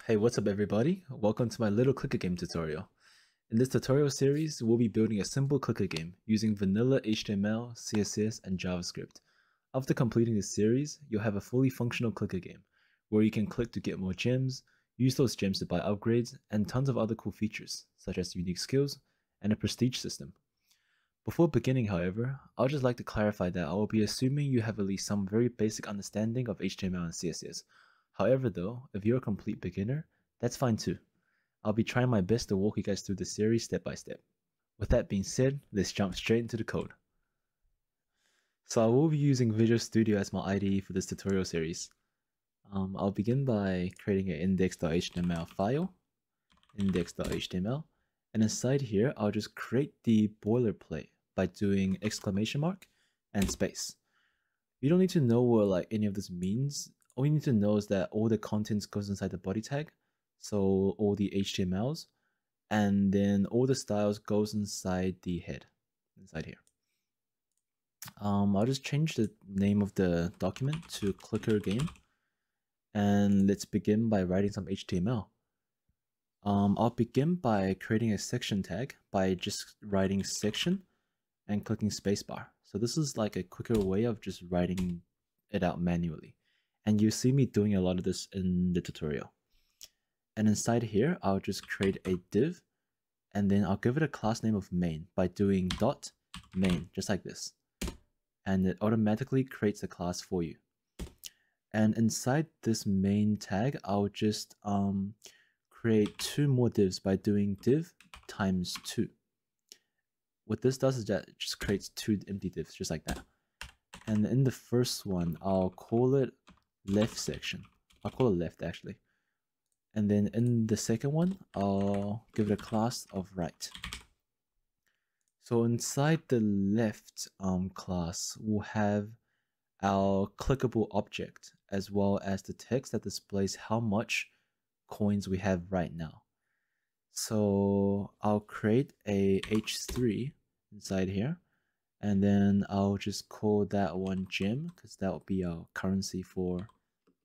Hey, what's up everybody? Welcome to my little clicker game tutorial. In this tutorial series, we'll be building a simple clicker game using vanilla HTML, CSS, and JavaScript. After completing this series, you'll have a fully functional clicker game where you can click to get more gems, use those gems to buy upgrades, and tons of other cool features, such as unique skills and a prestige system. Before beginning, however, I'd just like to clarify that I will be assuming you have at least some very basic understanding of HTML and CSS. However though, if you're a complete beginner, that's fine too. I'll be trying my best to walk you guys through the series step by step. With that being said, let's jump straight into the code. So I will be using Visual Studio as my IDE for this tutorial series. I'll begin by creating an index.html file, index.html, and inside here I'll just create the boilerplate by doing exclamation mark and space. You don't need to know what any of this means. All you need to know is that all the contents goes inside the body tag, so all the HTMLs, and then all the styles goes inside the head, inside here. I'll just change the name of the document to clicker game, and let's begin by writing some HTML. I'll begin by creating a section tag by just writing section and clicking spacebar. So this is like a quicker way of just writing it out manually. And you see me doing a lot of this in the tutorial. And inside here, I'll just create a div, and then I'll give it a class name of main by doing dot main, just like this. And it automatically creates a class for you. And inside this main tag, I'll just create two more divs by doing div times 2. What this does is that it just creates two empty divs, just like that. And in the first one, I'll call it left section. I'll call it left actually. And then in the second one, I'll give it a class of right. So inside the left class, we'll have our clickable object as well as the text that displays how much coins we have right now. So I'll create a h3 inside here, and then I'll just call that one gem because that will be our currency for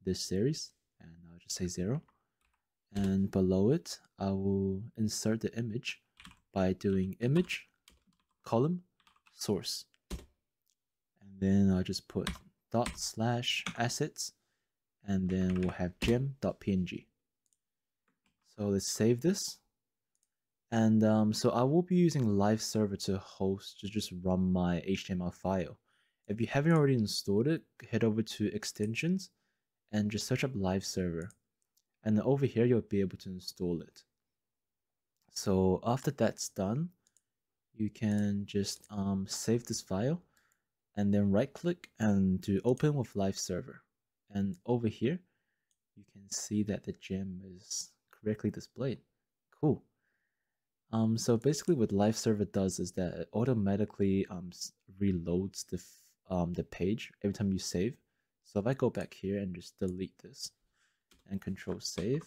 this series, and I'll just say 0. And below it, I will insert the image by doing image column source, and then I'll just put /assets, and then we'll have gem.png. So let's save this. And so I will be using live server to host to just run my HTML file. If you haven't already installed it, head over to extensions and just search up live server. And over here, you'll be able to install it. So after that's done, you can just save this file and then right click and do open with live server. And over here, you can see that the gem is correctly displayed. Cool. So basically what live server does is that it automatically reloads the page every time you save. So if I go back here and just delete this and control save,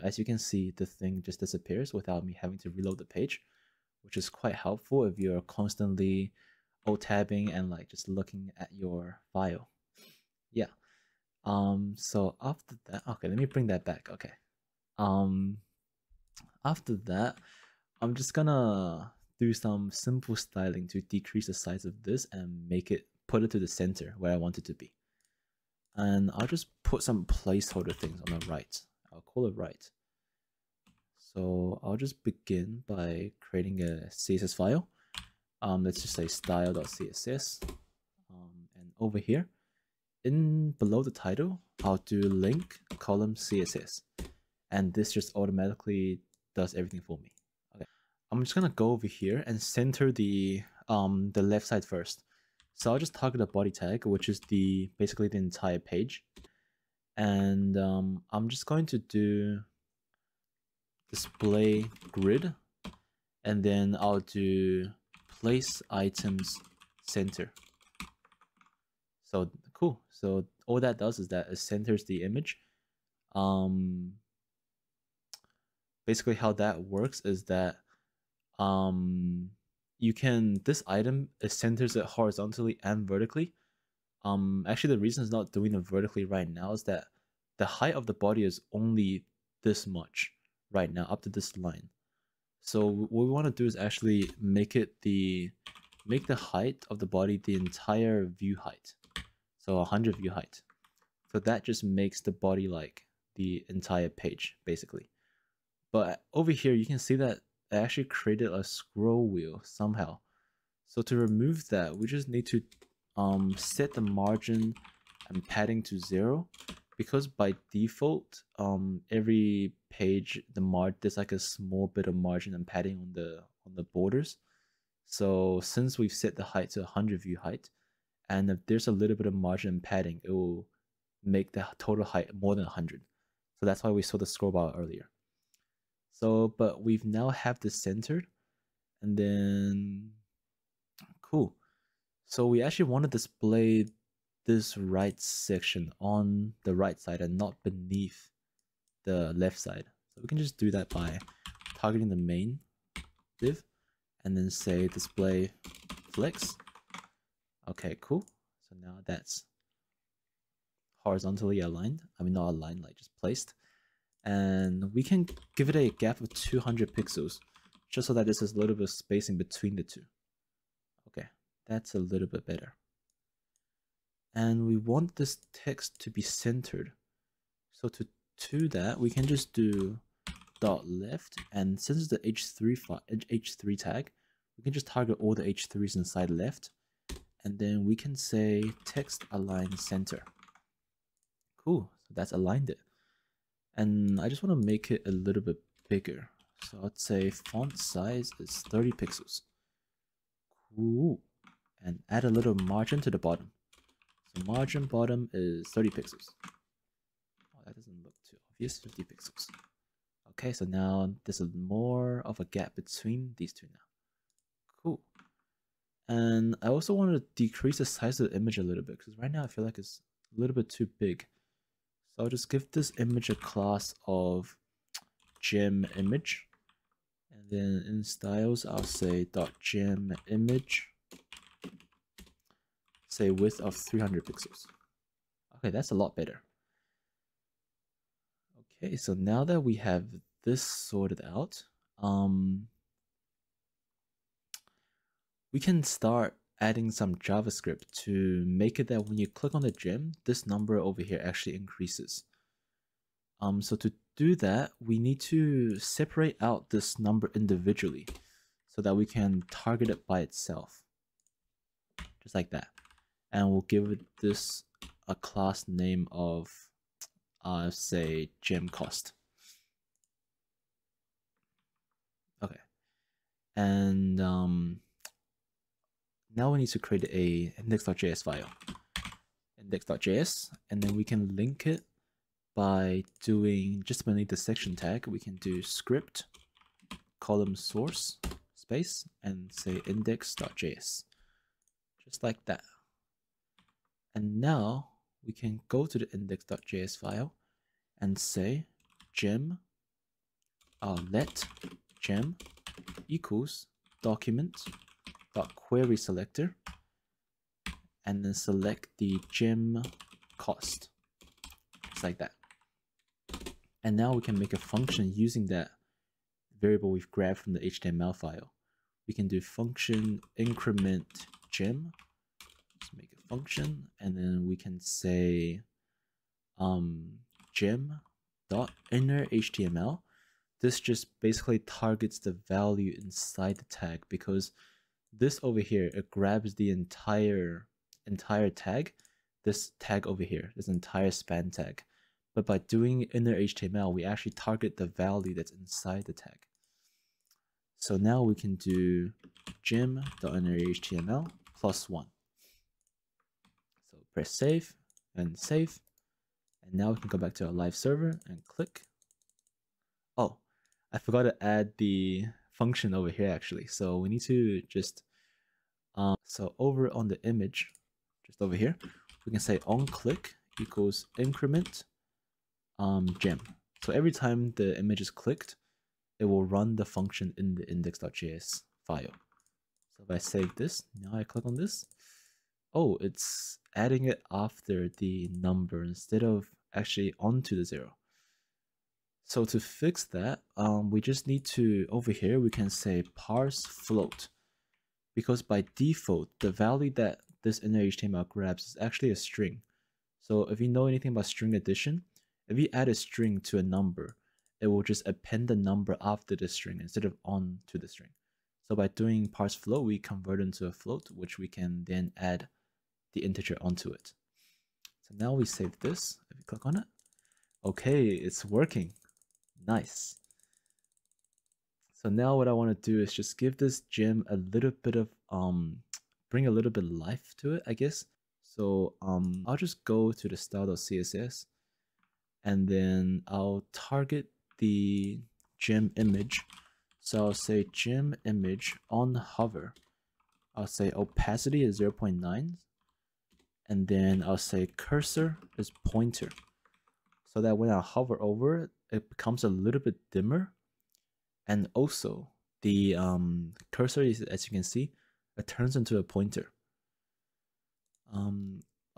as you can see, the thing just disappears without me having to reload the page, which is quite helpful if you're constantly alt-tabbing and just looking at your file. Yeah. So after that, okay, let me bring that back. Okay. After that, I'm just gonna do some simple styling to decrease the size of this and put it to the center where I want it to be. And I'll just put some placeholder things on the right. I'll call it right. So I'll just begin by creating a CSS file. Let's just say style.css. And over here, below the title, I'll do link column CSS. And this just automatically does everything for me. Okay, I'm just gonna go over here and center the left side first. So I'll just target the body tag, which is basically the entire page, and I'm just going to do display grid, and then I'll do place items center. So cool. So all that does is that it centers the image. Basically how that works is that this item, it centers it horizontally and vertically. Actually the reason it's not doing it vertically right now is that the height of the body is only this much right now, up to this line. So what we want to do is actually make the height of the body the entire view height. So 100 view height. So that just makes the body like the entire page, basically. But over here, you can see that I actually created a scroll wheel somehow. So to remove that, we just need to set the margin and padding to 0, because by default, every page there's like a small bit of margin and padding on the borders. So since we've set the height to 100 view height, and if there's a little bit of margin and padding, it will make the total height more than 100. So that's why we saw the scroll bar earlier. So, but we've now have this centered, and then cool. So we actually want to display this right section on the right side and not beneath the left side. So we can just do that by targeting the main div and then say display flex. Okay, cool. So now that's horizontally aligned. I mean, not aligned, like just placed. And we can give it a gap of 200 pixels just so that there's a little bit of spacing between the two. Okay, that's a little bit better. And we want this text to be centered. So to do that, we can just do dot left, and since the h3 tag, we can just target all the h3s inside left, and then we can say text align center. Cool, so that's aligned it. And I just want to make it a little bit bigger. So I'd say font size is 30 pixels. Cool. And add a little margin to the bottom. So margin bottom is 30 pixels. Oh, that doesn't look too obvious, 50 pixels. Okay, so now there's more of a gap between these two now. Cool. And I also want to decrease the size of the image a little bit, because right now I feel like it's a little bit too big. So I'll just give this image a class of gem image, and then in styles I'll say .gem image, say width of 300 pixels. Okay, that's a lot better. Okay, so now that we have this sorted out, we can start adding some JavaScript to make it that when you click on the gem, this number over here actually increases. So to do that, we need to separate out this number individually so that we can target it by itself, just like that. And we'll give it this a class name of, say, gem cost. Okay, and now we need to create a index.js file, index.js, and then we can link it by doing, just beneath the section tag, we can do script column source space and say index.js, just like that. And now we can go to the index.js file and say gem let gem equals document query selector, and then select the gem cost, just like that. And now we can make a function using that variable we've grabbed from the HTML file. We can do function increment gem, just make a function, and then we can say gem dot inner HTML. This just basically targets the value inside the tag, because this over here, it grabs the entire tag, this tag over here, this entire span tag. But by doing inner HTML, we actually target the value that's inside the tag. So now we can do gem.inner HTML +1. So press save and save. And now we can go back to our live server and click. Oh, I forgot to add the function over here actually. So we need to just, so over on the image, just over here, we can say onClick equals increment gem. So every time the image is clicked, it will run the function in the index.js file. So if I save this, now I click on this, oh, it's adding it after the number instead of actually onto the 0. So to fix that, we just need to, over here, we can say parse float. Because by default, the value that this inner HTML grabs is actually a string. So if you know anything about string addition, if you add a string to a number, it will just append the number after the string instead of on to the string. So by doing parse float, we convert into a float, which we can then add the integer onto it. So now we save this. If you click on it, okay, it's working. Nice. So now what I want to do is just give this gem a little bit of bring a little bit of life to it, I guess. So I'll just go to the style.css and then I'll target the gem image. So I'll say gem image on hover. I'll say opacity is 0.9, and then I'll say cursor is pointer, so that when I hover over it, it becomes a little bit dimmer. And also the cursor is, as you can see, it turns into a pointer.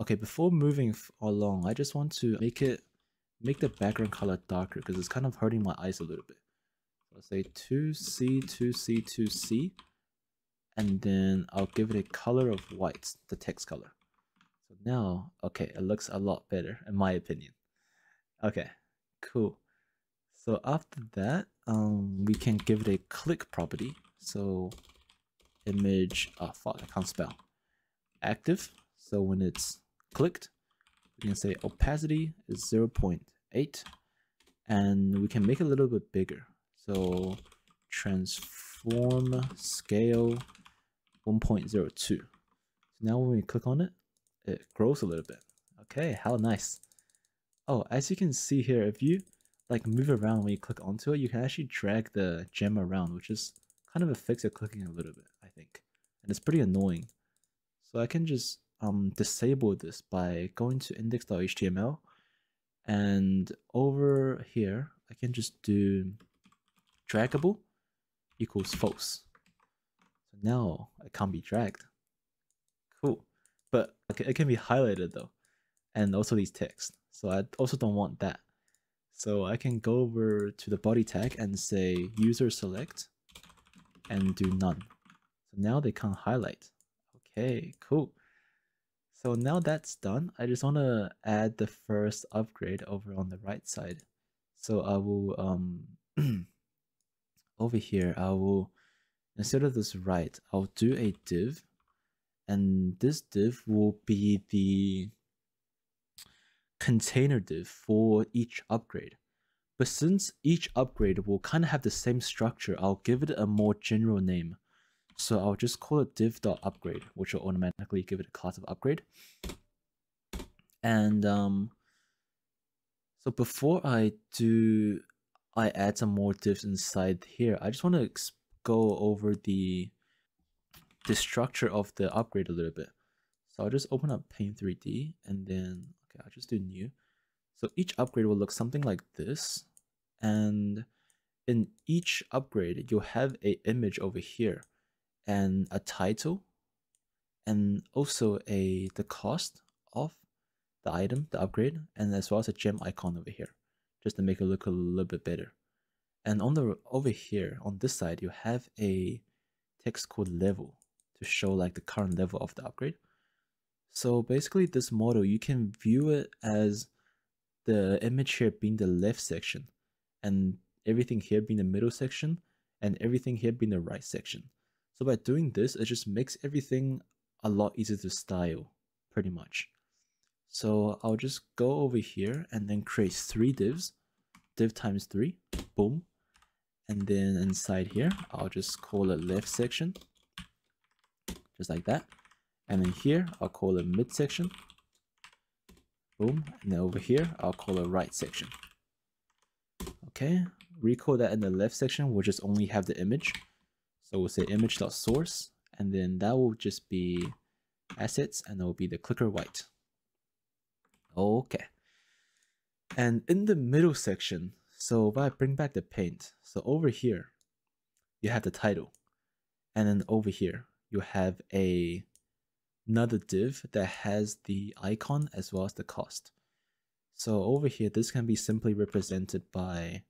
Okay, before moving along, I just want to make the background color darker because it's kind of hurting my eyes a little bit. So I'll say 2C, 2C, 2C, and then I'll give it a color of white, the text color. So now, okay, it looks a lot better in my opinion. Okay, cool. So after that, we can give it a click property. So image, oh fuck, I can't spell. Active. So when it's clicked, we can say opacity is 0.8, and we can make it a little bit bigger. So transform scale 1.02. So now when we click on it, it grows a little bit. Okay, how nice. Oh, as you can see here, if you like move around when you click onto it, you can actually drag the gem around, which is kind of affects your clicking a little bit, I think. And it's pretty annoying. So I can just disable this by going to index.html, and over here I can just do draggable equals false. So now it can't be dragged. Cool. But okay, it can be highlighted though, and also these text. So I also don't want that. So I can go over to the body tag and say user select and do none. So now they can't highlight. Okay, cool. So now that's done, I just want to add the first upgrade over on the right side. So I will over here I will, instead of this right, I'll do a div, and this div will be the container div for each upgrade. But since each upgrade will kind of have the same structure, I'll give it a more general name. So I'll just call it div.upgrade, which will automatically give it a class of upgrade. And so before I add some more divs inside here, I just want to go over the structure of the upgrade a little bit. So I'll just open up Paint 3D, and then okay, I'll just do new. So each upgrade will look something like this, and in each upgrade you'll have an image over here, and a title, and also the cost of the item, the upgrade, and as well as a gem icon over here, just to make it look a little bit better. And on the over here on this side, you have a text called level to show like the current level of the upgrade. So basically this model, you can view it as the image here being the left section, and everything here being the middle section, and everything here being the right section. So by doing this, it just makes everything a lot easier to style, pretty much. So I'll just go over here and then create 3 divs, div times 3, boom. And then inside here, I'll just call it left section, just like that. And then here, I'll call it mid section, boom. And then over here, I'll call it right section. Okay, recall that in the left section, we'll just only have the image. So we'll say image.source, and then that will just be assets, and that will be the clicker white. Okay. And in the middle section, so if I bring back the paint, so over here, you have the title. And then over here, you have another div that has the icon as well as the cost. So over here, this can be simply represented by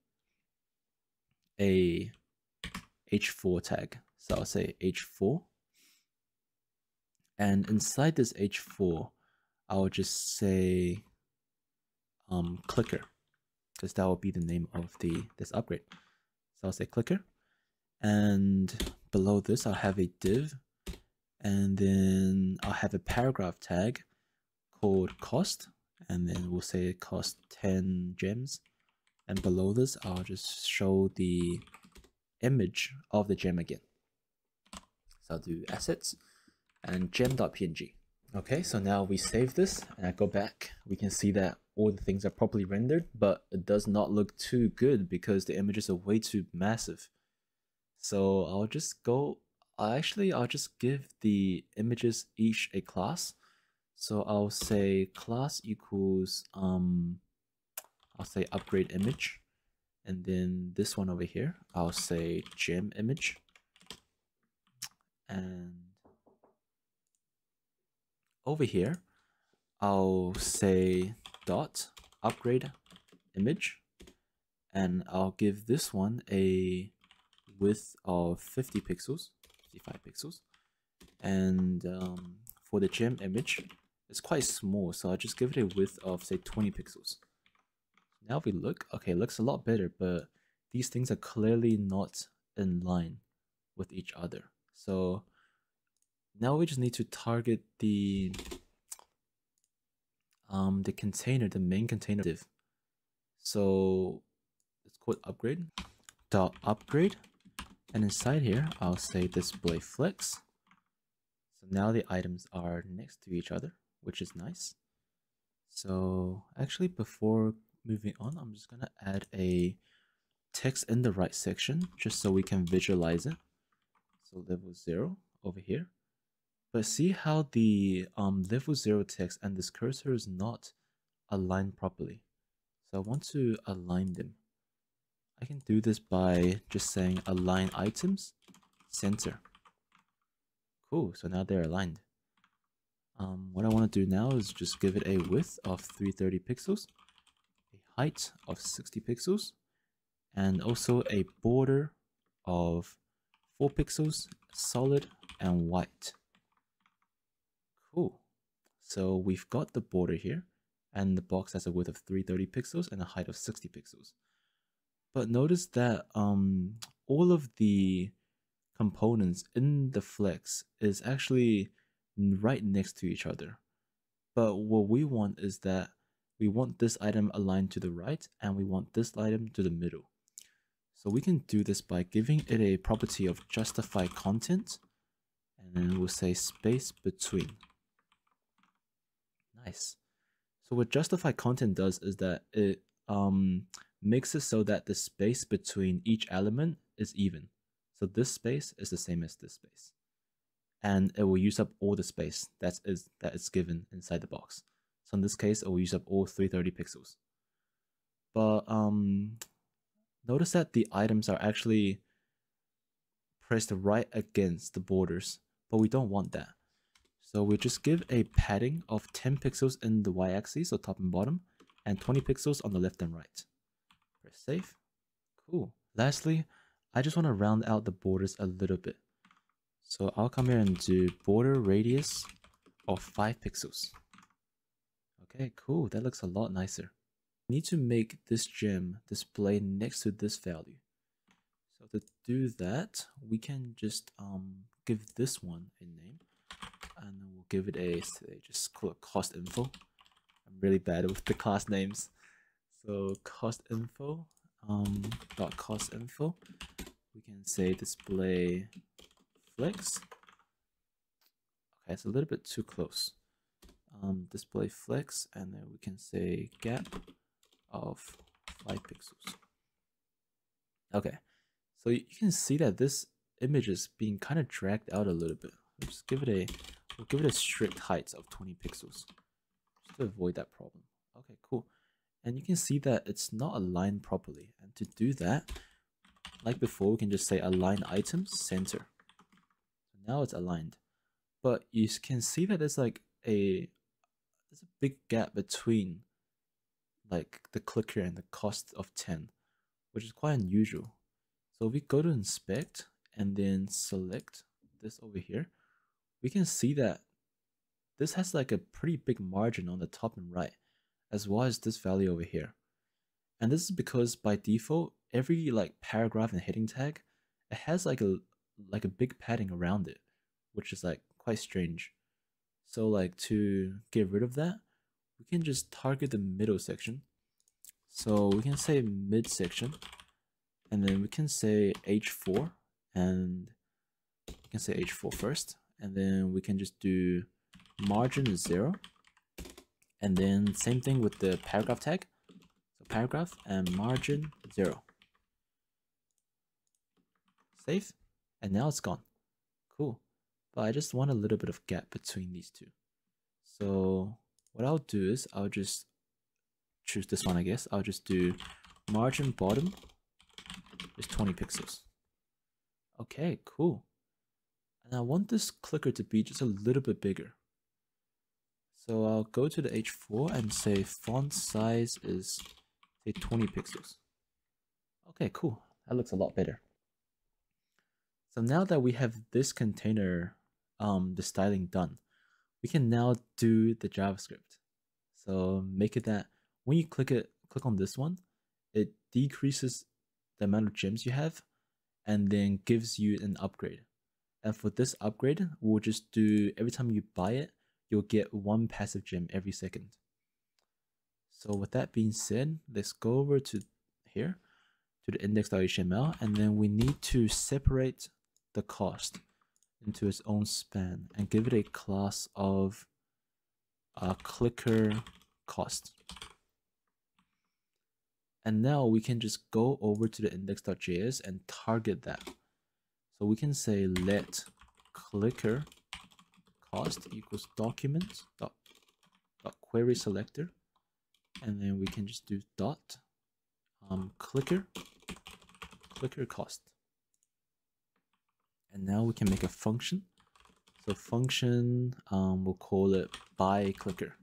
a h4 tag. So I'll say h4. And inside this h4, I'll just say clicker, because that will be the name of this upgrade. So I'll say clicker. And below this, I'll have a div. And then I'll have a paragraph tag called cost. And then we'll say it cost 10 gems. And below this, I'll just show the image of the gem again. So I'll do assets and gem.png. Okay, so now we save this and I go back. We can see that all the things are properly rendered, but it does not look too good because the images are way too massive. So I'll just go, I'll just give the images each a class. So I'll say class equals, I'll say upgrade image. And then this one over here, I'll say gem image. And over here, I'll say dot upgrade image. And I'll give this one a width of 50 pixels, 55 pixels. And for the gem image, it's quite small, so I'll just give it a width of say 20 pixels. Now if we look, okay, it looks a lot better, but these things are clearly not in line with each other. So now we just need to target the container, the main container div. So it's called upgrade dot upgrade, and inside here I'll say display flex. So now the items are next to each other, which is nice. So actually, before moving on, I'm just gonna add a text in the right section just so we can visualize it. So level 0 over here. But see how the level 0 text and this cursor is not aligned properly. So I want to align them. I can do this by just saying align items center. Cool, so now they're aligned. What I want to do now is just give it a width of 330 pixels, a height of 60 pixels, and also a border of 4 pixels, solid and white. Cool. So we've got the border here, and the box has a width of 330 pixels and a height of 60 pixels. But notice that all of the components in the flex is actually right next to each other. But what we want is that we want this item aligned to the right and we want this item to the middle. So we can do this by giving it a property of justify content, and then we'll say space between. Nice. So what justify content does is that it makes it so that the space between each element is even. So this space is the same as this space, and it will use up all the space that is given inside the box. So in this case, it will use up all 330 pixels. But notice that the items are actually pressed right against the borders, but we don't want that. So we just give a padding of 10 pixels in the y-axis, so top and bottom, and 20 pixels on the left and right. Press save. Cool. Lastly, I just want to round out the borders a little bit. So I'll come here and do border radius of 5 pixels. Okay, cool. That looks a lot nicer. We need to make this gem display next to this value. So to do that, we can just give this one a name, and then we'll give it a, say, just call it cost info. I'm really bad with the class names. So cost info dot cost info. We can say display flex. Okay, it's a little bit too close. Display flex, and then we can say gap of 5 pixels. Okay, so you can see that this image is being kind of dragged out a little bit. We'll just give it a strict height of 20 pixels just to avoid that problem. Okay, cool. And you can see that it's not aligned properly. And to do that, like before, we can just say align items center. So now it's aligned. But you can see that there's like there's a big gap between like the clicker and the cost of 10, which is quite unusual. So if we go to inspect and then select this over here, we can see that this has like a pretty big margin on the top and right, as well as this value over here. And this is because by default, every like paragraph and heading tag, it has like a big padding around it, which is like quite strange. So like to get rid of that, we can just target the middle section. So we can say midsection, and then we can say H4, and we can say H4 first, and then we can just do margin is 0, and then same thing with the paragraph tag. So paragraph and margin 0. Save, and now it's gone. Cool. But I just want a little bit of gap between these two. So what I'll do is I'll just choose this one, I guess. I'll just do margin bottom is 20 pixels. Okay, cool. And I want this clicker to be just a little bit bigger. So I'll go to the H4 and say font size is, say, 20 pixels. Okay, cool. That looks a lot better. So now that we have this container, the styling done, we can now do the JavaScript. So make it that when you click on this one, it decreases the amount of gems you have and then gives you an upgrade. And for this upgrade, we'll just do every time you buy it, you'll get 1 passive gem every second. So with that being said, let's go over to here, to the index.html, and then we need to separate the cost into its own span and give it a class of clicker cost. And now we can just go over to the index.js and target that. So we can say let clicker cost equals document dot query selector, and then we can just do dot clicker cost. And now we can make a function. So function, we'll call it by clicker.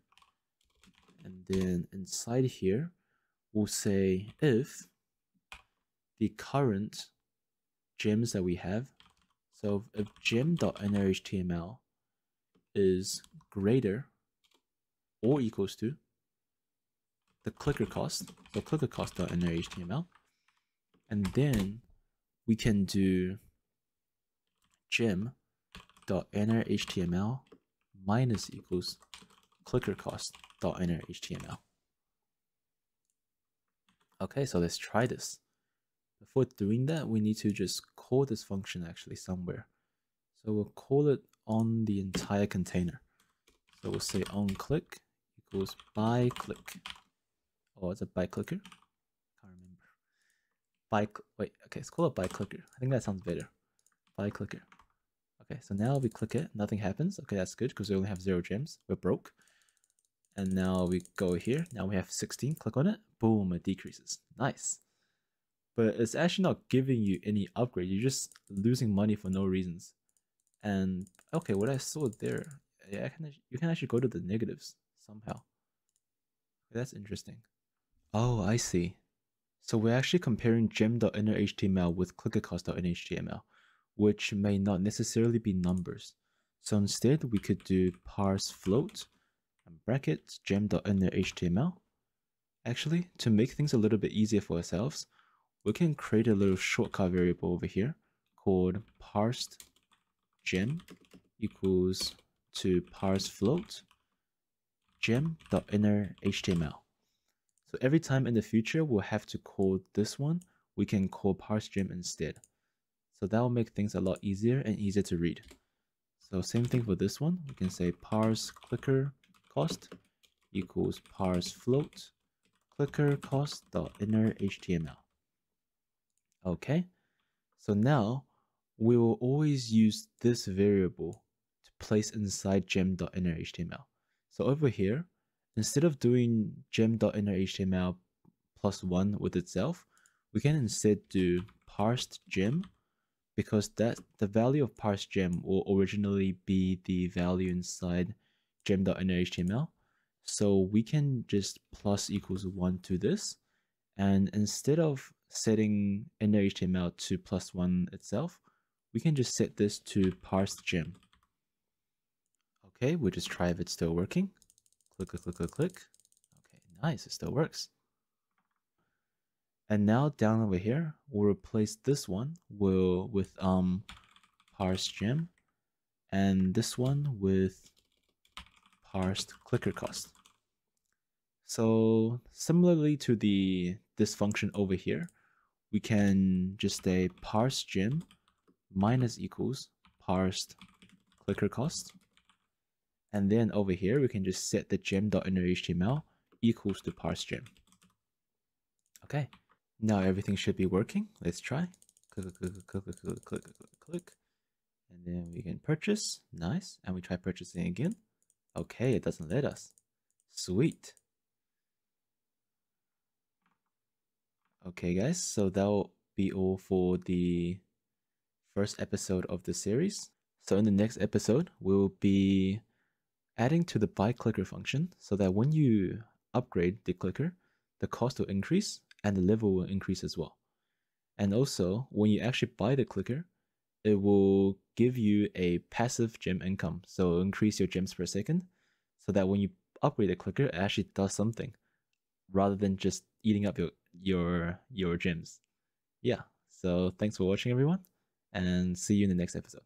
And then inside here, we'll say if the current gems that we have, so if gem.innerHTML is greater or equals to the clicker cost, so clicker cost.innerHTML, and then we can do gem.innerHTML minus equals clicker cost.innerHTML. Okay, so let's try this. Before doing that, we need to just call this function actually somewhere. So we'll call it on the entire container. So we'll say onClick equals by click. Oh, it's a by clicker? Can't remember. Wait, okay, let's call it by clicker. I think that sounds better. By clicker. Okay, so now we click it, nothing happens. Okay, that's good because we only have 0 gems. We're broke. And now we go here. Now we have 16. Click on it. Boom, it decreases. Nice. But it's actually not giving you any upgrade. You're just losing money for no reasons. And okay, what I saw there, yeah, you can actually go to the negatives somehow. Okay, that's interesting. Oh, I see. So we're actually comparing gem.innerHTML with clickercost.innerHTML, which may not necessarily be numbers. So instead, we could do parse float and brackets gem.innerHTML. Actually, to make things a little bit easier for ourselves, we can create a little shortcut variable over here called parsed gem equals to parse float gem.innerHTML. So every time in the future we'll have to call this one, we can call parse gem instead. So that will make things a lot easier and easier to read. So same thing for this one, we can say parse clicker cost equals parse float clicker cost.innerHTML. Okay, so now we will always use this variable to place inside gem.innerHTML. So over here, instead of doing gem.innerHTML plus 1 with itself, we can instead do parsed gem, because the value of parsed gem will originally be the value inside gem.innerHTML. So we can just plus equals 1 to this, and instead of setting inner HTML to +1 itself, we can just set this to parse gem. Okay, we'll just try if it's still working. Click, click, click, click, click. Okay, nice, it still works. And now down over here, we'll replace this one with parse gem, and this one with parsed clicker cost. So similarly to this function over here, we can just say parse gem minus equals parsed clicker cost. And then over here, we can just set the gem.innerHTML equals to parse gem. Okay, now everything should be working. Let's try. Click, click, click, click, click, click, click, click, click. And then we can purchase. Nice. And we try purchasing again. Okay, it doesn't let us. Sweet. Okay, guys, so that'll be all for the first episode of the series. So in the next episode, we'll be adding to the buy clicker function so that when you upgrade the clicker, the cost will increase and the level will increase as well. And also, when you actually buy the clicker, it will give you a passive gem income. So increase your gems per second so that when you upgrade the clicker, it actually does something rather than just eating up your gems. Yeah, so thanks for watching, everyone, and see you in the next episode.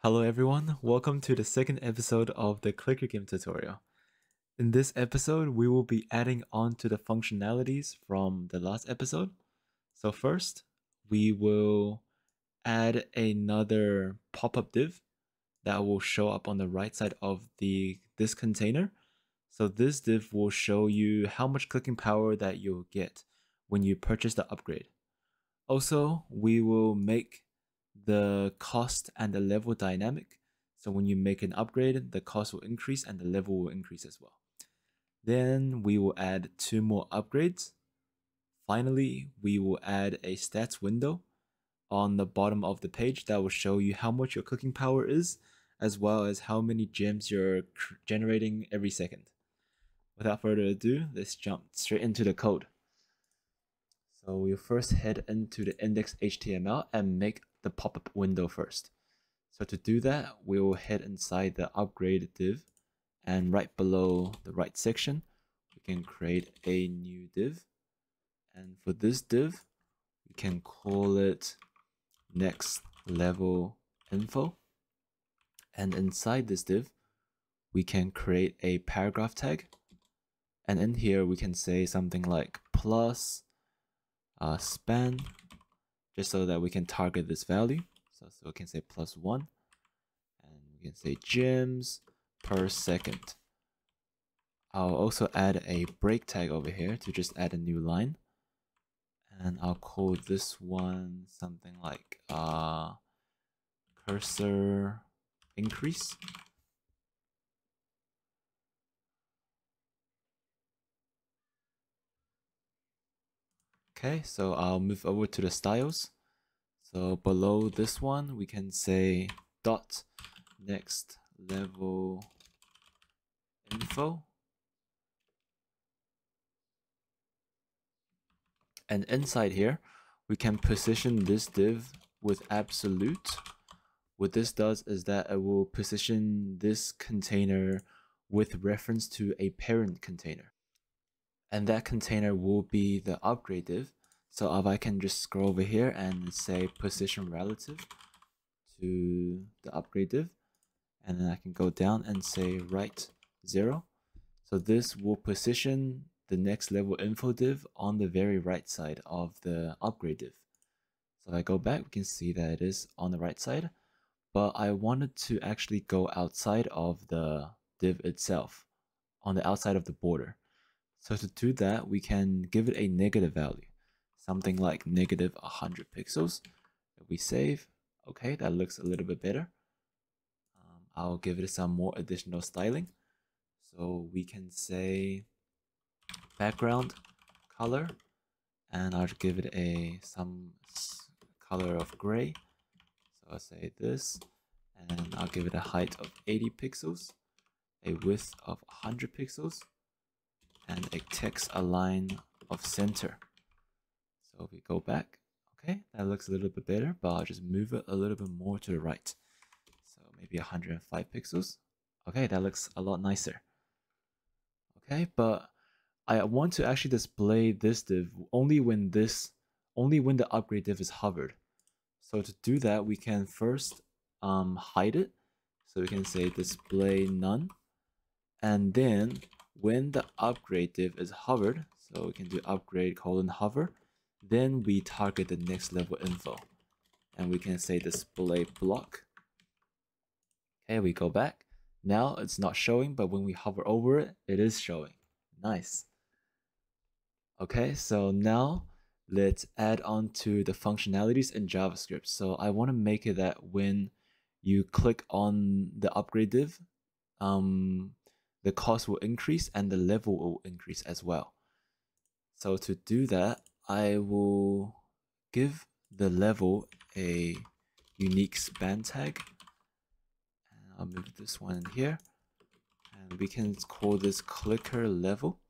Hello everyone, welcome to the second episode of the clicker game tutorial. In this episode, we will be adding on to the functionalities from the last episode. So first, we will add another pop-up div that will show up on the right side of this container. So this div will show you how much clicking power that you'll get when you purchase the upgrade. Also, we will make the cost and the level dynamic. So when you make an upgrade, the cost will increase and the level will increase as well. Then we will add 2 more upgrades. Finally, we will add a stats window on the bottom of the page that will show you how much your clicking power is, as well as how many gems you're generating every second. Without further ado, let's jump straight into the code. So we'll first head into the index.html and make the pop-up window first. So to do that, we will head inside the upgrade div, and right below the right section, we can create a new div. And for this div, we can call it next level info. And inside this div, we can create a paragraph tag. And in here, we can say something like plus span, just so that we can target this value. So we can say +1, and we can say gems per second. I'll also add a break tag over here to just add a new line. And I'll call this one something like cursor increase. Okay, so I'll move over to the styles. So below this one, we can say dot next level info. And inside here, we can position this div with absolute. What this does is that it will position this container with reference to a parent container. And that container will be the upgrade div. So if I can just scroll over here and say position relative to the upgrade div, and then I can go down and say right 0. So this will position the next level info div on the very right side of the upgrade div. So if I go back, we can see that it is on the right side, but I wanted to actually go outside of the div itself, on the outside of the border. So to do that, we can give it a negative value, something like -100 pixels. If we save, okay, that looks a little bit better. I'll give it some more additional styling. So we can say background color, and I'll give it some color of gray. So I'll say this, and I'll give it a height of 80 pixels, a width of 100 pixels, and a text align of center. So we go back. Okay, that looks a little bit better, but I'll just move it a little bit more to the right. So maybe 105 pixels. Okay, that looks a lot nicer. Okay, but I want to actually display this div only when the upgrade div is hovered. So to do that, we can first hide it. So we can say display none. And then when the upgrade div is hovered, so we can do upgrade : hover, then we target the next level info. And we can say display block. Okay, we go back. Now it's not showing, but when we hover over it, it is showing. Nice. Okay, so now let's add on to the functionalities in JavaScript. So I want to make it that when you click on the upgrade div, the cost will increase and the level will increase as well. So to do that, I will give the level a unique span tag. And I'll move this one in here. And we can call this clicker level.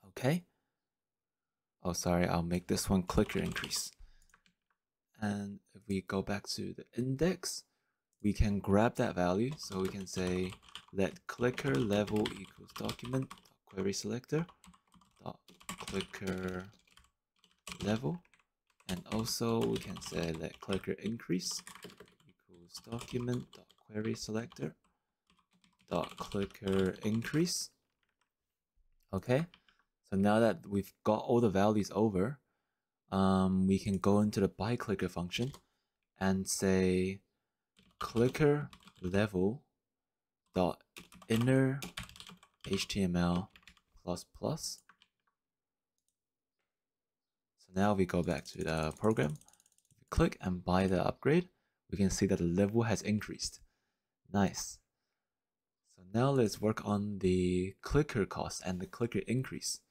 Okay. Oh, sorry, I'll make this one clicker increase. And if we go back to the index, we can grab that value. So we can say let clicker level equals document query selector dot clicker level, and also we can say let clicker increase equals document dot query selector dot clicker increase. Okay, so now that we've got all the values over, we can go into the byClicker function and say clicker level dot inner HTML plus plus. So now we go back to the program, click and buy the upgrade. We can see that the level has increased. Nice. So now let's work on the clicker cost and the clicker increase.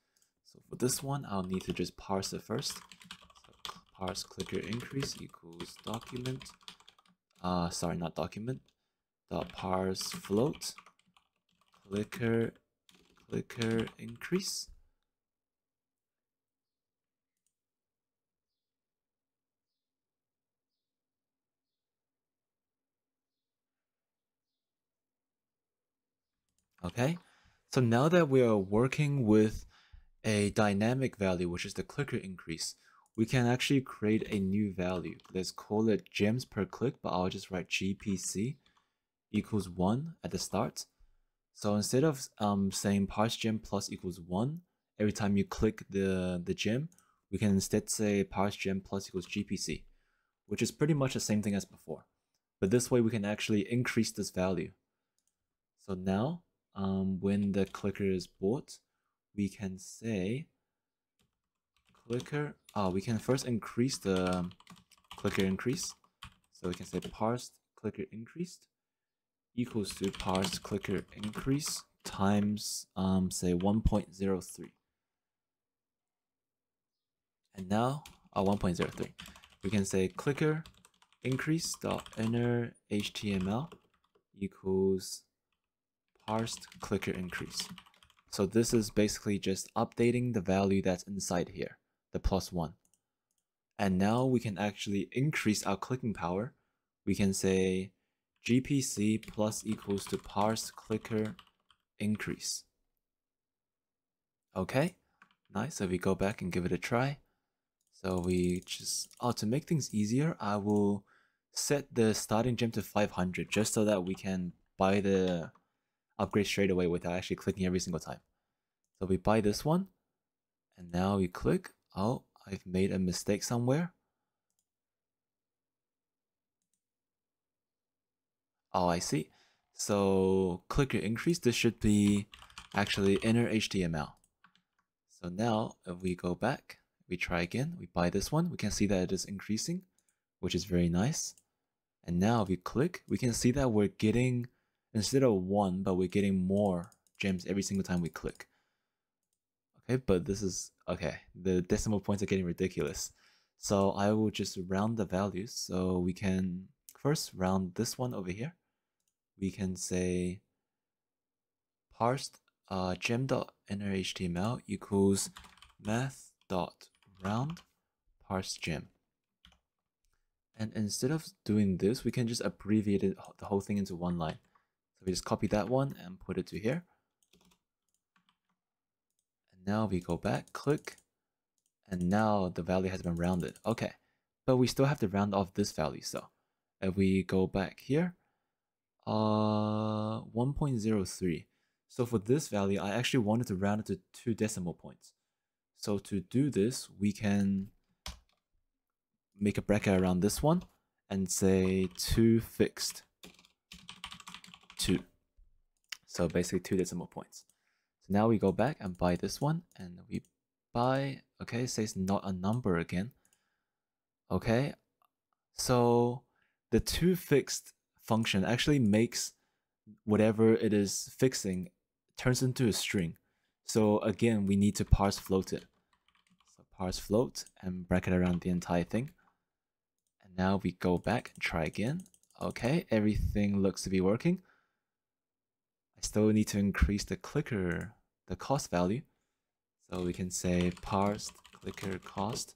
So for this one, I'll need to just parse it first. So parse clicker increase equals document. Sorry, not document. Dot parse float clicker increase. Okay, so now that we are working with a dynamic value, which is the clicker increase, we can actually create a new value. Let's call it gems per click, but I'll just write GPC equals 1 at the start. So instead of saying parse gem plus equals 1 every time you click the gem, we can instead say parse gem plus equals GPC, which is pretty much the same thing as before. But this way we can actually increase this value. So now, when the clicker is bought, we can say clicker, we can first increase the clicker increase. So we can say parsed clicker increased equals to parsed clicker increase times, say 1.03. And now, 1.03. We can say clicker increase dot inner HTML equals parsed clicker increase. So this is basically just updating the value that's inside here, the +1. And now we can actually increase our clicking power. We can say GPC plus equals to parse clicker increase. Okay, nice. So we go back and give it a try. So we just, to make things easier, I will set the starting gem to 500 just so that we can buy the upgrade straight away without actually clicking every single time. So we buy this one, and now we click. Oh, I've made a mistake somewhere. Oh, I see. So clicker increase, this should be actually inner HTML. So now if we go back, we try again, we buy this one, we can see that it is increasing, which is very nice. And now if we click, we can see that we're getting, instead of 1, but we're getting more gems every single time we click. Okay, but this is, okay, the decimal points are getting ridiculous. So I will just round the values. So we can first round this one over here. We can say parsed gem.innerHTML equals math.round round parse gem. And instead of doing this, we can just abbreviate the whole thing into one line. So we just copy that one and put it to here. And now we go back, click, and now the value has been rounded. Okay, but we still have to round off this value. So if we go back here, 1.03. So for this value, I actually wanted to round it to 2 decimal points. So to do this, we can make a bracket around this one and say 2 fixed 2. So basically 2 decimal points. So now we go back and buy this one and we buy, okay, it says not a number again. Okay, so the 2 fixed function actually makes whatever it is fixing turns into a string. So again, we need to parse float it. So parse float and bracket around the entire thing. And now we go back and try again. Okay, everything looks to be working. I still need to increase the clicker, the cost value. So we can say parsed clicker cost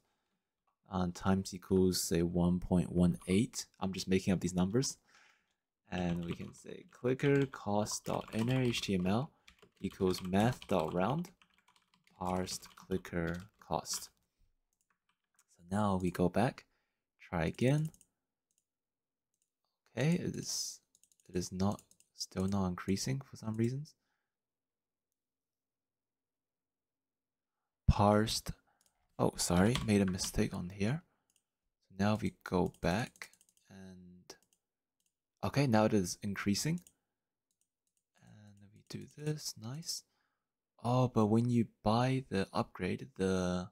times equals say 1.18. I'm just making up these numbers. And we can say clicker cost.inner HTML equals math.round parsed clicker cost. So now we go back, try again. Okay, it is not still not increasing for some reasons. Parsed, oh sorry, made a mistake on here. So now we go back and okay, now it is increasing. And we do this, nice. Oh, but when you buy the upgrade, the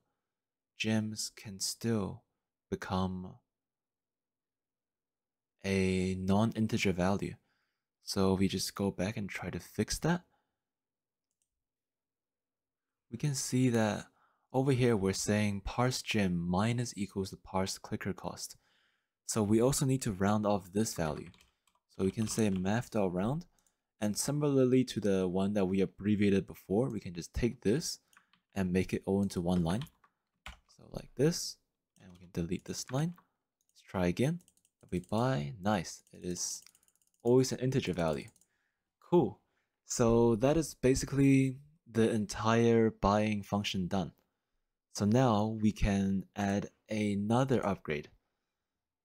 gems can still become a non-integer value. So we just go back and try to fix that. We can see that over here we're saying parse gem minus equals the parse clicker cost. So we also need to round off this value. So we can say math.round, and similarly to the one that we abbreviated before, we can just take this and make it all into one line. So like this, and we can delete this line. Let's try again. If we buy, nice, it is always an integer value. Cool. So that is basically the entire buying function done. So now we can add another upgrade.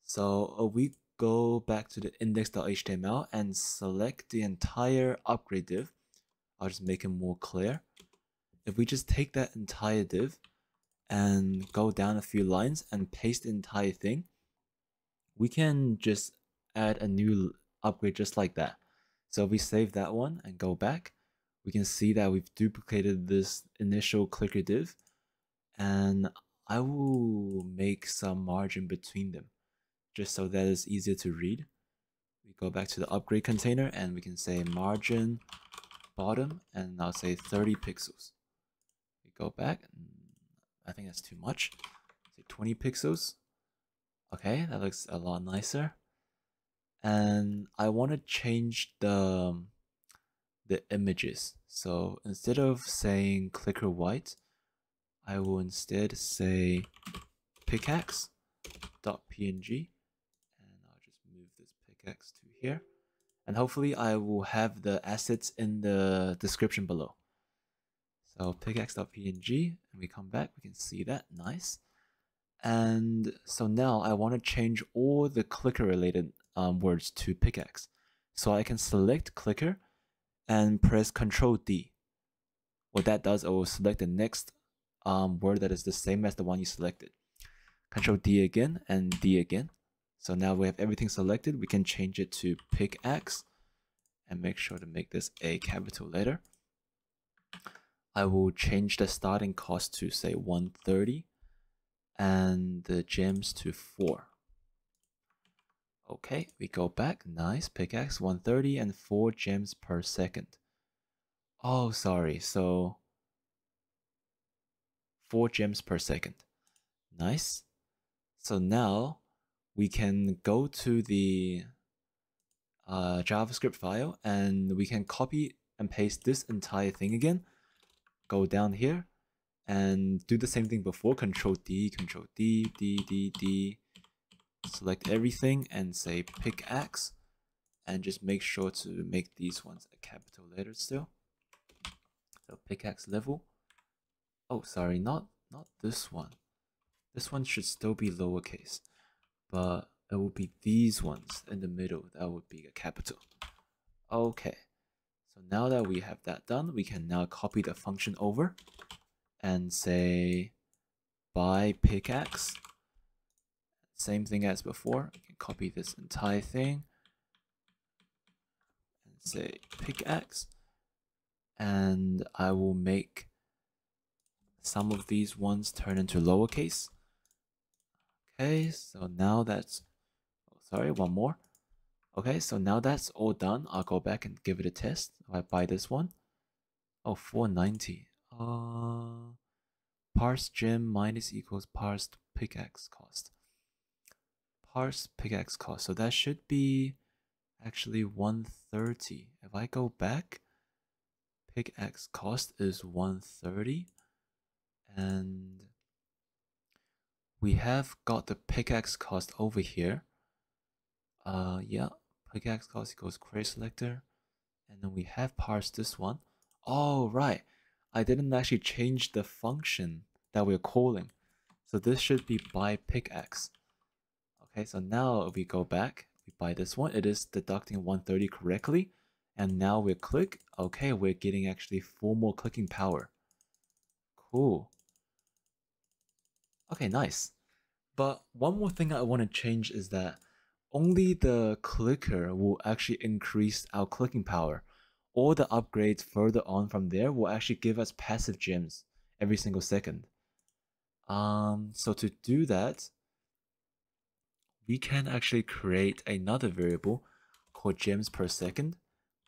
So we go back to the index.html and select the entire upgrade div. I'll just make it more clear. If we just take that entire div and go down a few lines and paste the entire thing, we can just add a new upgrade just like that. So if we save that one and go back, we can see that we've duplicated this initial clicker div, and I will make some margin between them just so that it's easier to read. We go back to the upgrade container and we can say margin bottom, and I'll say 30 pixels. We go back, I think that's too much. Say 20 pixels. Okay, that looks a lot nicer. And I want to change the images. So instead of saying clicker white, I will instead say pickaxe.png, and I'll just move this pickaxe to here. And hopefully I will have the assets in the description below. So pickaxe.png, and we come back, we can see that, nice. And so now I want to change all the clicker related words to pickaxe. So I can select clicker and press Ctrl D. What that does, it will select the next word that is the same as the one you selected. Ctrl D again and D again. So now we have everything selected. We can change it to pickaxe and make sure to make this a capital letter. I will change the starting cost to say 130 and the gems to 4. Okay, we go back, nice, pickaxe 130 and 4 gems per second. Oh, sorry, so 4 gems per second. Nice. So now we can go to the JavaScript file and we can copy and paste this entire thing again. Go down here and do the same thing before. Control D, D. Select everything and say pickaxe, and just make sure to make these ones a capital letter still. So pickaxe level. Oh, sorry, not this one. This one should still be lowercase, but it will be these ones in the middle. That would be a capital. Okay, so now that we have that done, we can now copy the function over and say by pickaxe. Same thing as before. I can copy this entire thing and say pickaxe, and I will make some of these ones turn into lowercase. Okay, so now that's, oh, sorry, one more. Okay, so now that's all done. I'll go back and give it a test. If I buy this one, oh, 490. Parse gem minus equals parsed pickaxe cost. Parse pickaxe cost. So that should be actually 130. If I go back, pickaxe cost is 130, and we have got the pickaxe cost over here. Yeah, pickaxe cost equals query selector, and then we have parsed this one. Oh, right, I didn't actually change the function that we're calling, so this should be by pickaxe. Okay, so now if we go back, we buy this one, it is deducting 130 correctly, and now we click. Okay, we're getting actually 4 more clicking power. Cool. Okay, nice. But one more thing I want to change is that only the clicker will actually increase our clicking power. All the upgrades further on from there will actually give us passive gems every single second. So to do that, we can actually create another variable called gems per second.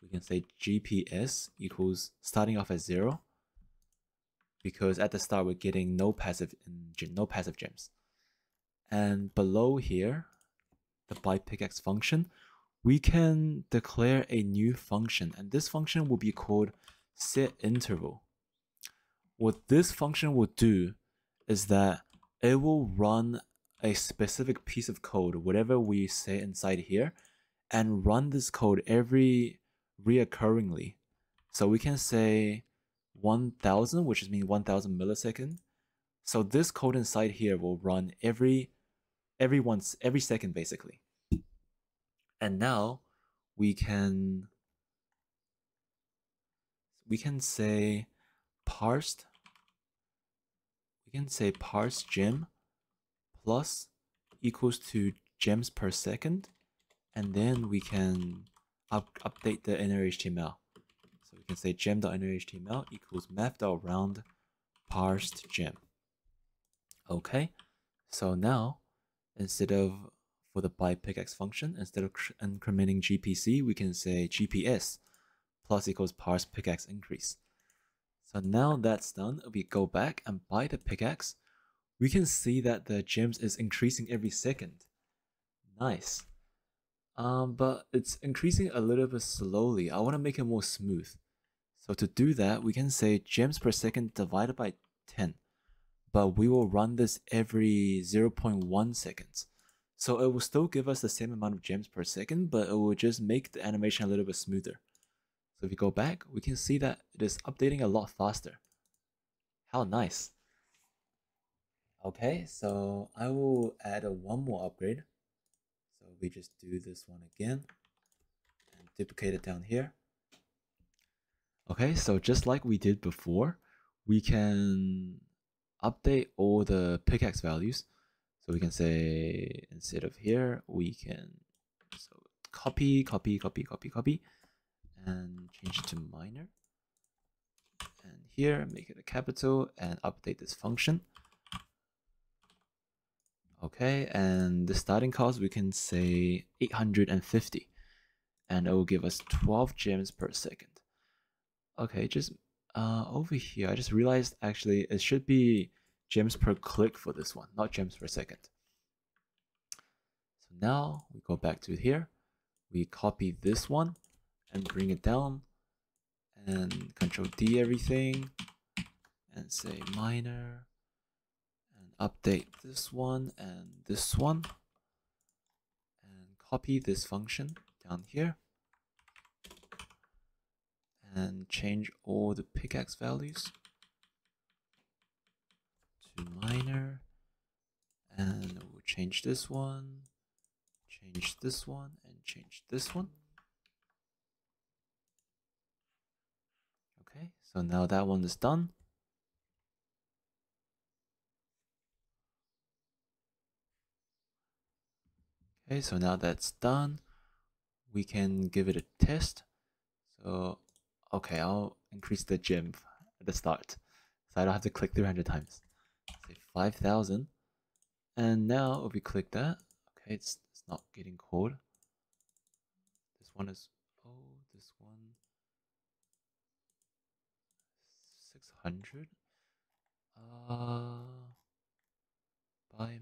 We can say GPS equals starting off at 0, because at the start we're getting no passive gems. And below here, the by pickaxe function, we can declare a new function, and this function will be called setInterval. What this function will do is that it will run a specific piece of code, whatever we say inside here, and run this code every reoccurringly. So we can say 1000, which means 1000 milliseconds. So this code inside here will run every second basically. And now we can say parsed. We can say parse gem plus equals to gems per second, and then we can update the inner HTML. So we can say gem.innerhtml equals math.round parsed gem. Okay, so now instead of, for the by pickaxe function, instead of incrementing GPC, we can say GPS plus equals parse pickaxe increase. So now that's done, we go back and by the pickaxe, we can see that the gems is increasing every second. Nice. But it's increasing a little bit slowly. I want to make it more smooth. So to do that, we can say gems per second divided by 10. But we will run this every 0.1 seconds. So it will still give us the same amount of gems per second, but it will just make the animation a little bit smoother. So if we go back, we can see that it is updating a lot faster. How nice. Okay, so I will add one more upgrade. So we just do this one again and duplicate it down here. Okay, so just like we did before, we can update all the pickaxe values. So we can say, instead of here, we can copy, and change it to minor. And here, make it a capital and update this function. Okay, and the starting cost, we can say 850. And it will give us 12 gems per second. Okay, just over here, I just realized actually it should be gems per click for this one, not gems per second. So now we go back to here, we copy this one and bring it down and Control D everything and say minor, and update this one and this one, and copy this function down here, and change all the pickaxe values to minor, and we'll change this one, change this one, and change this one. Okay, so now that one is done. Okay, so now that's done, we can give it a test. So, okay, I'll increase the gem at the start, so I don't have to click 300 times. Say 5,000, and now if we click that, okay, it's not getting code. This one is, oh, this one, 600. By minor.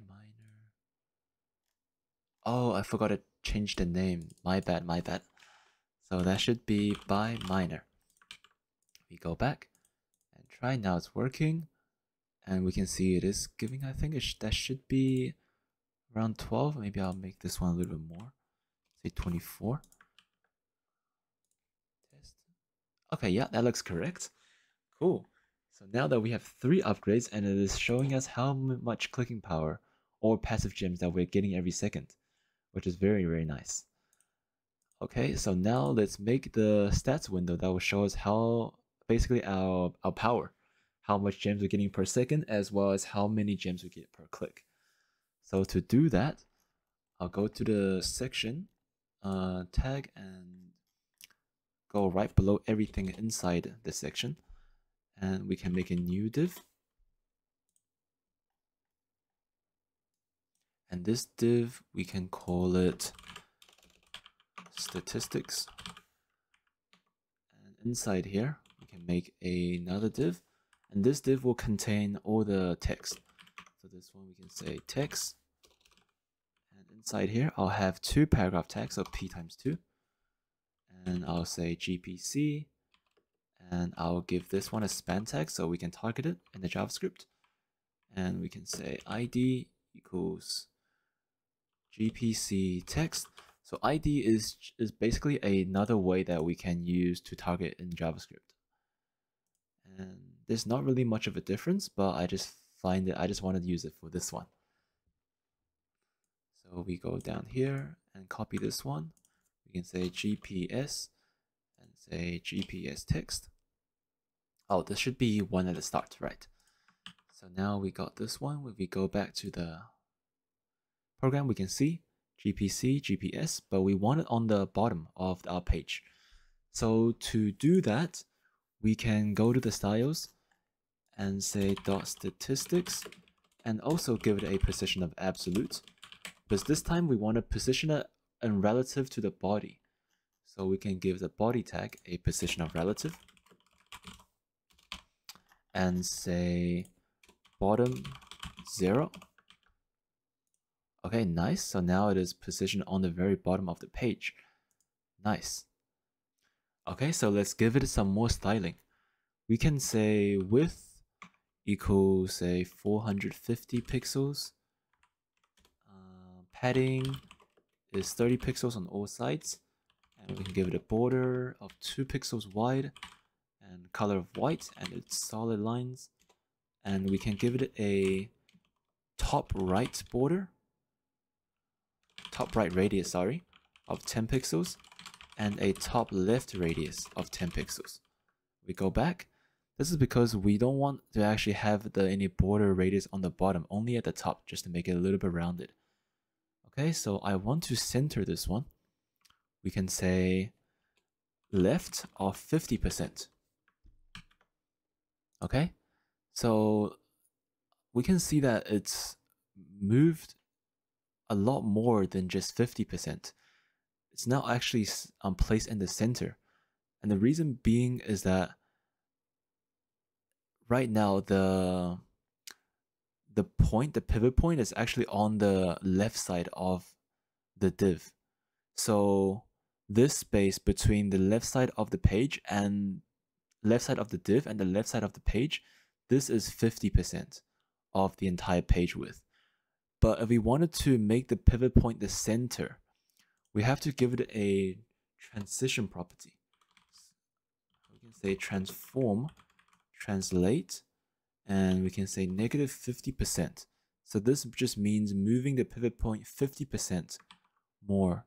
Oh, I forgot to change the name. My bad, my bad. So that should be by minor. We go back and try. Now it's working, and we can see it is giving. I think that should be around 12. Maybe I'll make this one a little bit more. Say 24. Test. Okay, yeah, that looks correct. Cool. So now that we have 3 upgrades, and it is showing us how much clicking power or passive gems that we're getting every second, which is very, very nice. Okay, so now let's make the stats window that will show us how basically our power, how much gems we're getting per second, as well as how many gems we get per click. So to do that, I'll go to the section tag and go right below everything inside the section, and we can make a new div. And this div, we can call it statistics. And inside here, we can make another div. And this div will contain all the text. So this one we can say text. And inside here, I'll have 2 paragraph tags, so p times 2. And I'll say GPC. And I'll give this one a span tag so we can target it in the JavaScript. And we can say ID equals GPC text. So ID is basically another way that we can use to target in JavaScript. And there's not really much of a difference, but I just wanted to use it for this one. So we go down here and copy this one. We can say GPS and say GPS text. Oh, this should be 1 at the start, right? So now we got this one. If we go back to the program, we can see GPC, GPS, but we want it on the bottom of our page. So to do that, we can go to the styles and say .statistics and also give it a position of absolute, because this time we want to position it in relative to the body. So we can give the body tag a position of relative and say bottom 0. Okay, nice. So now it is positioned on the very bottom of the page. Nice. Okay, so let's give it some more styling. We can say width equals, say, 450 pixels. Padding is 30 pixels on all sides. And we can give it a border of 2 pixels wide and color of white, and it's solid lines. And we can give it a top right border. Top right radius, sorry, of 10 pixels and a top left radius of 10 pixels. We go back. This is because we don't want to actually have any border radius on the bottom, only at the top, just to make it a little bit rounded. Okay, so I want to center this one. We can say left of 50%. Okay, so we can see that it's moved a lot more than just 50%. It's now actually placed in the center. And the reason being is that right now the pivot point is actually on the left side of the div. So this space between the left side of the page and left side of the div and the left side of the page, this is 50% of the entire page width. But if we wanted to make the pivot point the center, we have to give it a transition property. We can say transform, translate, and we can say negative 50%. So this just means moving the pivot point 50% more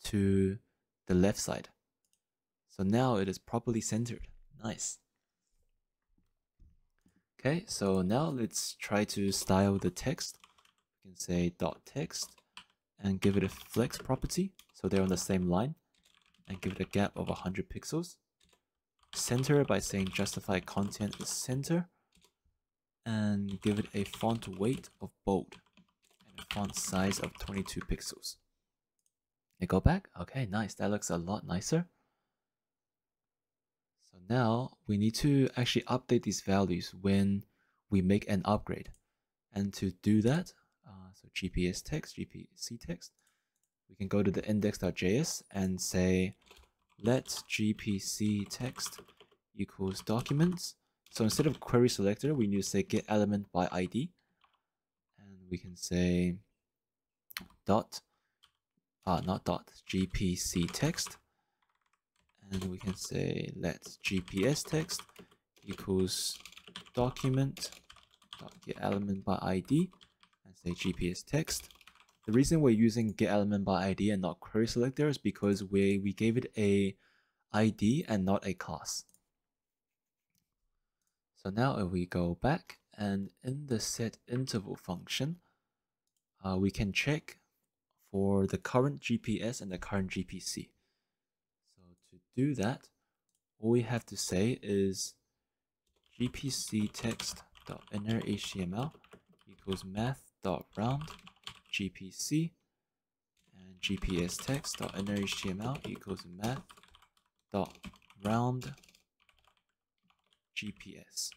to the left side. So now it is properly centered. Nice. Okay, so now let's try to style the text. We can say dot text and give it a flex property, so they're on the same line, and give it a gap of 100 pixels. Center by saying justify content is center, and give it a font weight of bold and a font size of 22 pixels. Okay, go back. Okay, nice. That looks a lot nicer. So now we need to actually update these values when we make an upgrade. And to do that, so GPS text, GPC text, we can go to the index.js and say let GPC text equals documents. So instead of query selector, we need to say get element by ID. And we can say dot, not dot, GPC text. And we can say let GPS text equals document dot get element by ID and say GPS text. The reason we're using get element by ID and not query selector is because we gave it a ID and not a class. So now if we go back and in the set interval function, we can check for the current GPS and the current GPC. So to do that, all we have to say is GPC text.inner HTML equals math.round GPC and GPS text.inner HTML equals math.round GPS.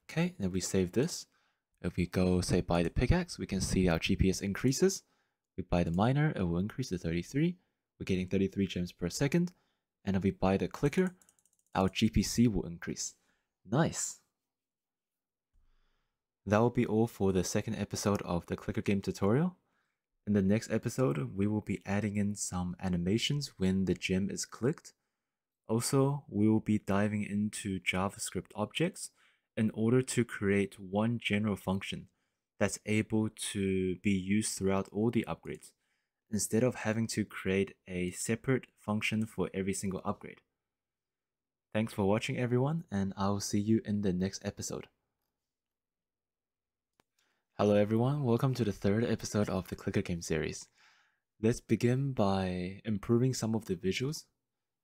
Okay, then we save this. If we go say buy the pickaxe, we can see our GPS increases. We buy the miner, it will increase to 33. We're getting 33 gems per second. And if we buy the clicker, our GPC will increase. Nice. That will be all for the second episode of the clicker game tutorial. In the next episode, we will be adding in some animations when the gem is clicked. Also, we will be diving into JavaScript objects in order to create one general function that's able to be used throughout all the upgrades, instead of having to create a separate function for every single upgrade. Thanks for watching everyone, and I'll see you in the next episode. Hello everyone, welcome to the third episode of the Clicker Game series. Let's begin by improving some of the visuals.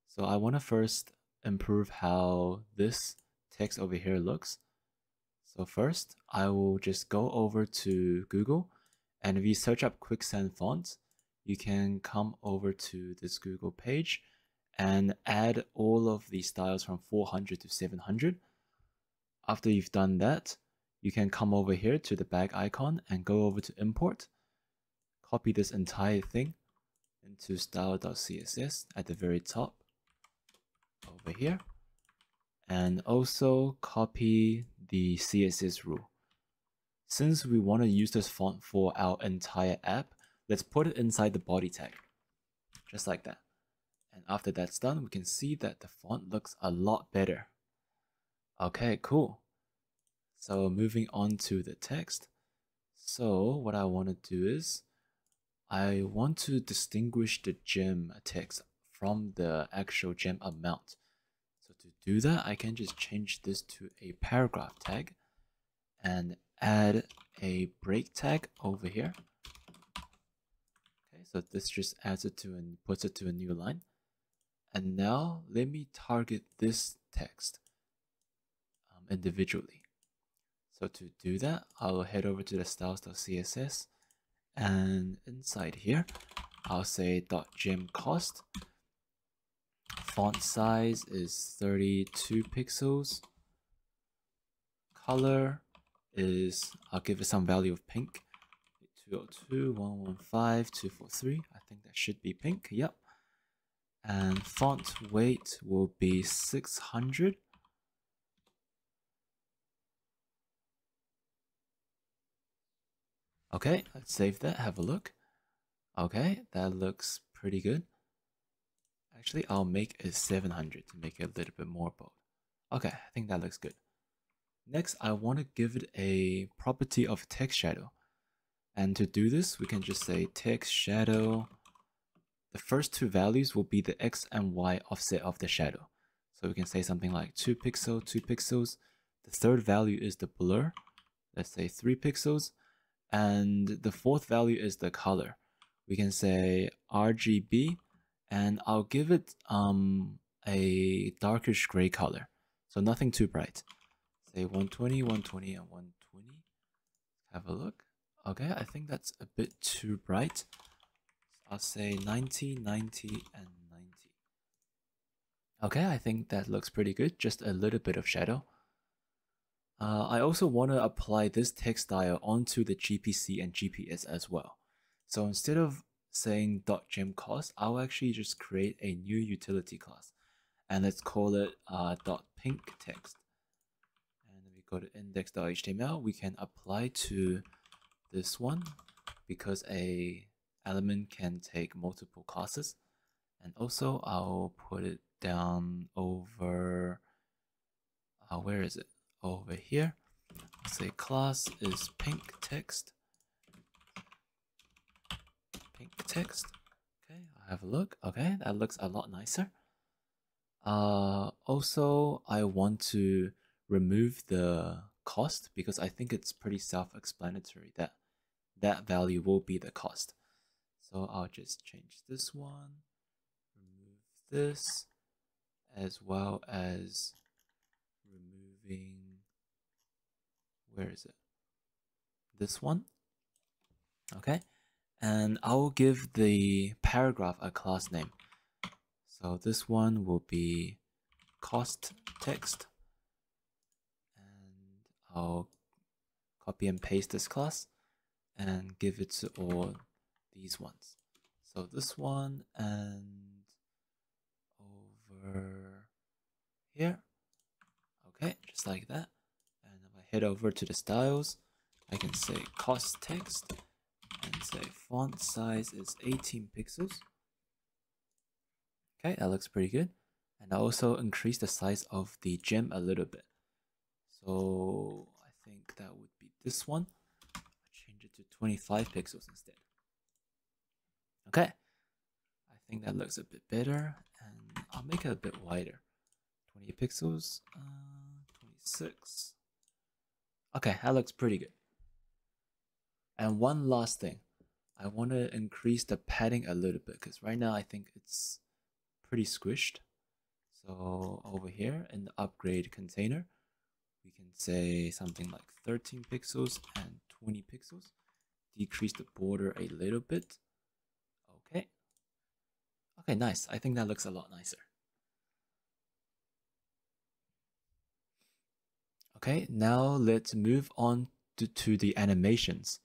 So I want to first improve how this text over here looks. So first, I will just go over to Google, and if you search up Quicksand fonts, you can come over to this Google page and add all of the styles from 400 to 700. After you've done that, you can come over here to the bag icon and go over to import. Copy this entire thing into style.css at the very top over here. And also copy the CSS rule. Since we want to use this font for our entire app, let's put it inside the body tag. Just like that. And after that's done, we can see that the font looks a lot better. Okay, cool. So moving on to the text. So what I want to do is I want to distinguish the gem text from the actual gem amount. So to do that, I can just change this to a paragraph tag and add a break tag over here. Okay, so this just adds it to and puts it to a new line. And now let me target this text individually. So to do that, I'll head over to the styles.css, and inside here, I'll say .gem cost. Font size is 32 pixels. Color is, I'll give it some value of pink. 202, 115, 243. I think that should be pink. Yep. and font weight will be 600. Okay, let's save that, have a look. Okay, that looks pretty good. Actually, I'll make it 700 to make it a little bit more bold. Okay, I think that looks good. Next, I want to give it a property of text shadow. And to do this, we can just say text shadow. The first two values will be the X and Y offset of the shadow. So we can say something like 2 pixels, 2 pixels. The third value is the blur. Let's say 3 pixels. And the fourth value is the color. We can say RGB, and I'll give it a darkish gray color. So nothing too bright. Say 120, 120, and 120. Have a look. Okay, I think that's a bit too bright. I'll say 90, 90, and 90. Okay, I think that looks pretty good. Just a little bit of shadow. I also want to apply this text style onto the GPC and GPS as well. So instead of saying .gemCost, I'll actually just create a new utility class. And let's call it .pinkText. And we go to index.html, we can apply to this one because a element can take multiple classes. And also I'll put it down over, where is it? Over here. I'll say class is pinkText. Pinktext. Okay, I'll have a look. Okay, that looks a lot nicer. Also, I want to remove the cost because I think it's pretty self-explanatory that that value will be the cost. So I'll just change this one, remove this, as well as removing, where is it? This one. Okay, and I'll give the paragraph a class name. So this one will be cost text, and I'll copy and paste this class and give it to all these ones. So this one and over here. Okay, just like that. And if I head over to the styles, I can say cost text and say font size is 18 pixels. Okay, that looks pretty good. And I also increase the size of the gem a little bit. So I think that would be this one. I'll change it to 25 pixels instead. Okay, I think that looks a bit better, and I'll make it a bit wider. 20 pixels, 26. Okay, that looks pretty good. And one last thing, I want to increase the padding a little bit because right now I think it's pretty squished. So over here in the upgrade container, we can say something like 13 pixels and 20 pixels. Decrease the border a little bit. Okay. Okay, nice. I think that looks a lot nicer. Okay, now let's move on to the animations.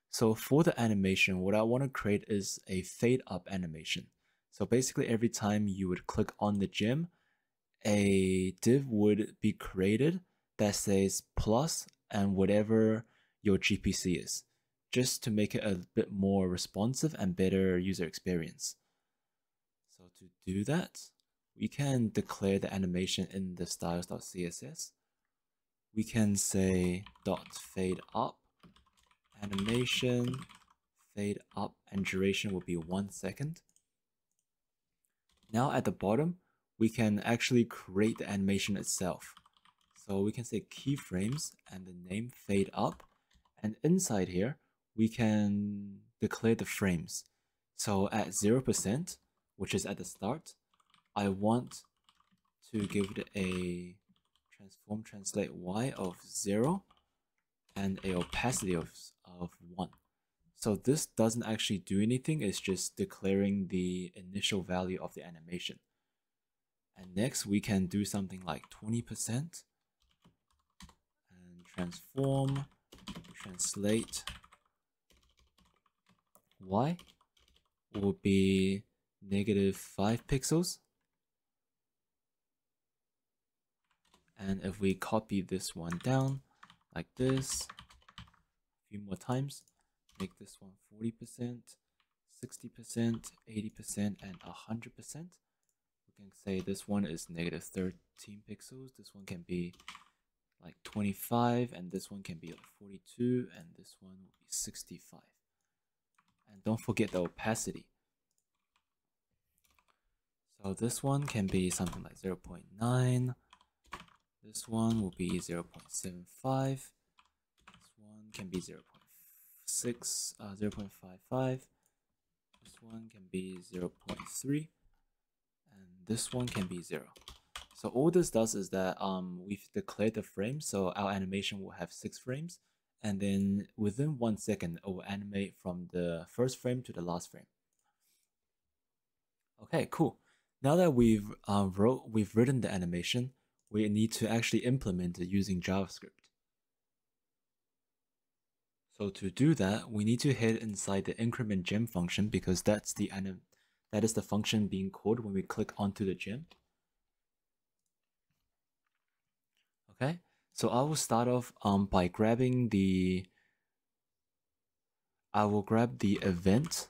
So for the animation, what I want to create is a fade up animation. So basically every time you would click on the gem, a div would be created that says plus and whatever your GPC is, just to make it a bit more responsive and better user experience. So to do that, we can declare the animation in the styles.css. We can say .fade up animation, fade up, and duration will be 1 second. Now at the bottom, we can actually create the animation itself. So we can say keyframes and the name fade up, and inside here we can declare the frames. So at 0%, which is at the start, I want to give it a transform translate y of 0 and a opacity of 1. So this doesn't actually do anything, it's just declaring the initial value of the animation. And next we can do something like 20% and transform translate y will be -5 pixels. And if we copy this one down like this a few more times, make this one 40%, 60%, 80%, and 100%. We can say this one is -13 pixels. This one can be like 25, and this one can be like 42, and this one will be 65. And don't forget the opacity. So this one can be something like 0.9. This one will be 0.75. This one can be 0.6, 0.55. This one can be 0.3. And this one can be 0. So all this does is that we've declared the frame, so our animation will have 6 frames, and then within 1 second, it will animate from the first frame to the last frame. Okay, cool. Now that we've written the animation, we need to actually implement it using JavaScript. So to do that, we need to head inside the increment gem function, because that is the function being called when we click onto the gem. Okay, so I will start off by grabbing I will grab the event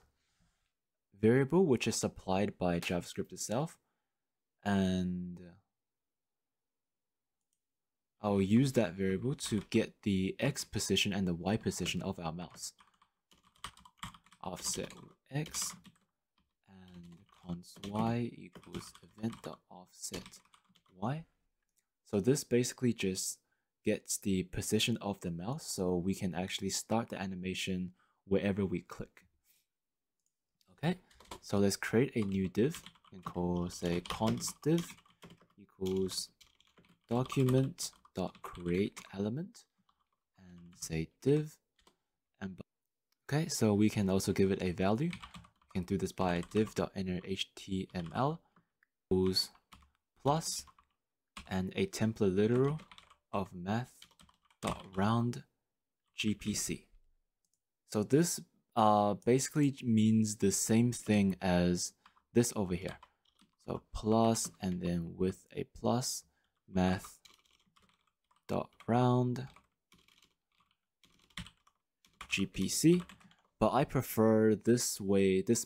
variable, which is supplied by JavaScript itself, and I'll use that variable to get the X position and the Y position of our mouse. Offset X and const Y equals event.offset Y. So this basically just gets the position of the mouse, so we can actually start the animation wherever we click. Okay, so let's create a new div and call, say, const div equals document.createElement and say div. And okay, so we can also give it a value. We can do this by div.innerHTML equals plus and a template literal of math.roundGPC. So this basically means the same thing as this over here. So plus and then with a plus math.roundGPC. But I prefer this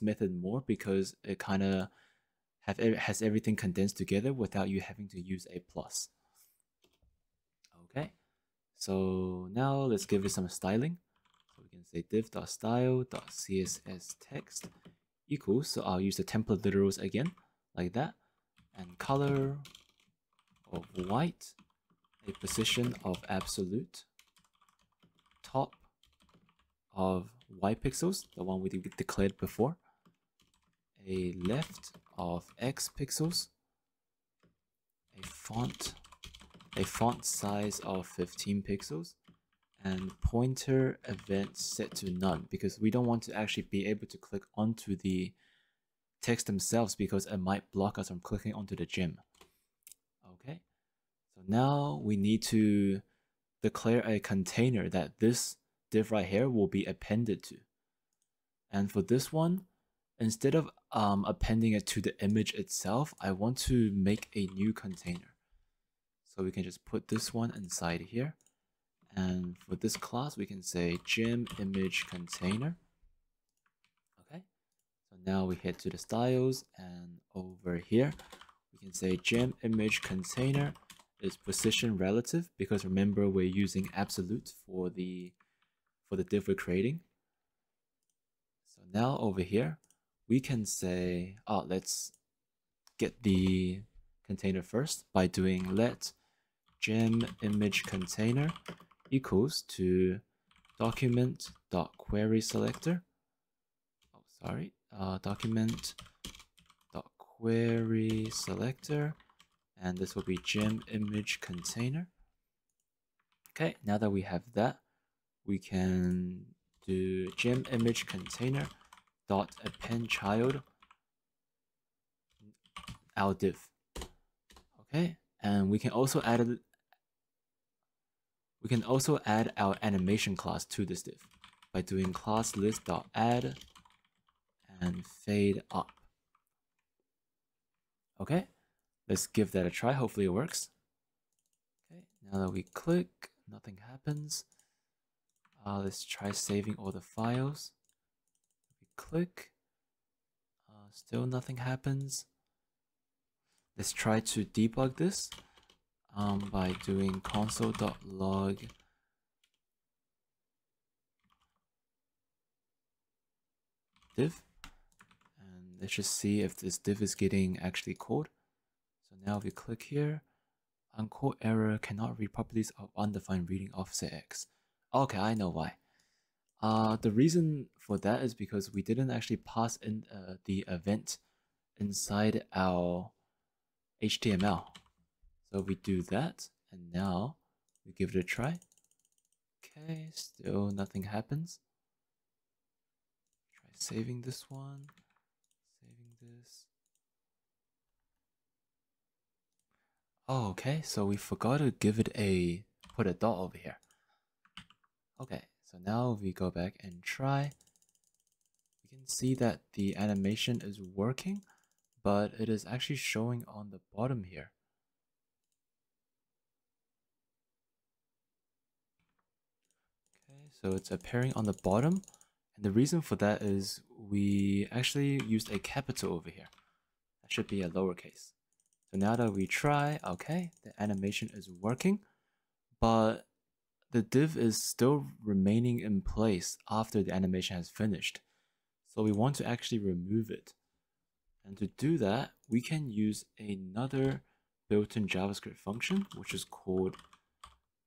method more, because it kind of has everything condensed together without you having to use a plus. Okay, so now let's give it some styling. So we can say div.style.css text equals, so I'll use the template literals again, like that, and color of white, a position of absolute, top of Y pixels, the one we declared before, a left of X pixels, a font size of 15 pixels, and pointer event set to none, because we don't want to actually be able to click onto the text themselves, because it might block us from clicking onto the gem. Okay, so now we need to declare a container that this div right here will be appended to. And for this one, instead of appending it to the image itself, I want to make a new container. So we can just put this one inside here. And for this class, we can say gem image container. Okay, so now we head to the styles, and over here, we can say gem image container is position relative, because remember we're using absolute for the div we're creating. So now over here, we can say, let's get the container first by doing let gem image container equals to document.querySelector. Document.querySelector, and this will be gem image container. Okay, now that we have that, we can do gem image container dot append child our div. Okay, and we can also add our animation class to this div by doing class list.add and fade up. Okay, let's give that a try. Hopefully it works. Okay, now that we click, nothing happens. Let's try saving all the files. We click, still nothing happens. Let's try to debug this by doing console.log div, and let's just see if this div is getting actually called. So now if we click here, uncalled error, cannot read properties of undefined reading offset x. Okay, I know why. The reason for that is because we didn't actually pass in the event inside our HTML. So we do that, and now we give it a try. Okay, still nothing happens. Try saving this one, saving this. Oh, okay, so we forgot to give it put a dot over here. Okay, so now we go back and try. We can see that the animation is working, but it is actually showing on the bottom here. Okay, so it's appearing on the bottom, and the reason for that is we actually used a capital over here. That should be a lowercase. So now that we try, okay, the animation is working, but the div is still remaining in place after the animation has finished. So we want to actually remove it. And to do that, we can use another built-in JavaScript function, which is called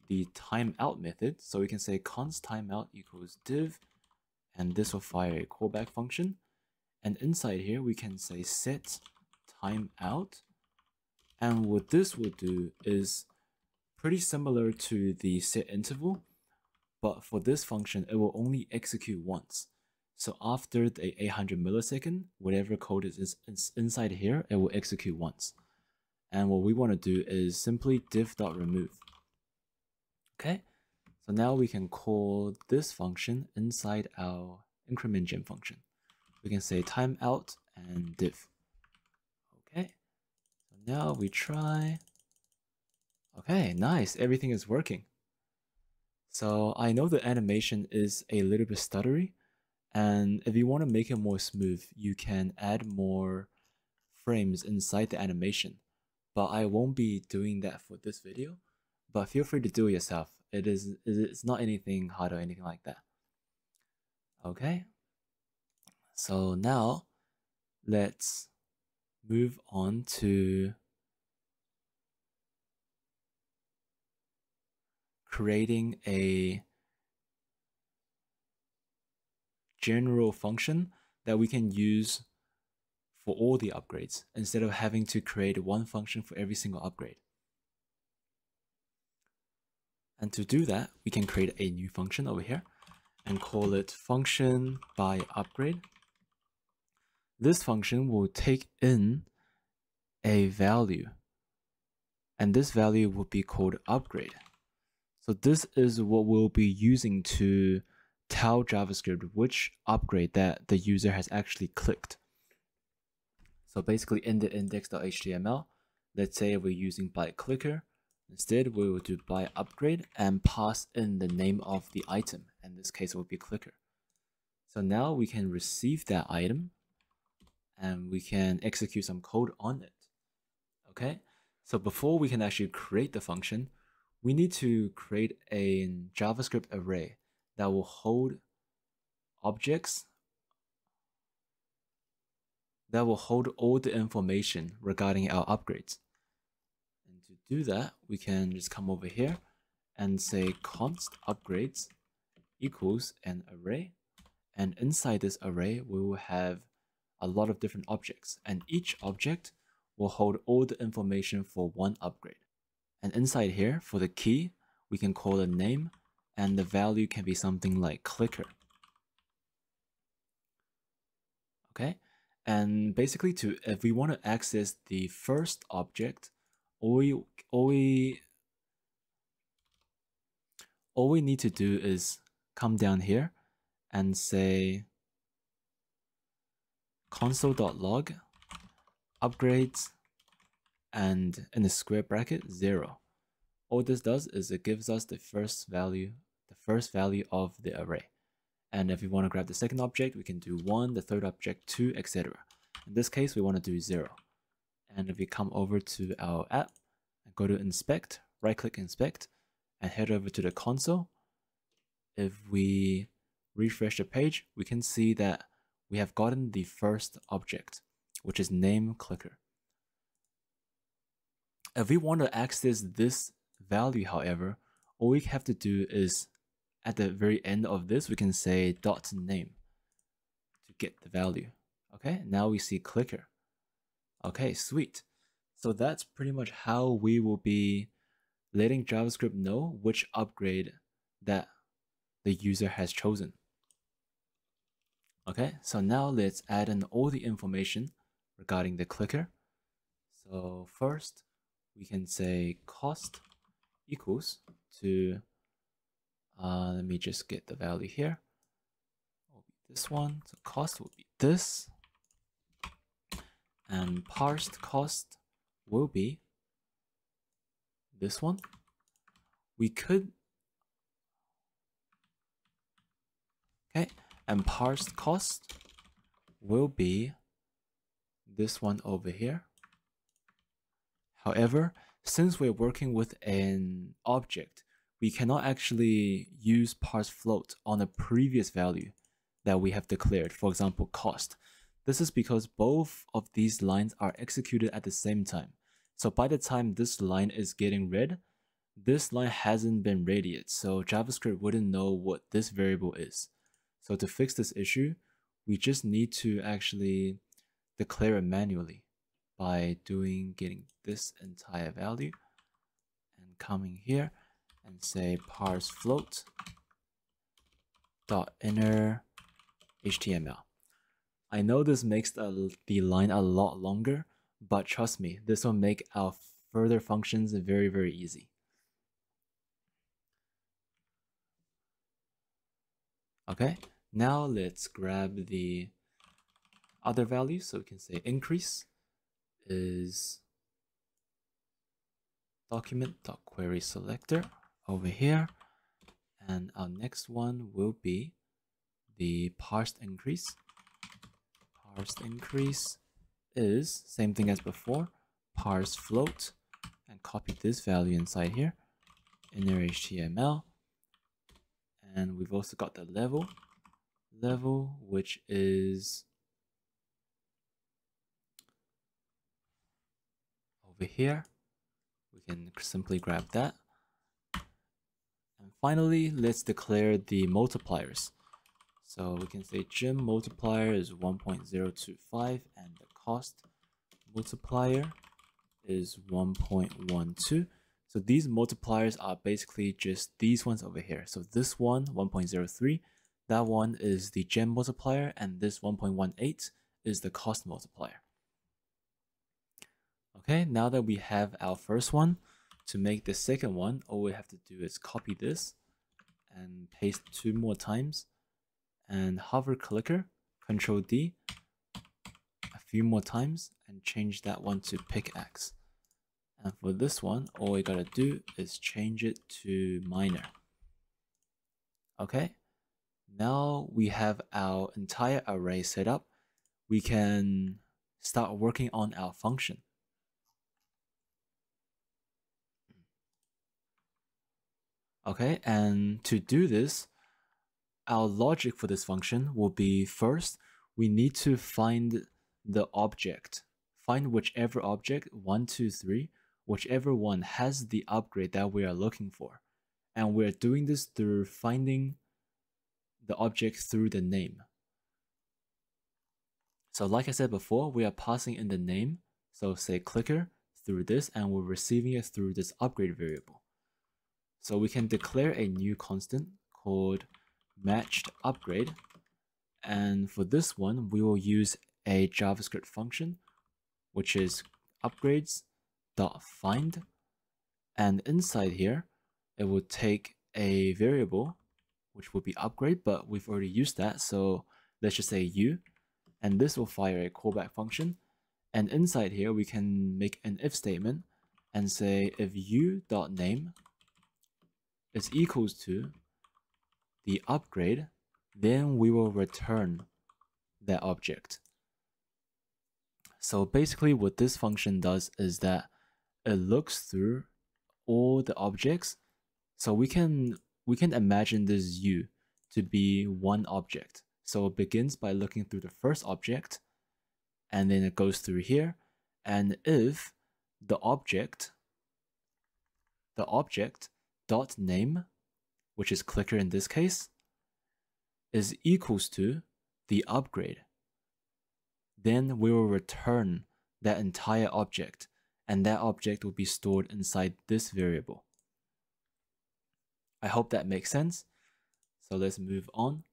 the timeout method. So we can say const timeout equals div, and this will fire a callback function. And inside here, we can say set timeout. And what this will do is pretty similar to the set interval, but for this function, it will only execute once. So after the 800 millisecond, whatever code is inside here, it will execute once. And what we want to do is simply div.remove. Okay, so now we can call this function inside our increment gem function. We can say timeout and div. Okay, so now we try. Okay, nice, everything is working. So I know the animation is a little bit stuttery, and if you want to make it more smooth, you can add more frames inside the animation. But I won't be doing that for this video, but feel free to do it yourself. It's not anything hard or anything like that. Okay, so now let's move on to creating a general function that we can use for all the upgrades instead of having to create one function for every single upgrade. And to do that, we can create a new function over here and call it function by upgrade. This function will take in a value, and this value will be called upgrade. So this is what we'll be using to tell JavaScript which upgrade that the user has actually clicked. So basically in the index.html, let's say we're using by clicker. Instead, we will do by upgrade and pass in the name of the item. In this case, it will be clicker. So now we can receive that item and we can execute some code on it. Okay, so before we can actually create the function, we need to create a JavaScript array that will hold objects that will hold all the information regarding our upgrades. And to do that, we can just come over here and say const upgrades equals an array. And inside this array, we will have a lot of different objects, and each object will hold all the information for one upgrade. And inside here, for the key, we can call a name, and the value can be something like clicker. Okay, and basically, if we want to access the first object, all we need to do is come down here and say console.log upgrades and in the square bracket 0. All this does is it gives us the first value of the array. And if we want to grab the second object, we can do 1, the third object 2, etc. In this case, we want to do 0. And if we come over to our app and go to inspect, right click inspect, and head over to the console, if we refresh the page, we can see that we have gotten the first object, which is name clicker. If we want to access this value, however, all we have to do is at the very end of this, we can say .name to get the value. Okay, now we see clicker. Okay, sweet. So that's pretty much how we will be letting JavaScript know which upgrade that the user has chosen. Okay, so now let's add in all the information regarding the clicker. So first, we can say cost equals to, let me just get the value here. It will be this one. So cost will be this. And parsed cost will be this one. We could, okay, and parsed cost will be this one over here. However, since we're working with an object, we cannot actually use parse float on a previous value that we have declared, for example, cost. This is because both of these lines are executed at the same time. So by the time this line is getting read, this line hasn't been read yet, so JavaScript wouldn't know what this variable is. So to fix this issue, we just need to actually declare it manually by getting this entire value and coming here and say parse float dot inner HTML. I know this makes the line a lot longer, but trust me, this will make our further functions very, very easy. Okay, now let's grab the other value. So we can say increase is document.query selector over here. And our next one will be the parsed increase. Parsed increase is same thing as before, parse float, and copy this value inside here, inner HTML. And we've also got the level, which is over here. We can simply grab that. And finally, let's declare the multipliers. So we can say gem multiplier is 1.025 and the cost multiplier is 1.12. So these multipliers are basically just these ones over here. So this one, 1.03, that one is the gem multiplier, and this 1.18 is the cost multiplier. Okay, now that we have our first one, to make the second one, all we have to do is copy this and paste 2 more times and hover clicker, Control D, a few more times and change that one to pickaxe. And for this one, all we gotta do is change it to minor. Okay, now we have our entire array set up. We can start working on our function. Okay, and to do this, our logic for this function will be first, we need to find the object. Find whichever object, 1, 2, 3, whichever one has the upgrade that we are looking for. And we're doing this through finding the object through the name. So like I said before, we are passing in the name. So say clicker through this, and we're receiving it through this upgrade variable. So we can declare a new constant called matched upgrade. And for this one, we will use a JavaScript function, which is upgrades.find. And inside here, it will take a variable, which will be upgrade, but we've already used that. So let's just say u, and this will fire a callback function. And inside here, we can make an if statement and say if u.name is equals to the upgrade, then we will return that object. So basically what this function does is that it looks through all the objects. So we can imagine this u to be one object. So it begins by looking through the first object, and then it goes through here. And if the object dot name, which is clicker in this case, is equals to the upgrade, then we will return that entire object, and that object will be stored inside this variable. I hope that makes sense. So let's move on.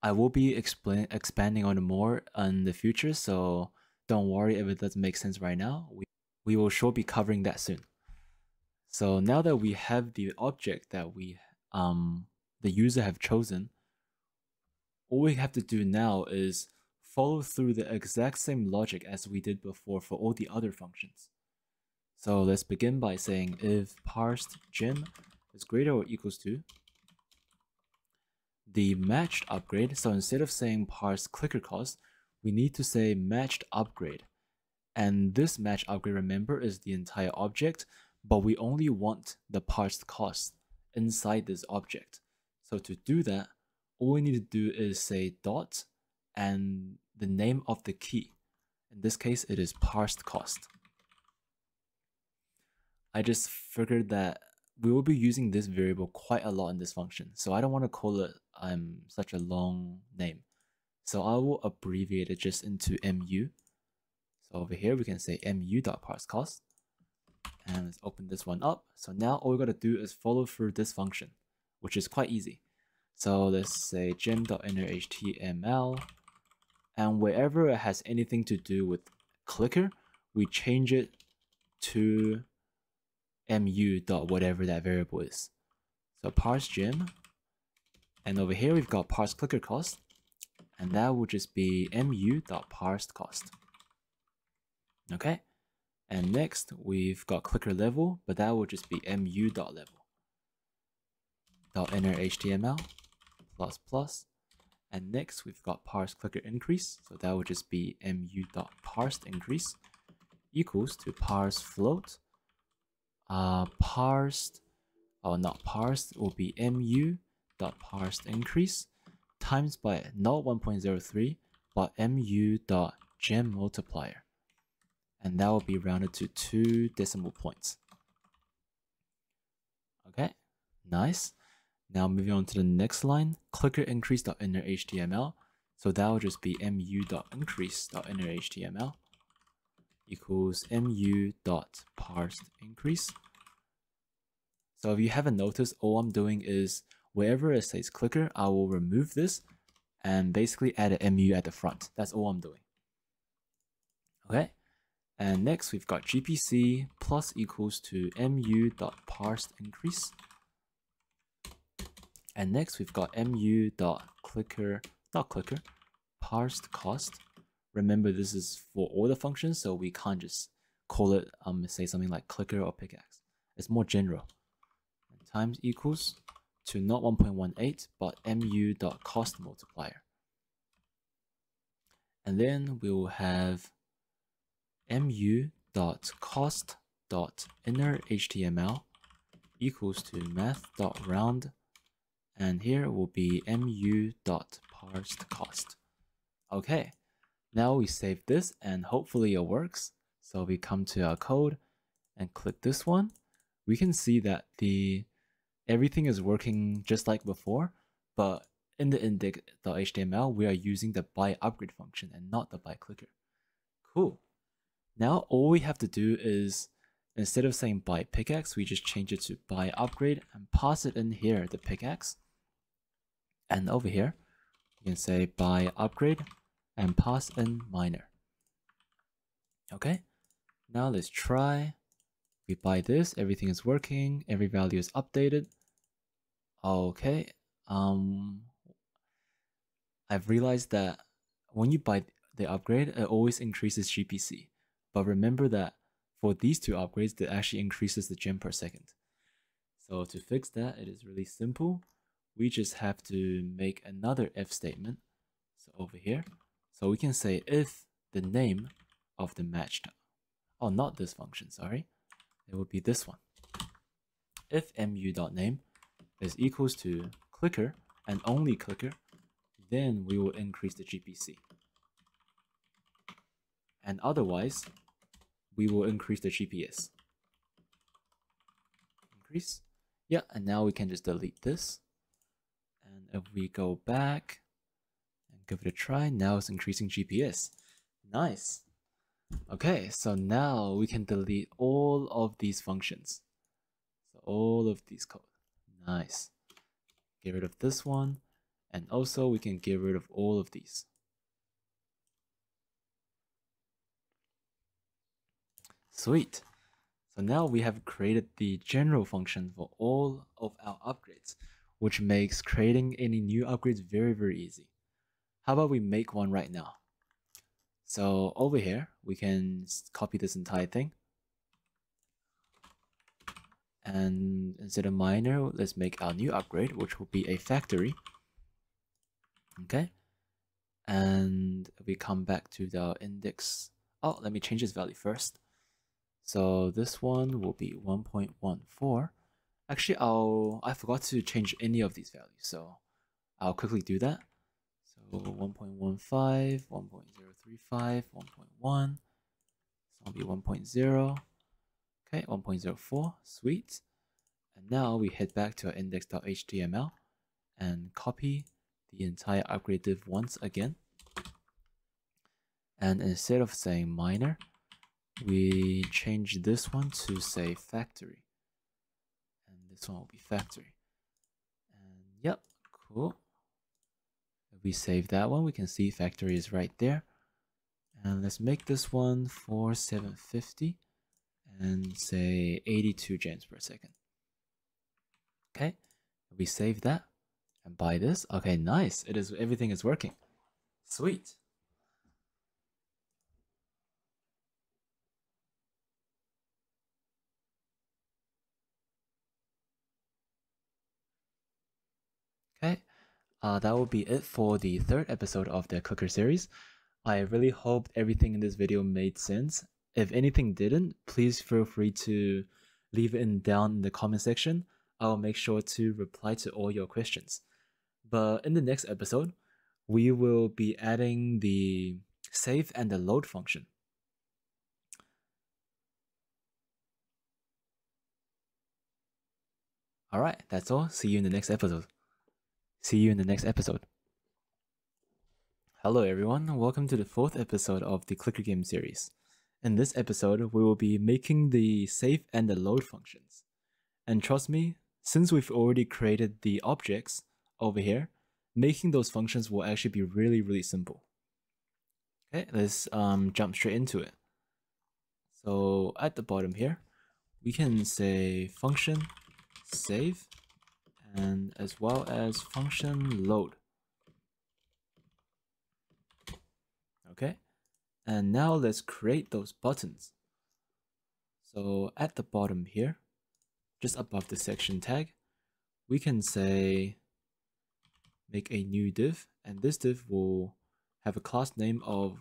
I will be expanding on it more in the future, so don't worry if it doesn't make sense right now. We will sure be covering that soon. So now that we have the object that the user have chosen, all we have to do now is follow through the exact same logic as we did before for all the other functions. So let's begin by saying if parsed gem is greater or equals to the matched upgrade. So instead of saying parse clicker cost, we need to say matched upgrade. And this matched upgrade, remember, is the entire object, but we only want the parsed cost inside this object. So to do that, all we need to do is say dot and the name of the key. In this case, it is parsed cost. I just figured that we will be using this variable quite a lot in this function, so I don't want to call it such a long name. So I will abbreviate it just into mu. So over here we can say mu.parseCost, and let's open this one up. So now all we gotta do is follow through this function, which is quite easy. So let's say gem.innerHTML, and wherever it has anything to do with clicker, we change it to mu.whatever that variable is. So parse gem, and over here we've got parse clicker cost, and that will just be mu.parsedCost. Okay, and next we've got clicker level, but that will just be mu.level. .innerHTML ++, and next we've got parse clicker increase, so that will just be mu.parsedIncrease equals to parse float. Parsed, oh not parsed, will be mu.parsedIncrease times by not 1.03 but mu.gemMultiplier, and that will be rounded to 2 decimal points. Okay, nice. Now moving on to the next line, clicker increase.innerHTML, so that will just be mu.increase.innerHTML equals mu.parsedIncrease. So if you haven't noticed, all I'm doing is wherever it says clicker, I will remove this and basically add an mu at the front. That's all I'm doing. Okay, and next we've got gpc plus equals to mu.parsedIncrease. And next we've got mu.clicker parsed cost. Remember, this is for all the functions, so we can't just call it say something like clicker or pickaxe. It's more general. And times equals to not 1.18 but mu.cost multiplier. And then we will have mu.cost.innerHTML equals to math.round, and here will be mu.parsedCost. Okay, now we save this and hopefully it works. So we come to our code and click this one. We can see that everything is working just like before, but in the index.html we are using the by upgrade function and not the by clicker. Cool. Now all we have to do is, instead of saying by pickaxe, we just change it to by upgrade and pass it in here, the pickaxe. And over here you can say by upgrade and pass in minor. Okay, now let's try. We buy this, everything is working, every value is updated. Okay, I've realized that when you buy the upgrade, it always increases GPC. But remember that for these two upgrades, it actually increases the gem per second. So to fix that, it is really simple. We just have to make another if statement. So over here, so we can say if the name of the matched, oh, not this function, sorry. It would be this one. If mu.name is equals to clicker and only clicker, then we will increase the GPC. And otherwise, we will increase the GPS. Increase. Yeah, and now we can just delete this. And if we go back and give it a try, now it's increasing GPS. Nice. Okay, so now we can delete all of these functions. So all of these code. Nice. Get rid of this one. And also we can get rid of all of these. Sweet. So now we have created the general function for all of our upgrades, which makes creating any new upgrades very, very easy. How about we make one right now? So over here, we can copy this entire thing. And instead of minor, let's make our new upgrade, which will be a factory. Okay. And we come back to the index. Oh, let me change this value first. So this one will be 1.14. Actually, I forgot to change any of these values, so I'll quickly do that. So 1.15, 1.035, 1.1. So it'll be 1.0. Okay, 1.04. Sweet. And now we head back to our index.html and copy the entire upgrade div once again. And instead of saying minor, we change this one to say factory. And this one will be factory. And yep, cool. If we save that one, we can see factory is right there. And let's make this one for 750 and say 82 gems per second. Okay, if we save that and buy this, okay, nice. Everything is working. Sweet. Okay, that will be it for the third episode of the Clicker series. I really hope everything in this video made sense. If anything didn't, please feel free to leave it down in the comment section. I'll make sure to reply to all your questions. But in the next episode, we will be adding the save and the load function. Alright, that's all. See you in the next episode. Hello everyone, welcome to the fourth episode of the Clicker Game series. In this episode, we will be making the save and the load functions. And trust me, since we've already created the objects over here, making those functions will actually be really, really simple. Okay, let's jump straight into it. So at the bottom here, we can say function save and as well as function load. Okay, and now let's create those buttons. So at the bottom here, just above the section tag, we can say make a new div, and this div will have a class name of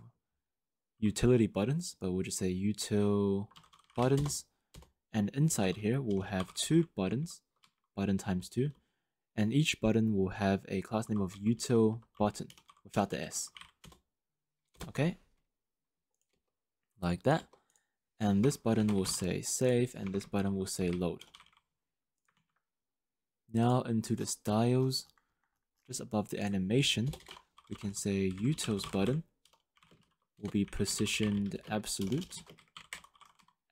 utility buttons, but we'll just say util buttons, and inside here we'll have two buttons, button times 2, and each button will have a class name of util button without the s. Okay, like that. And this button will say save, and this button will say load. Now into the styles, just above the animation, we can say utils button will be positioned absolute.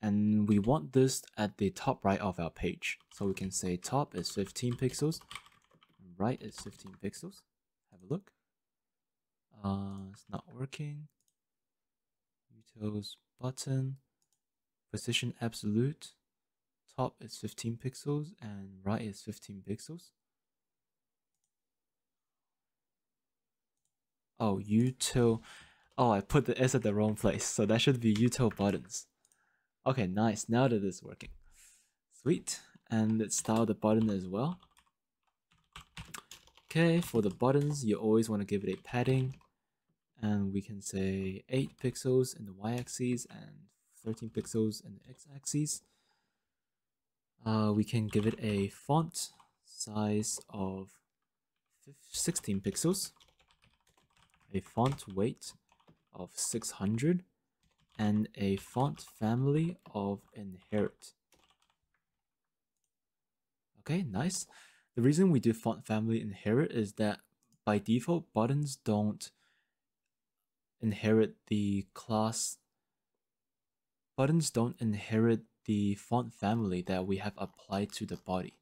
And we want this at the top right of our page. So we can say top is 15 pixels, right is 15 pixels. Have a look. It's not working. Utils button, position absolute, top is 15 pixels and right is 15 pixels. Oh, util. Oh, I put the S at the wrong place, so that should be util buttons. Okay, nice. Now that it's working. Sweet. And let's style the button as well. Okay, for the buttons, you always want to give it a padding. And we can say 8 pixels in the y-axis and 13 pixels in the x-axis. We can give it a font size of 16 pixels, a font weight of 600, and a font family of inherit. Okay, nice. The reason we do font family inherit is that by default, buttons don't inherit the class. Buttons don't inherit the font family that we have applied to the body.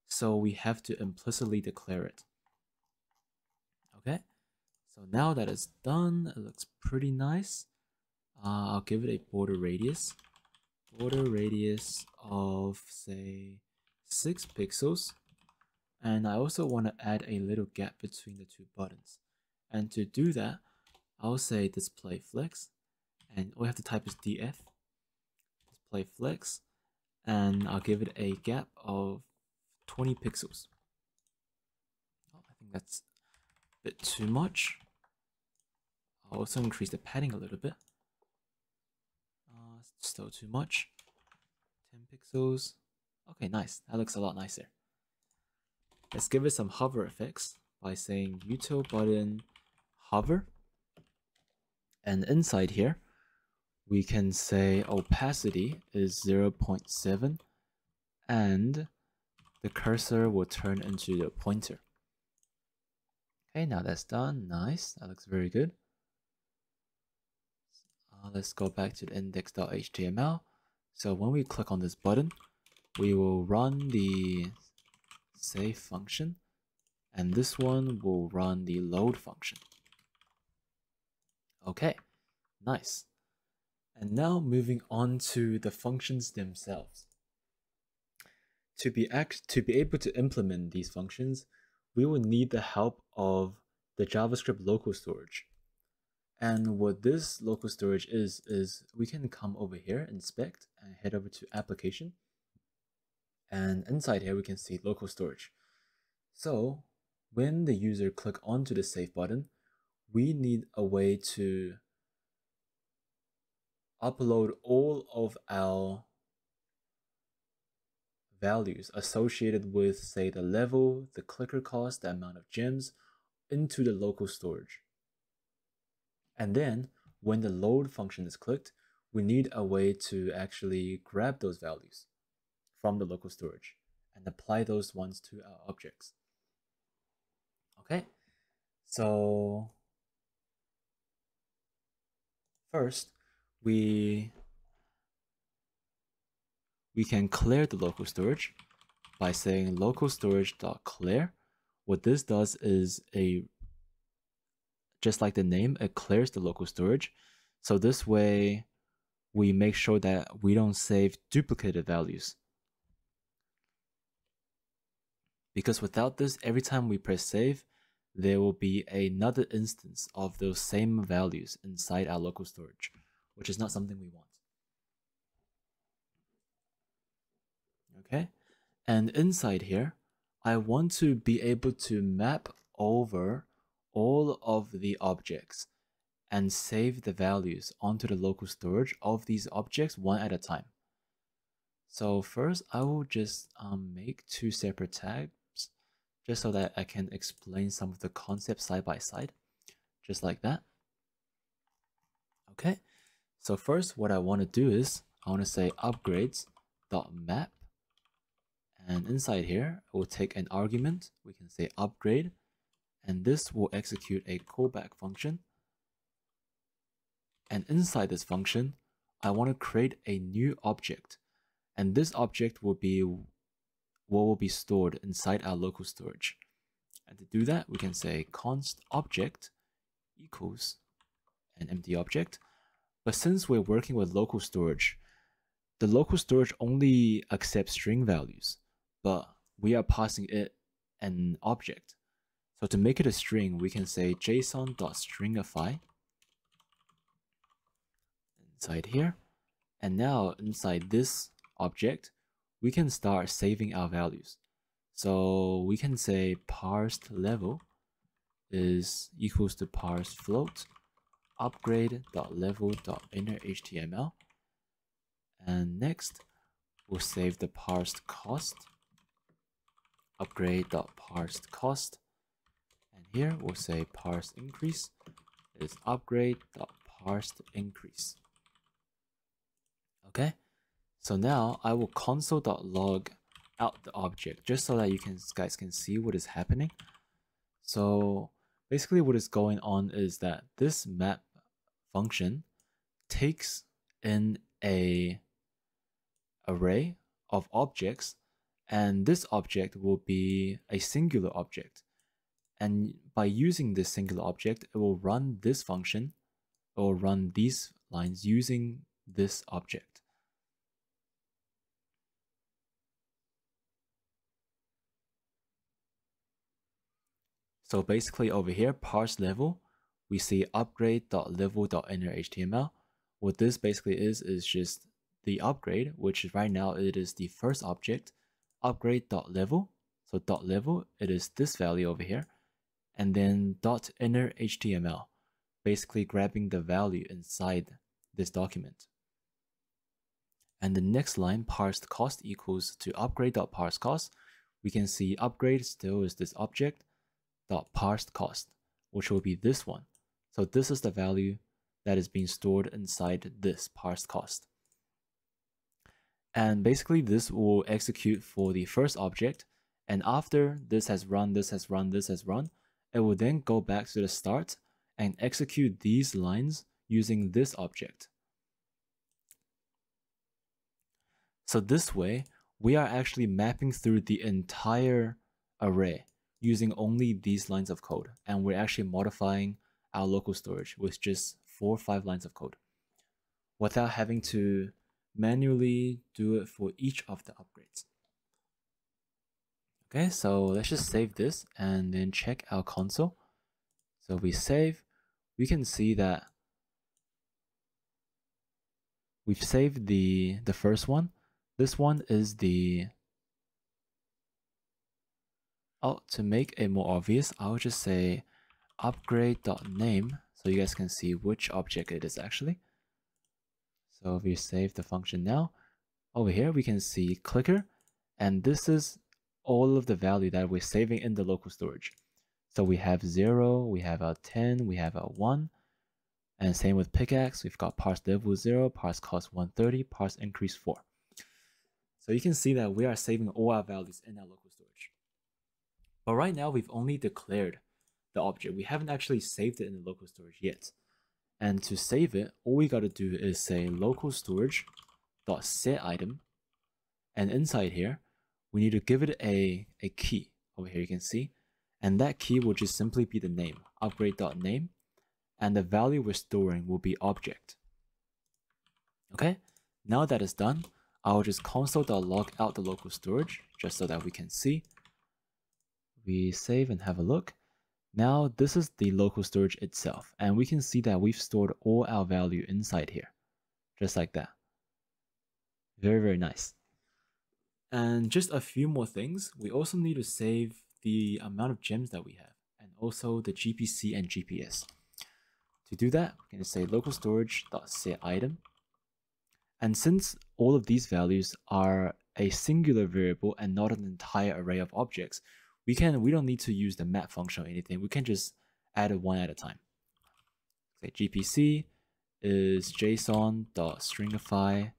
So we have to implicitly declare it. Okay, so now that it's done, it looks pretty nice. I'll give it a border radius. Border radius of, say, 6 pixels. And I also want to add a little gap between the two buttons. And to do that, I'll say display flex. And all you have to type is df. Display flex. And I'll give it a gap of 20 pixels. Oh, I think that's a bit too much. I'll also increase the padding a little bit. Still too much. 10 pixels. Okay, nice. That looks a lot nicer. Let's give it some hover effects by saying util button hover. And inside here, we can say opacity is 0.7 and the cursor will turn into the pointer. Okay, now that's done. Nice. That looks very good. Let's go back to the index.html. So when we click on this button, we will run the save function, and this one will run the load function. Okay, nice. And now moving on to the functions themselves. To be able to implement these functions, we will need the help of the JavaScript local storage. And what this local storage is we can come over here, inspect, and head over to application. And inside here, we can see local storage. So when the user click onto the save button, we need a way to upload all of our values associated with, say, the level, the clicker cost, the amount of gems into the local storage. And then when the load function is clicked, we need a way to actually grab those values from the local storage and apply those ones to our objects. Okay, so first we can clear the local storage by saying local storage.clear. What this does is just like the name, it clears the local storage. So this way we make sure that we don't save duplicated values. Because without this, every time we press save, there will be another instance of those same values inside our local storage, which is not something we want. Okay, and inside here, I want to be able to map over all of the objects and save the values onto the local storage of these objects one at a time. So first, I will just make 2 separate tags just so that I can explain some of the concepts side by side, just like that. Okay, so first what I want to do is I want to say upgrades.map, and inside here I will take an argument. We can say upgrade, and this will execute a callback function. And inside this function, I want to create a new object, and this object will be what will be stored inside our local storage. And to do that, we can say const object equals an empty object. But since we're working with local storage, the local storage only accepts string values, but we are passing it an object. So to make it a string, we can say json.stringify, inside here. And now inside this object, we can start saving our values. So we can say parsed level is equals to parsed float upgrade.level.inner.html. And next, we'll save the parsed cost upgrade.parsed cost. And here we'll say parsed increase is upgrade.parsed increase. Okay, so now I will console.log out the object just so that you guys can see what is happening. So basically what is going on is that this map function takes in a array of objects, and this object will be a singular object. And by using this singular object, it will run this function, it will run these lines using this object. So basically over here, parse level, we see upgrade.level.inner.html. What this basically is just the upgrade, which right now it is the first object, upgrade.level. So .level, it is this value over here. And then .inner.html, basically grabbing the value inside this document. And the next line, parsed cost equals to upgrade.parsed cost. We can see upgrade still is this object, .parsed cost, which will be this one. So this is the value that is being stored inside this parsed cost. And basically this will execute for the first object, and after this has run, it will then go back to the start and execute these lines using this object. So this way, we are actually mapping through the entire array using only these lines of code, and we're actually modifying our local storage with just 4 or 5 lines of code without having to manually do it for each of the upgrades. Okay, so let's just save this and then check our console. So we save, we can see that we've saved the first one. This one is the, to make it more obvious, I'll just say upgrade.name so you guys can see which object it is actually. So if we save the function now, over here we can see clicker, and this is all of the value that we're saving in the local storage. So we have 0, we have a 10, we have a 1, and same with pickaxe, we've got parse level 0, parse cost 130, parse increase 4. So you can see that we are saving all our values in our local storage. But right now we've only declared the object. We haven't actually saved it in the local storage yet. And to save it, all we got to do is say local storage.setItem, and inside here, we need to give it a key. Over here you can see, and that key will just simply be the name, upgrade.name, and the value we're storing will be object. Okay, now that is done, I'll just console.log out the local storage just so that we can see. We save and have a look. Now this is the local storage itself, and we can see that we've stored all our value inside here, just like that. Very, very nice. And just a few more things, we also need to save the amount of gems that we have, and also the GPC and GPS. To do that, we're going to say local storage.setItem. And since all of these values are a singular variable and not an entire array of objects, we don't need to use the map function or anything. We can just add it one at a time. Say GPC is json.stringify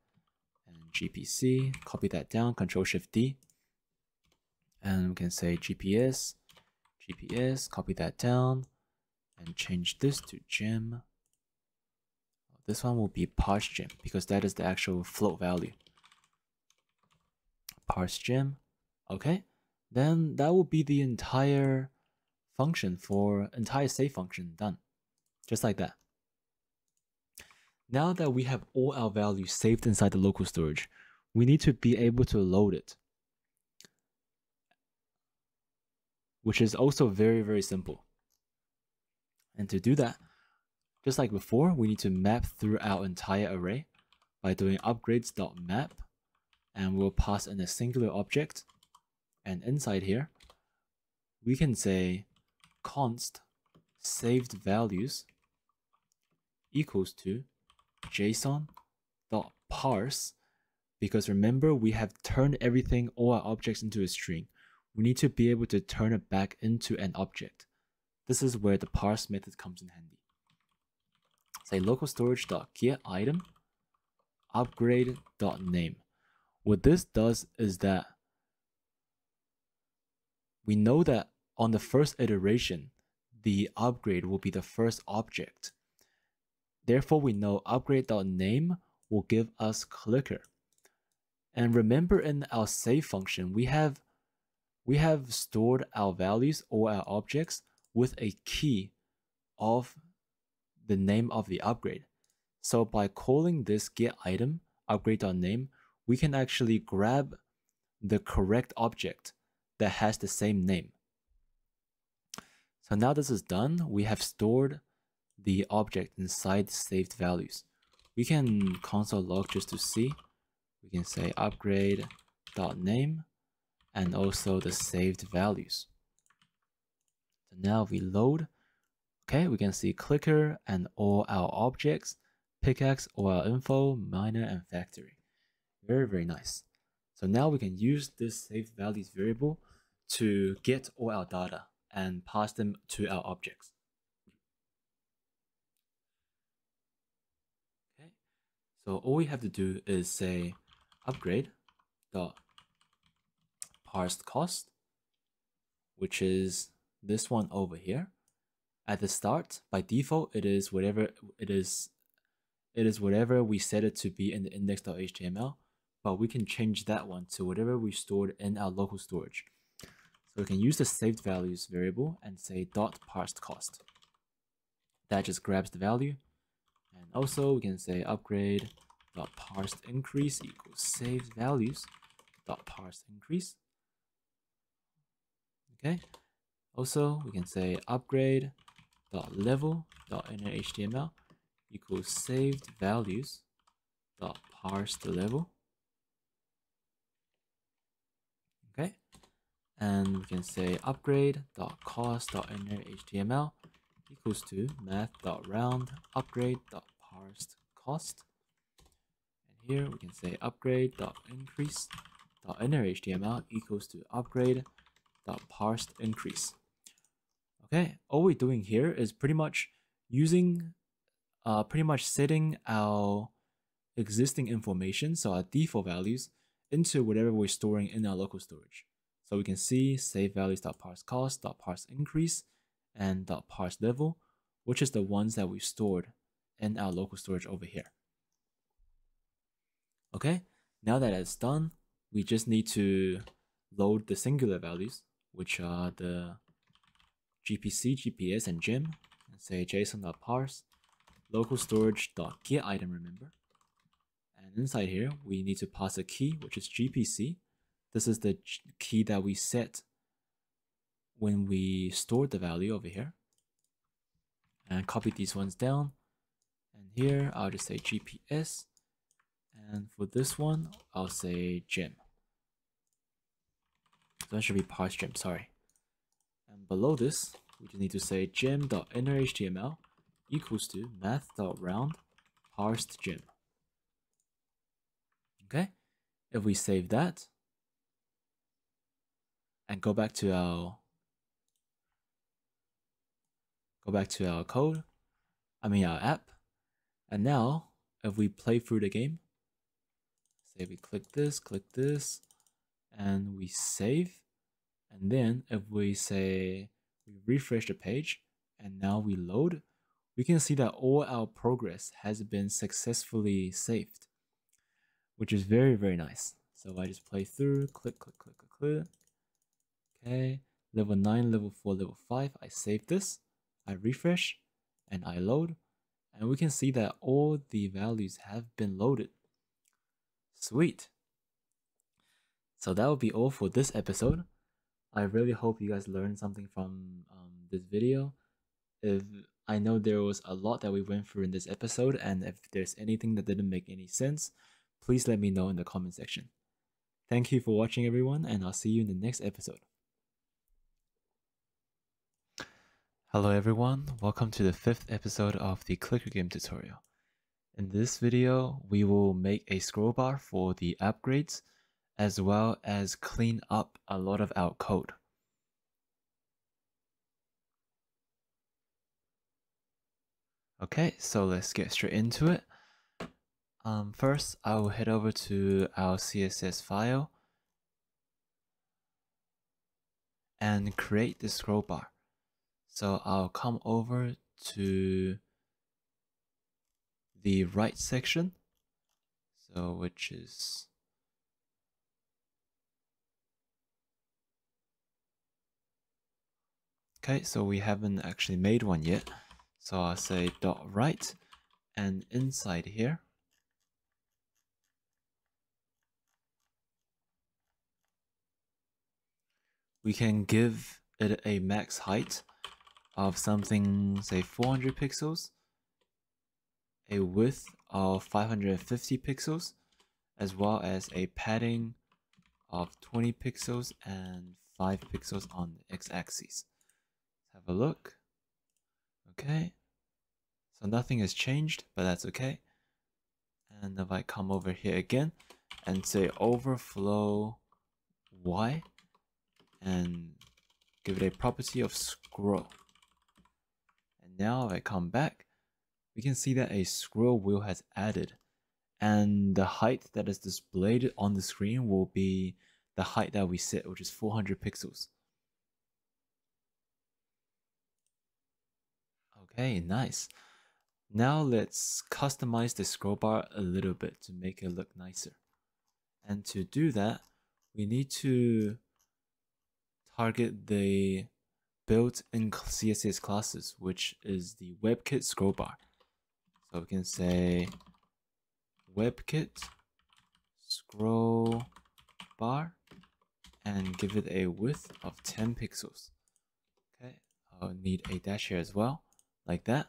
and GPC. Copy that down, Control-Shift-D. And we can say GPS, copy that down, and change this to gem. This one will be parse gem because that is the actual float value. Parse gem, okay. Then that will be the entire function for entire save function done, just like that. Now that we have all our values saved inside the local storage, we need to be able to load it, which is also very, very simple. And to do that, Just like before, we need to map through our entire array by doing upgrades.map, and we'll pass in a singular object. And inside here, we can say const saved values equals to json.parse, because remember, we have turned everything, all our objects, into a string. We need to be able to turn it back into an object. This is where the parse method comes in handy. Say local storage.getItem upgrade.name. What this does is that we know that on the first iteration, the upgrade will be the first object. Therefore, we know upgrade.name will give us clicker. And remember, in our save function, we have stored our values or our objects with a key of the name of the upgrade. So by calling this getItem upgrade.name, we can actually grab the correct object that has the same name. So now this is done, we have stored the object inside saved values. We can console log just to see. We can say upgrade.name and also the saved values. So now if we load, okay, we can see clicker and all our objects, pickaxe, all our info, miner, and factory. Very, very nice. So now we can use this saved values variable to get all our data and pass them to our objects. Okay, so all we have to do is say upgrade.parsedCost, which is this one over here. At the start, by default, it is whatever we set it to be in the index.html, but we can change that one to whatever we stored in our local storage. So we can use the saved values variable and say .parsedCost. That just grabs the value. And also we can say upgrade.parsedIncrease equals saved values.parsedIncrease. Okay. Also we can say upgrade.level.innerHTML equals saved values.parsedLevel. Okay. And we can say upgrade.cost.innerHTML equals to math.round upgrade.parsedCost. And here we can say upgrade.increase.innerHTML equals to upgrade.parsedIncrease. Okay, all we're doing here is pretty much setting our existing information, so our default values, into whatever we're storing in our local storage. So we can see save values.parseCost, .parseIncrease, and .parseLevel, which is the ones that we stored in our local storage over here. Okay, now that it's done, we just need to load the singular values, which are the GPC, GPS, and gem, and say json.parse local storage.getItem, remember. And inside here, we need to pass a key, which is GPC. This is the key that we set when we stored the value over here. And copy these ones down. And here, I'll just say GPS. And for this one, I'll say gem. So that should be parse gem, sorry. And below this, we just need to say gem.innerHTML equals to math.round parsed gem. Okay, if we save that and go back to our code, our app, and now if we play through the game, say we click this, and we save, and then if we say we refresh the page and now we load, we can see that all our progress has been successfully saved, which is very, very nice. So I just play through, click. Okay, level 9, level 4, level 5. I save this, I refresh, and I load, and we can see that all the values have been loaded. Sweet. So that will be all for this episode. I really hope you guys learned something from this video. If I know there was a lot that we went through in this episode, and if there's anything that didn't make any sense, please let me know in the comment section. Thank you for watching, everyone, and I'll see you in the next episode. Hello everyone, welcome to the 5th episode of the Clicker Game tutorial. In this video, we will make a scroll bar for the upgrades, as well as clean up a lot of our code. Okay, so let's get straight into it. First, I will head over to our CSS file and create the scroll bar. So I'll come over to the right section, which is okay, so we haven't actually made one yet. So I'll say .right, and inside here, we can give it a max height of something, say 400 pixels, a width of 550 pixels, as well as a padding of 20 pixels and 5 pixels on the x-axis. Let's have a look. Okay, so nothing has changed, but that's okay. And if I come over here again and say overflow y and give it a property of scroll. And now if I come back, we can see that a scroll wheel has added, and the height that is displayed on the screen will be the height that we set, which is 400 pixels. Okay, nice. Now let's customize the scroll bar a little bit to make it look nicer. And to do that, we need to target the built-in CSS classes, which is the WebKit scroll bar. So we can say WebKit scroll bar and give it a width of 10 pixels. Okay, I'll need a dash here as well, like that.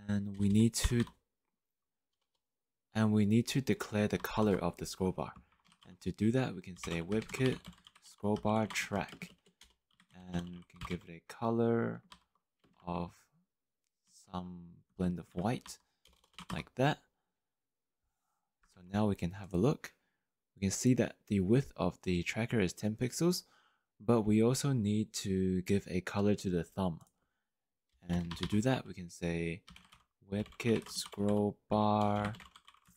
And we need to declare the color of the scroll bar. And to do that, we can say WebKit scroll bar track, and we can give it a color of some blend of white, like that. So now we can have a look. We can see that the width of the tracker is 10 pixels, but we also need to give a color to the thumb. And to do that, we can say WebKit scroll bar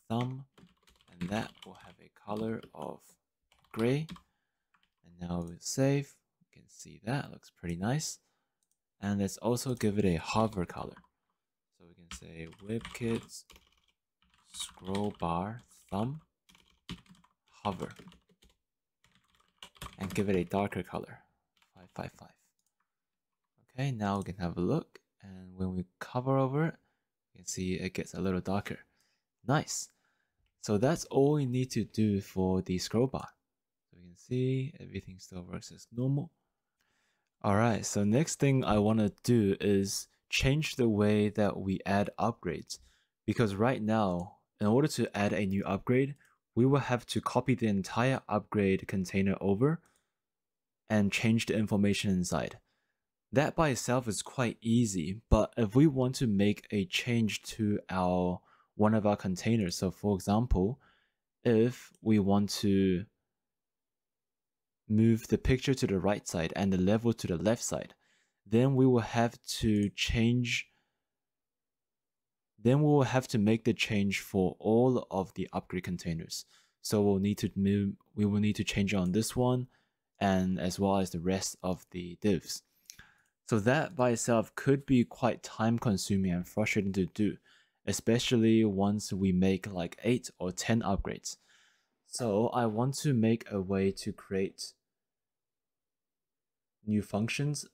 thumb, and that will have a color of gray. And now we'll save. You can see that looks pretty nice. And let's also give it a hover color. So we can say WebKit scroll bar thumb hover, and give it a darker color, 555. Okay, now we can have a look, and when we cover over it, you can see it gets a little darker. Nice. So that's all we need to do for the scroll bar. So we can see everything still works as normal. Alright, so next thing I want to do is change the way that we add upgrades. Because right now, in order to add a new upgrade, we will have to copy the entire upgrade container over and change the information inside. That by itself is quite easy, but if we want to make a change to one of our containers, so for example, if we want to move the picture to the right side and the level to the left side, then we will have to make the change for all of the upgrade containers. So we will need to change on this one, and as well as the rest of the divs. So that by itself could be quite time consuming and frustrating to do, especially once we make like 8 or 10 upgrades. So I want to make a way to create new functions,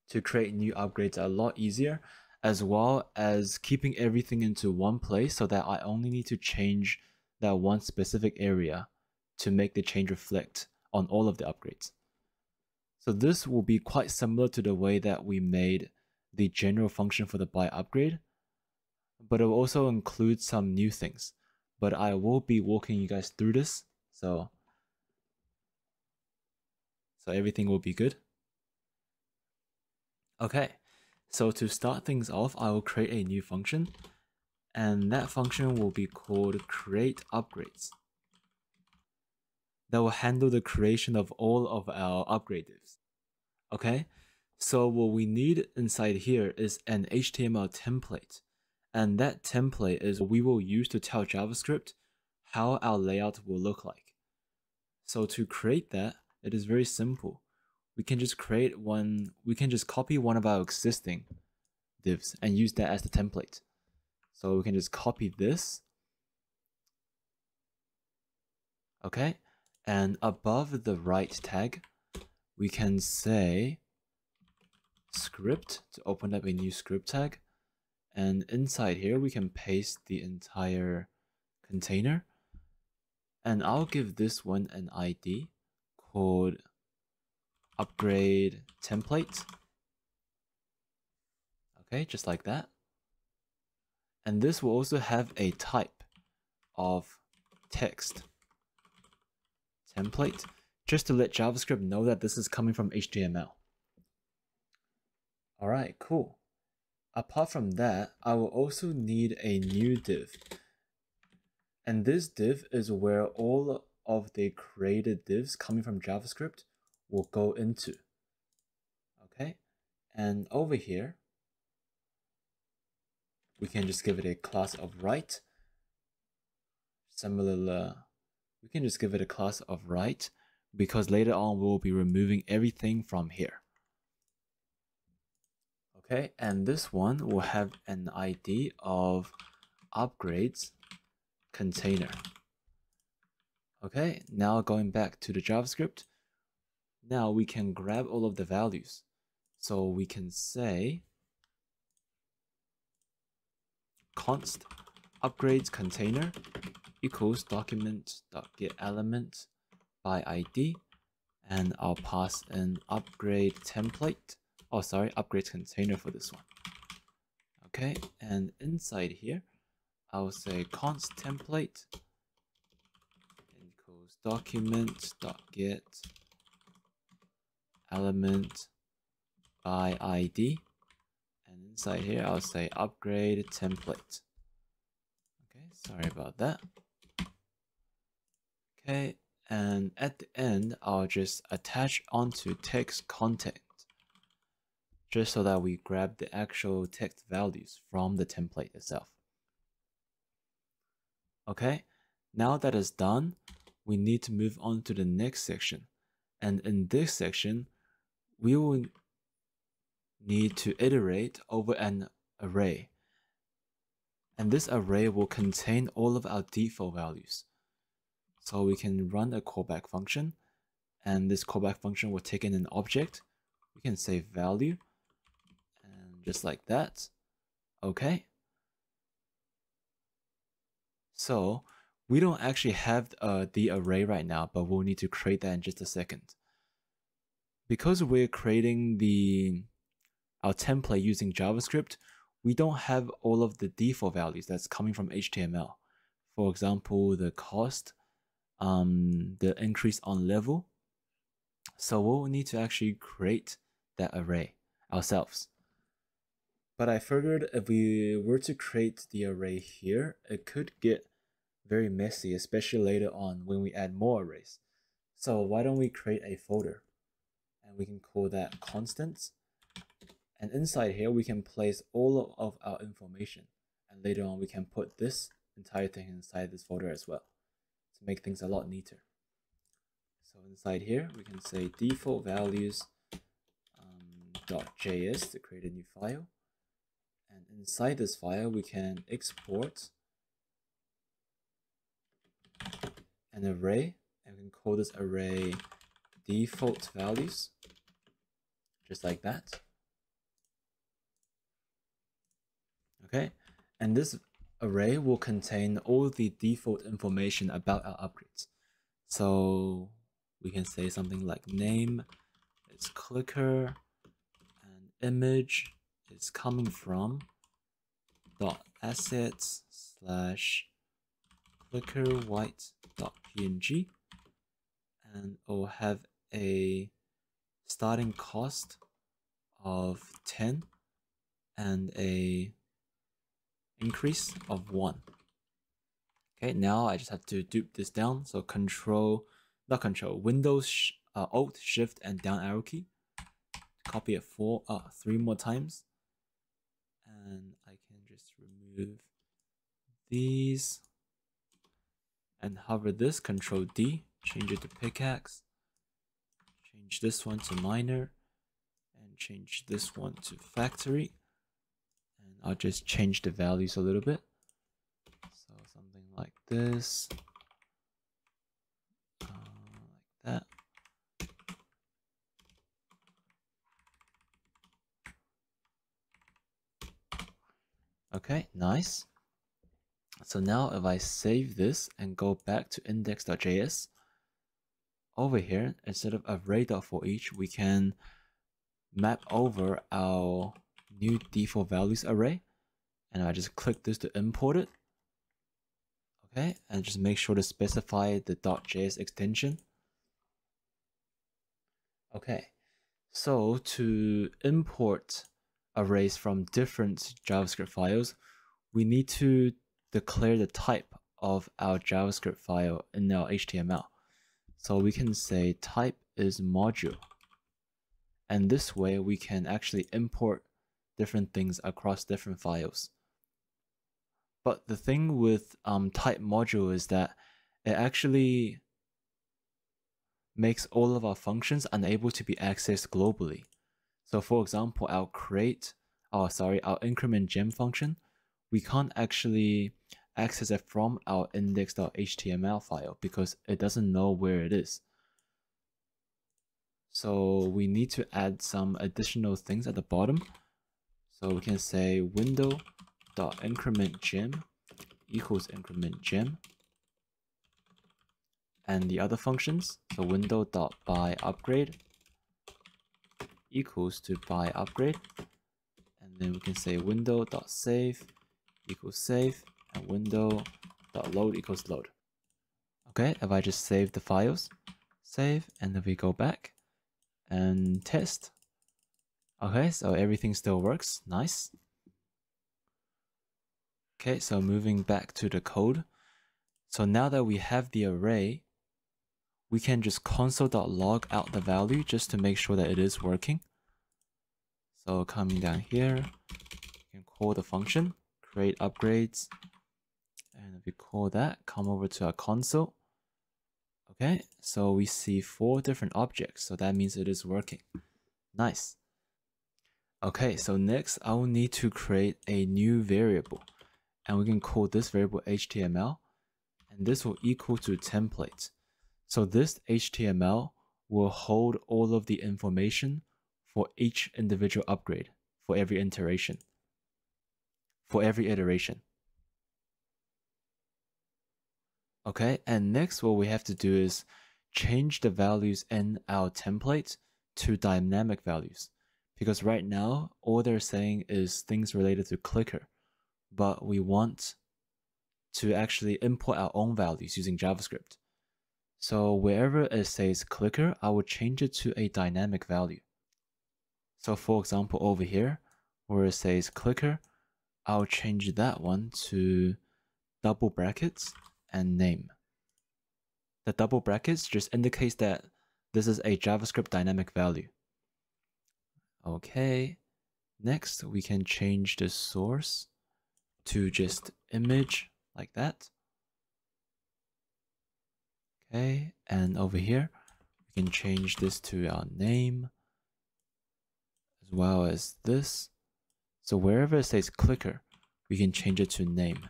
to create new upgrades a lot easier, as well as keeping everything into one place so that I only need to change that one specific area to make the change reflect on all of the upgrades. So this will be quite similar to the way that we made the general function for the buy upgrade, but it will also include some new things. But I will be walking you guys through this, so everything will be good. Okay, so to start things off, I will create a new function, and that function will be called create upgrades. That will handle the creation of all of our upgrade divs. Okay, so what we need inside here is an HTML template, and that template is what we will use to tell JavaScript how our layout will look like. So to create that, it is very simple. We can just copy one of our existing divs and use that as the template. So we can just copy this. Okay, and above the right tag, we can say script to open up a new script tag. And inside here, we can paste the entire container. And I'll give this one an ID called upgrade template. Okay, just like that. And this will also have a type of text template, just to let JavaScript know that this is coming from HTML. All right, cool. Apart from that, I will also need a new div. And this div is where all of the created divs coming from JavaScript will go into. Okay, and over here, we can just give it a class of right. We can just give it a class of right, because later on we'll be removing everything from here. Okay, and this one will have an ID of upgrades container. Okay, now going back to the JavaScript, now we can grab all of the values. So we can say const upgrades container equals document.getElement by ID, and I'll pass in upgrade template. Oh, sorry, upgrade container for this one. Okay, and inside here, I'll say const template equals document.getElement by ID, and inside here, I'll say upgrade template. Okay, sorry about that. Okay, and at the end, I'll just attach onto text content, just so that we grab the actual text values from the template itself. Okay, now that is done, we need to move on to the next section. And in this section, we will need to iterate over an array. And this array will contain all of our default values. So we can run a callback function, and this callback function will take in an object. We can say value, and just like that. Okay. So we don't actually have the array right now, but we'll need to create that in just a second. Because we're creating our template using JavaScript, we don't have all of the default values that's coming from HTML. For example, the cost, the increase on level. So we'll need to actually create that array ourselves. But I figured if we were to create the array here, it could get very messy, especially later on when we add more arrays. So why don't we create a folder, and we can call that constants. And inside here, we can place all of our information, and later on we can put this entire thing inside this folder as well to make things a lot neater. So inside here, we can say default values .js to create a new file. And inside this file, we can export an array, and we can call this array default values, just like that. Okay, and this array will contain all the default information about our upgrades. So we can say something like name is clicker, and image is coming from .assets / clickerwhite.png, and it will have a starting cost of 10 and a increase of 1. Okay, now I just have to dupe this down. So Windows Alt Shift and down arrow key. Copy it 3 more times, and I can just remove these and hover this, Control D, change it to pickaxe, change this one to miner, and change this one to factory. And I'll just change the values a little bit. So something like this, like that. Okay, nice. So now if I save this and go back to index.js, over here, instead of array.forEach, we can map over our new default values array. And I just click this to import it. Okay, and just make sure to specify the .js extension. Okay, so to import arrays from different JavaScript files, we need to declare the type of our JavaScript file in our HTML. So we can say type is module. And this way we can actually import different things across different files. But the thing with type module is that it actually makes all of our functions unable to be accessed globally. So for example, our increment gem function, we can't actually access it from our index.html file because it doesn't know where it is. So we need to add some additional things at the bottom. So we can say window.incrementGem equals incrementGem. And the other functions, so window.byUpgrade equals to byUpgrade. And then we can say window.save equals save, and window.load equals load. Okay, if I just save the files, save, and then we go back and test. Okay, so everything still works. Nice. Okay, so moving back to the code. So now that we have the array, we can just console.log out the value just to make sure that it is working. So coming down here, you can call the function, create upgrades, and if we call that, come over to our console. Okay, so we see 4 different objects, so that means it is working. Nice. Okay, so next I will need to create a new variable, and we can call this variable HTML, and this will equal to template. So this HTML will hold all of the information for each individual upgrade, for every iteration. Okay, and next what we have to do is change the values in our template to dynamic values. Because right now, all they're saying is things related to clicker, but we want to actually import our own values using JavaScript. So wherever it says clicker, I will change it to a dynamic value. So for example, over here, where it says clicker, I'll change that one to double brackets and name. The double brackets just indicates that this is a JavaScript dynamic value. Okay, next we can change the source to just image like that. Okay, and over here we can change this to our name as well as this. So wherever it says clicker, we can change it to name.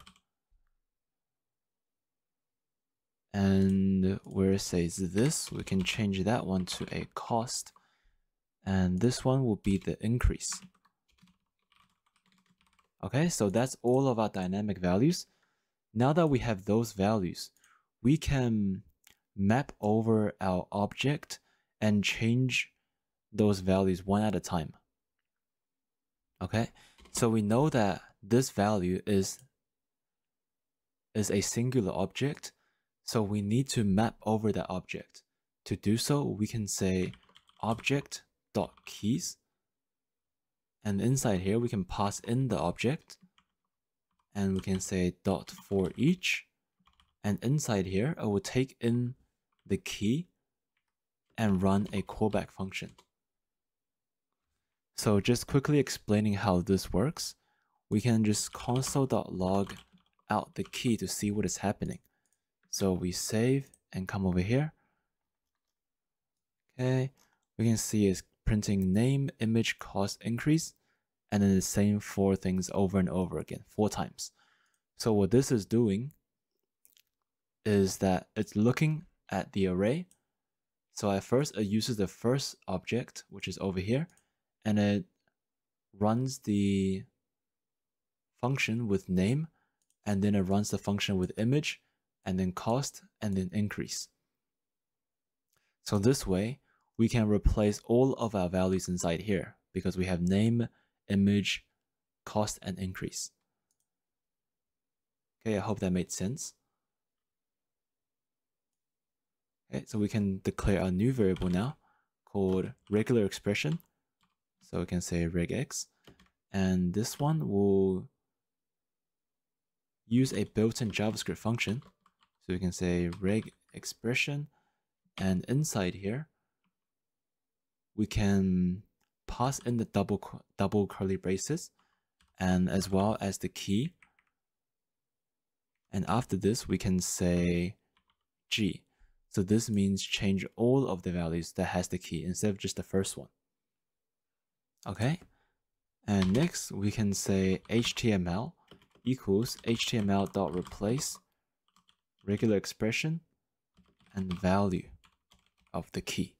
And where it says this, we can change that one to a cost. And this one will be the increase. Okay, so that's all of our dynamic values. Now that we have those values, we can map over our object and change those values one at a time. Okay, so we know that this value is a singular object, so we need to map over that object. To do so, we can say object.keys, and inside here we can pass in the object, and we can say dot for each, and inside here I will take in the key and run a callback function. So just quickly explaining how this works, we can just console.log out the key to see what is happening. So we save and come over here. Okay, we can see it's printing name, image, cost, increase, and then the same 4 things over and over again, 4 times. So what this is doing is that it's looking at the array. So at first it uses the first object, which is over here, and it runs the function with name, and then it runs the function with image, and then cost, and then increase. So this way, we can replace all of our values inside here because we have name, image, cost, and increase. Okay, I hope that made sense. Okay, so we can declare a new variable now called regular expression. So we can say regx, and this one will use a built-in JavaScript function. So we can say reg expression, and inside here we can pass in the double curly braces, and as well as the key. And after this we can say g. So this means change all of the values that has the key instead of just the first one. Okay, and next we can say HTML equals HTML.replace regular expression and value of the key.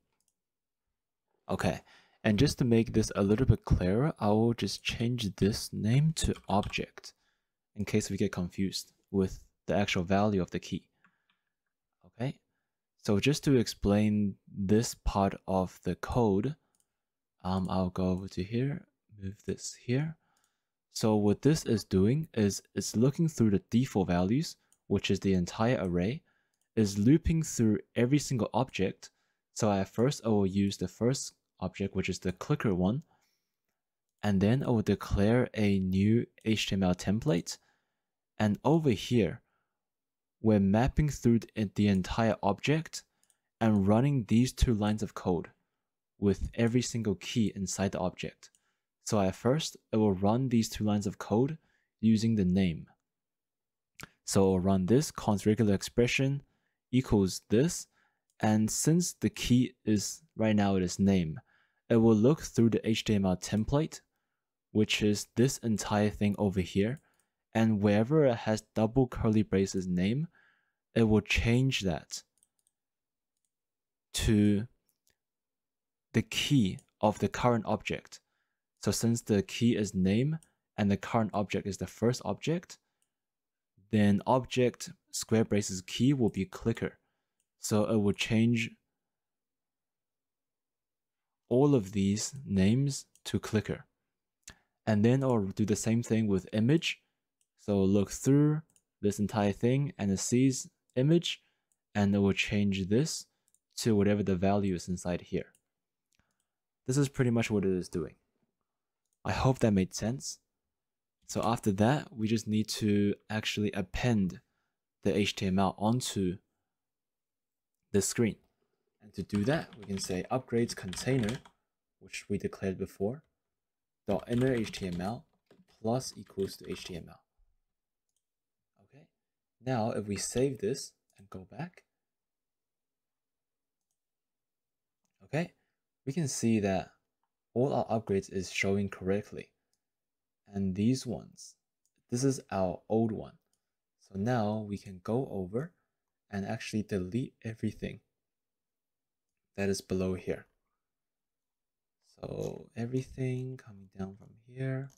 Okay, and just to make this a little bit clearer, I will just change this name to object in case we get confused with the actual value of the key. Okay, so just to explain this part of the code, I'll go over to here, move this here. So what this is doing is it's looking through the default values, which is the entire array, is looping through every single object. So at first I will use the first object, which is the clicker one, and then I will declare a new HTML template. And over here, we're mapping through the entire object and running these 2 lines of code with every single key inside the object. So at first, it will run these 2 lines of code using the name. So I'll run this const regular expression equals this, and since the key is right now it is name, it will look through the HTML template, which is this entire thing over here, and wherever it has double curly braces name, it will change that to the key of the current object. So since the key is name and the current object is the first object, then object square braces key will be clicker. So it will change all of these names to clicker. And then I'll do the same thing with image. So look through this entire thing and it sees image, and it will change this to whatever the value is inside here. This is pretty much what it is doing. I hope that made sense. So after that, we just need to actually append the HTML onto the screen. And to do that, we can say upgrades container, which we declared before, dot inner HTML plus equals to HTML. Okay, now if we save this and go back, okay, we can see that all our upgrades is showing correctly. And these ones, this is our old one. So now we can go over and actually delete everything that is below here. So everything coming down from here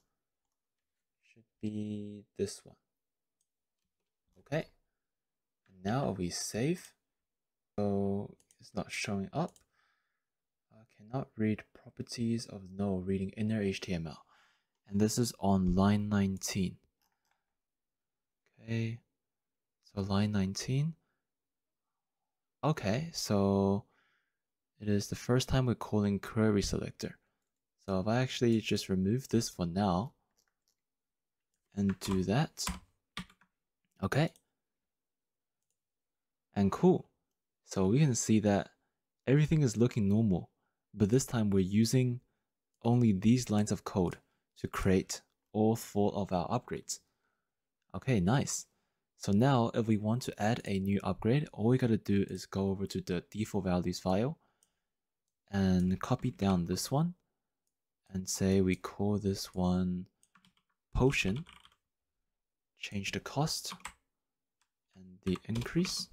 should be this one. Okay, and now we save. So it's not showing up. I cannot read properties of no reading inner HTML. and this is on line 19. Okay, so line 19. Okay, so it is the first time we're calling query selector. So if I actually just remove this for now and do that, okay, and cool. So we can see that everything is looking normal, but this time we're using only these lines of code to create all 4 of our upgrades. Okay, nice. So now if we want to add a new upgrade, all we gotta do is go over to the default values file and copy down this one and say we call this one potion, change the cost and the increase.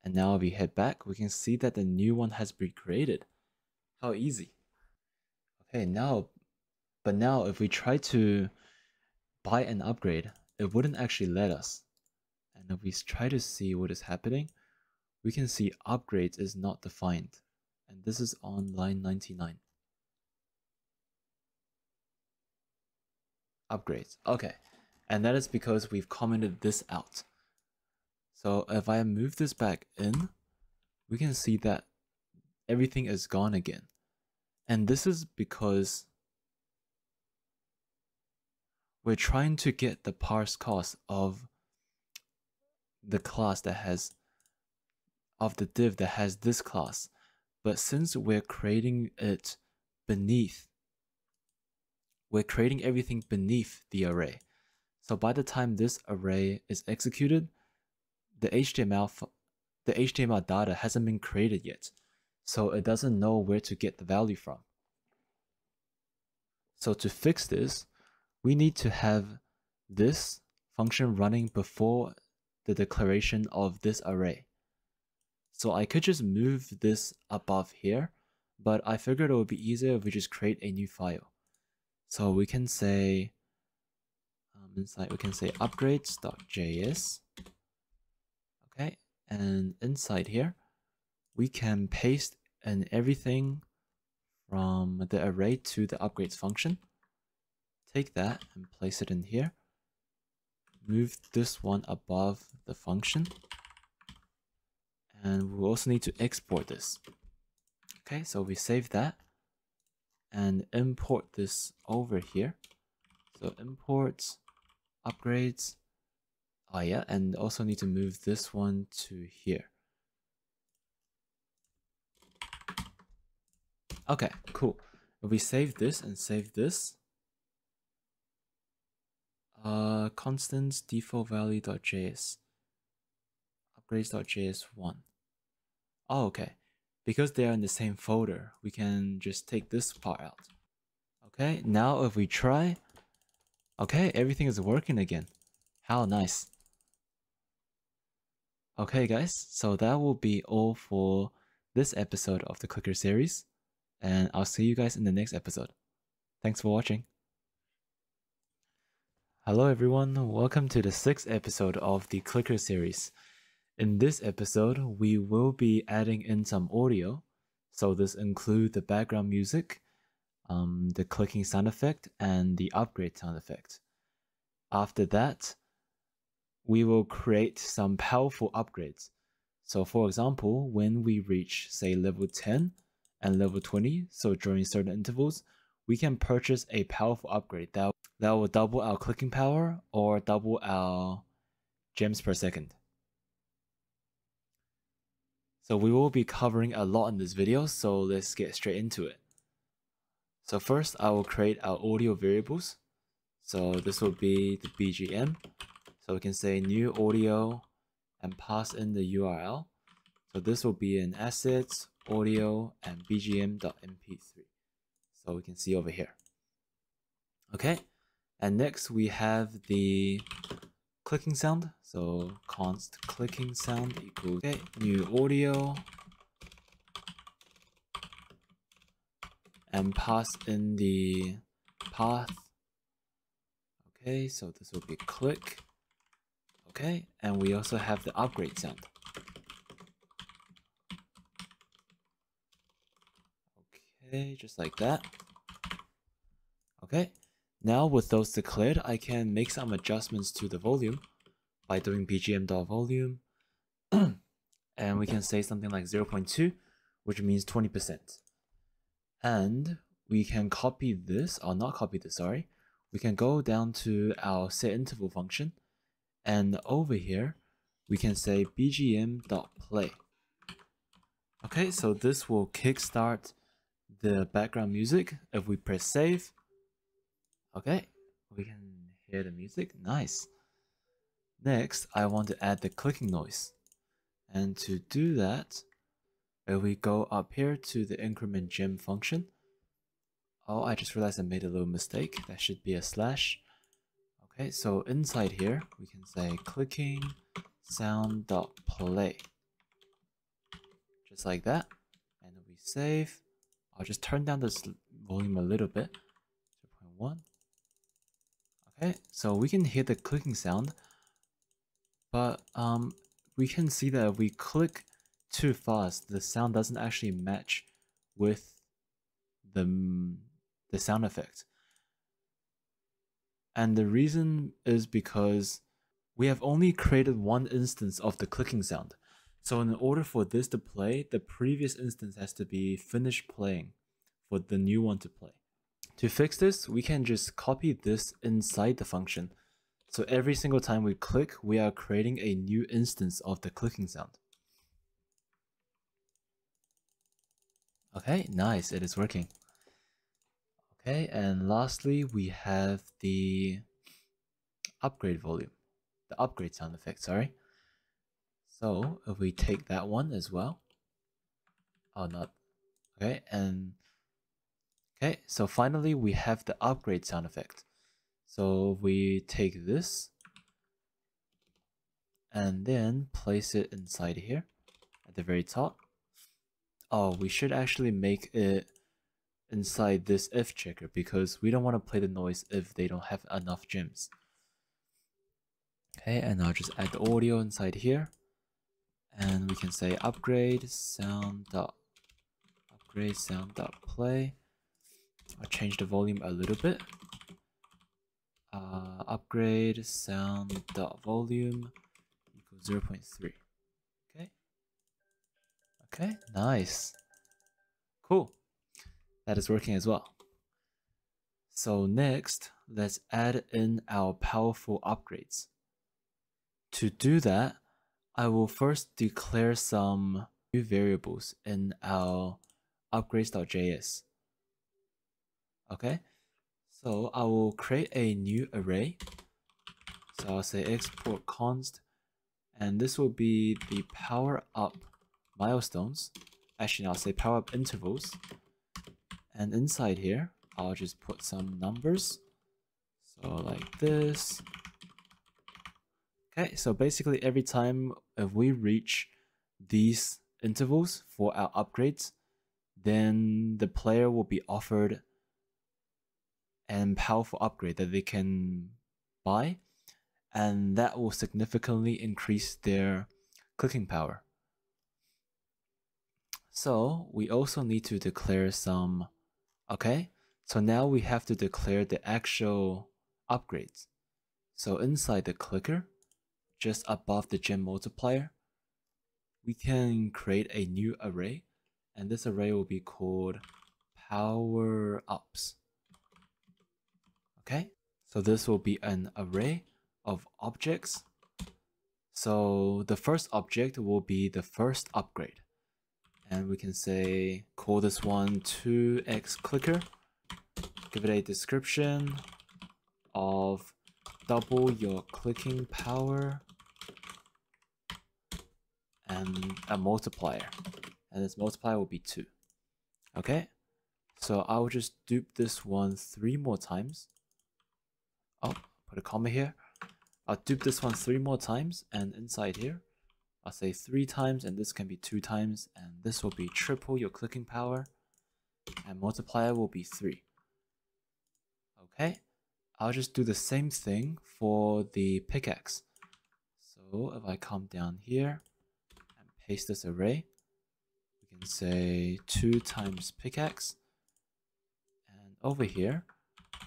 And now if we head back, we can see that the new one has been created. How easy. Okay, now if we try to buy an upgrade, it wouldn't actually let us. And if we try to see what is happening, we can see upgrades is not defined. And this is on line 99. Upgrades, okay. And that is because we've commented this out. So if I move this back in, we can see that everything is gone again. And this is because we're trying to get the parse cost of the class that has, of the div that has this class. But since we're creating it beneath, we're creating everything beneath the array. So by the time this array is executed, the HTML data hasn't been created yet. So it doesn't know where to get the value from. So to fix this, we need to have this function running before the declaration of this array. So I could just move this above here, but I figured it would be easier if we just create a new file. So we can say, inside we can say upgrades.js. Okay, and inside here, we can paste in everything from the array to the upgrades function. Take that and place it in here. Move this one above the function. And we'll also need to export this. Okay, so we save that and import this over here. So import upgrades. Oh yeah, and also need to move this one to here. Okay, cool. If we save this and save this, constants default value.js, upgrades.js1. Oh, okay. Because they are in the same folder, we can just take this part out. Okay, now if we try, okay, everything is working again. How nice. Okay guys, so that will be all for this episode of the Clicker series, and I'll see you guys in the next episode. Thanks for watching. Hello everyone, welcome to the 6th episode of the Clicker series. In this episode, we will be adding in some audio, so this includes the background music, the clicking sound effect, and the upgrade sound effect. After that, we will create some powerful upgrades. So for example, when we reach, say, level 10 and level 20, so during certain intervals, we can purchase a powerful upgrade that will double our clicking power or double our gems per second. So we will be covering a lot in this video, so let's get straight into it. So first, I will create our audio variables. So this will be the BGM. So we can say new audio and pass in the URL. So this will be an assets, audio, and bgm.mp3. So we can see over here. Okay, and next we have the clicking sound. So const clicking sound equals new audio and pass in the path. Okay, so this will be click. Okay, and we also have the upgrade sound. Okay, just like that. Okay, Now with those declared, I can make some adjustments to the volume by doing bgm.volume, and we can say something like 0.2, which means 20%. And we can copy this, or not copy this, sorry. We can go down to our setInterval function, and over here, we can say bgm.play. Okay, so this will kickstart the background music if we press save. Okay, we can hear the music, nice. Next, I want to add the clicking noise. And to do that, if we go up here to the increment gem function, oh, I just realized I made a little mistake. That should be a slash. Okay, so inside here, we can say clicking sound.play. Just like that. And if we save, I'll just turn down this volume a little bit. 0.1. Okay, so we can hear the clicking sound, but we can see that if we click too fast, the sound doesn't actually match with the sound effect. And the reason is because we have only created one instance of the clicking sound. So in order for this to play, the previous instance has to be finished playing for the new one to play. To fix this, we can just copy this inside the function. So every single time we click, we are creating a new instance of the clicking sound. Okay, nice, it is working. Okay, and lastly, we have the upgrade volume, the upgrade sound effect, sorry. So if we take that one as well, oh, not, okay, and okay, so finally we have the upgrade sound effect. So we take this and then place it inside here at the very top. Oh, we should actually make it inside this if checker because we don't want to play the noise if they don't have enough gems. Okay, and I'll just add the audio inside here. And we can say upgrade sound.play. I'll change the volume a little bit. Upgrade sound.volume equals 0.3. Okay, nice. Cool. That is working as well. So next, let's add in our powerful upgrades. To do that, I will first declare some new variables in our upgrades.js. Okay, so I will create a new array. So I'll say export const, and this will be the power up milestones. Actually, I'll say power up intervals. And inside here, I'll just put some numbers. So like this. Okay, so basically every time if we reach these intervals for our upgrades, then the player will be offered a powerful upgrade that they can buy, and that will significantly increase their clicking power. So we also need to declare some, okay, so now we have to declare the actual upgrades. So inside the clicker, just above the gem multiplier, we can create a new array, and this array will be called power ups. Okay, so this will be an array of objects. So the first object will be the first upgrade, and we can say call this one 2x clicker, give it a description of double your clicking power and a multiplier, and this multiplier will be 2. Okay, so I will just dupe this one 3 more times. Oh, put a comma here. I'll dupe this one 3 more times, and inside here I'll say 3 times, and this can be 2 times, and this will be triple your clicking power, and multiplier will be 3. Okay, I'll just do the same thing for the pickaxe. So if I come down here and paste this array, we can say 2 times pickaxe, and over here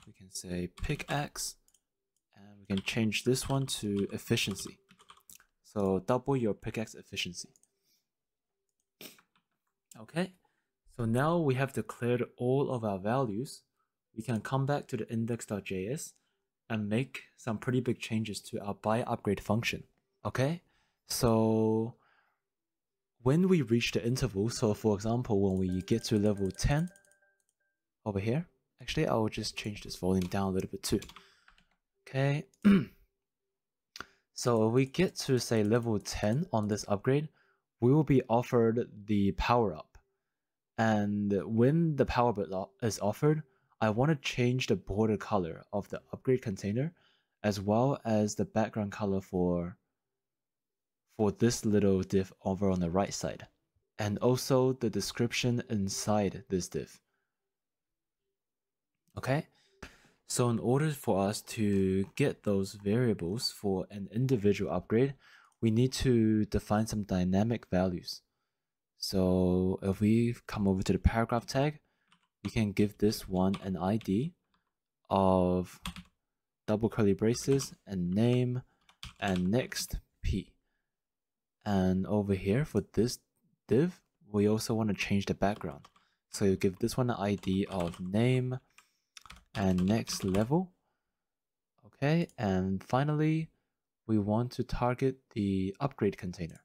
we can say pickaxe, and we can change this one to efficiency. So double your pickaxe efficiency. Okay, so now we have declared all of our values. We can come back to the index.js and make some pretty big changes to our buy upgrade function. Okay, so when we reach the interval, so for example, when we get to level 10 over here, actually, I will just change this volume down a little bit too. Okay, so if we get to say level 10 on this upgrade, we will be offered the power up. And when the power up is offered, I want to change the border color of the upgrade container as well as the background color for this little div over on the right side, and also the description inside this div. Okay, so in order for us to get those variables for an individual upgrade, we need to define some dynamic values. So if we come over to the paragraph tag, we can give this one an ID of double curly braces and name and next p. And over here for this div, we also want to change the background. So you give this one an ID of name and next level. Okay, and finally, we want to target the upgrade container.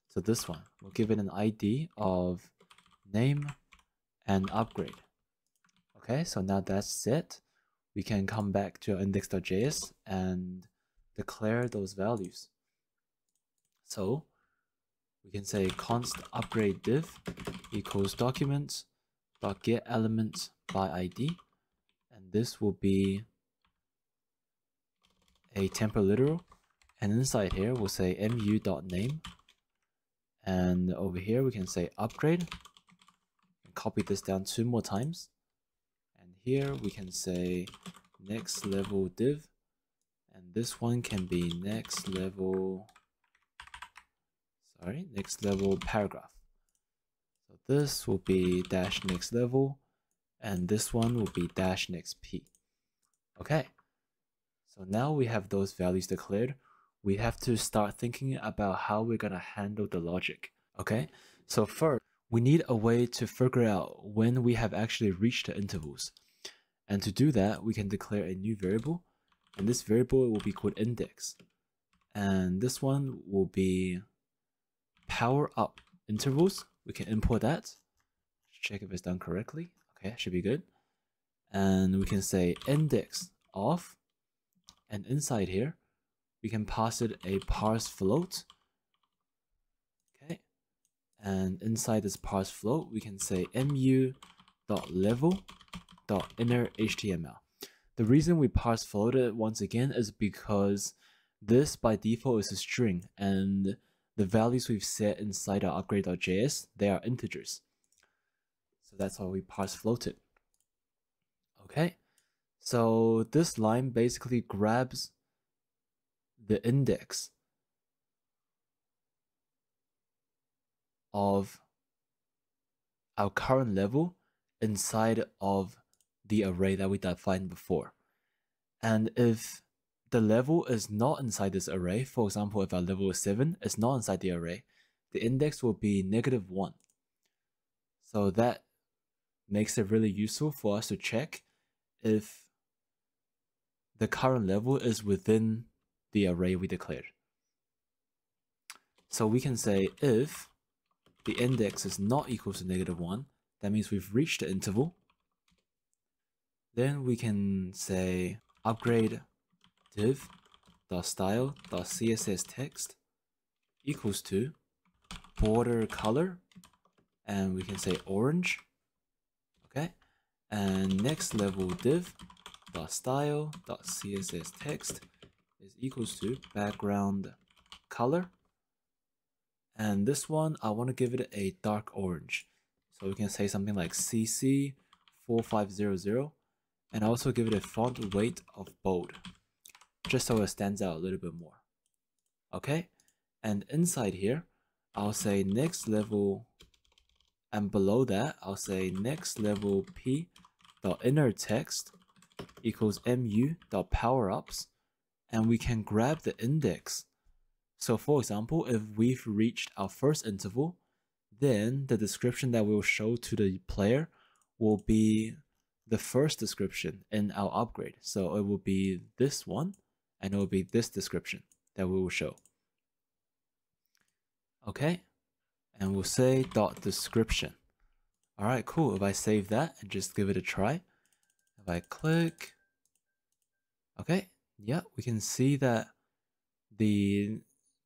So this one, we'll give it an ID of name and upgrade. Okay, so now that's set. We can come back to our index.js and declare those values. So we can say const upgrade div equals documents.get element by ID, and this will be a temporal literal, and inside here we'll say mu.name, and over here we can say upgrade and copy this down 2 more times, and here we can say next level div, and this one can be next level paragraph. So this will be dash next level, and this one will be dash next p. Okay, so now we have those values declared. We have to start thinking about how we're gonna handle the logic. Okay, so first we need a way to figure out when we have actually reached the intervals, and to do that we can declare a new variable, and this variable will be called index, and this one will be power up intervals. We can import that, check if it's done correctly. Okay, should be good. And we can say index of, and inside here we can pass it a parse float. Okay, and inside this parse float we can say mu.level.inner.html. The reason we parse float it once again is because this by default is a string, and the values we've set inside our upgrade.js, they are integers. So that's why we parse float it. Okay, so this line basically grabs the index of our current level inside of the array that we defined before. And if the level is not inside this array, for example, if our level is 7 is not inside the array, the index will be -1. So that makes it really useful for us to check if the current level is within the array we declared. So we can say if the index is not equal to -1, that means we've reached the interval. Then we can say upgrade div.style.css text equals to border color, and we can say orange. Okay, and next level div.style.css text is equals to background color, and this one I want to give it a dark orange, so we can say something like CC4500, and also give it a font weight of bold, just so it stands out a little bit more. Okay, and inside here I'll say next level, and below that I'll say next level p.inner text equals mu.powerups, and we can grab the index. So for example, if we've reached our first interval, then the description that we'll show to the player will be the first description in our upgrade. So it will be this one, and it will be this description that we will show. Okay, and we'll say .description. All right, cool. If I save that and just give it a try, if I click, okay, yeah, we can see that the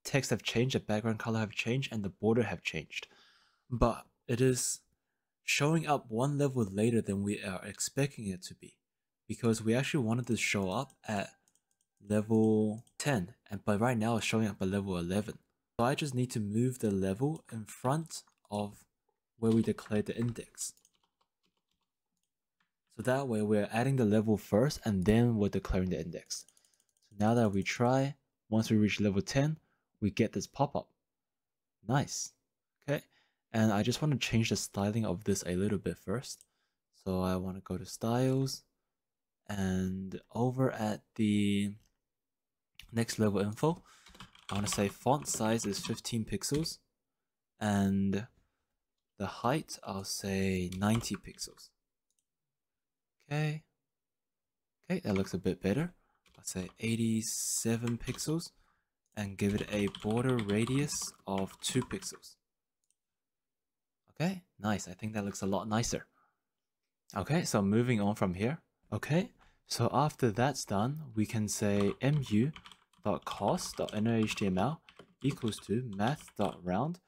text have changed, the background color have changed, and the border have changed. But it is showing up one level later than we are expecting it to be, because we actually wanted to show up at level 10, but right now it's showing up at level 11. So I just need to move the level in front of where we declared the index. So that way we're adding the level first and then we're declaring the index. So now that we try, once we reach level 10, we get this pop-up. Nice. Okay. And I just want to change the styling of this a little bit first. So I want to go to styles, and over at the next level info, I want to say font size is 15 pixels, and the height I'll say 90 pixels. Okay. Okay, that looks a bit better. I'll say 87 pixels and give it a border radius of 2 pixels. Okay, nice. I think that looks a lot nicer. Okay, so moving on from here. Okay, so after that's done, we can say mu.cost.innerHTML equals to math.round.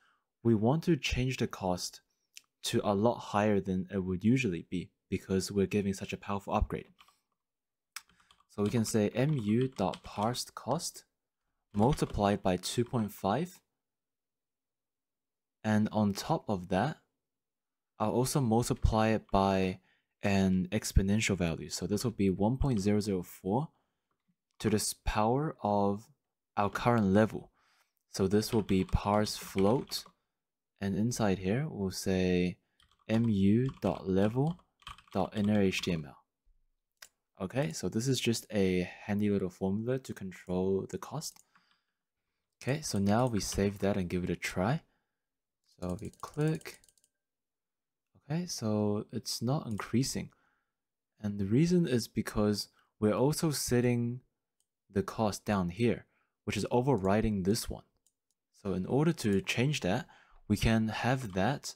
We want to change the cost to a lot higher than it would usually be because we're giving such a powerful upgrade. So we can say mu.parsedCost multiplied by 2.5. And on top of that, I'll also multiply it by an exponential value. So this will be 1.004 to the power of our current level. So this will be parse float. And inside here, we'll say mu.level.innerHTML. Okay, so this is just a handy little formula to control the cost. Okay, so now we save that and give it a try. So we click. Okay, so it's not increasing. And the reason is because we're also setting the cost down here, which is overriding this one. So in order to change that, we can have the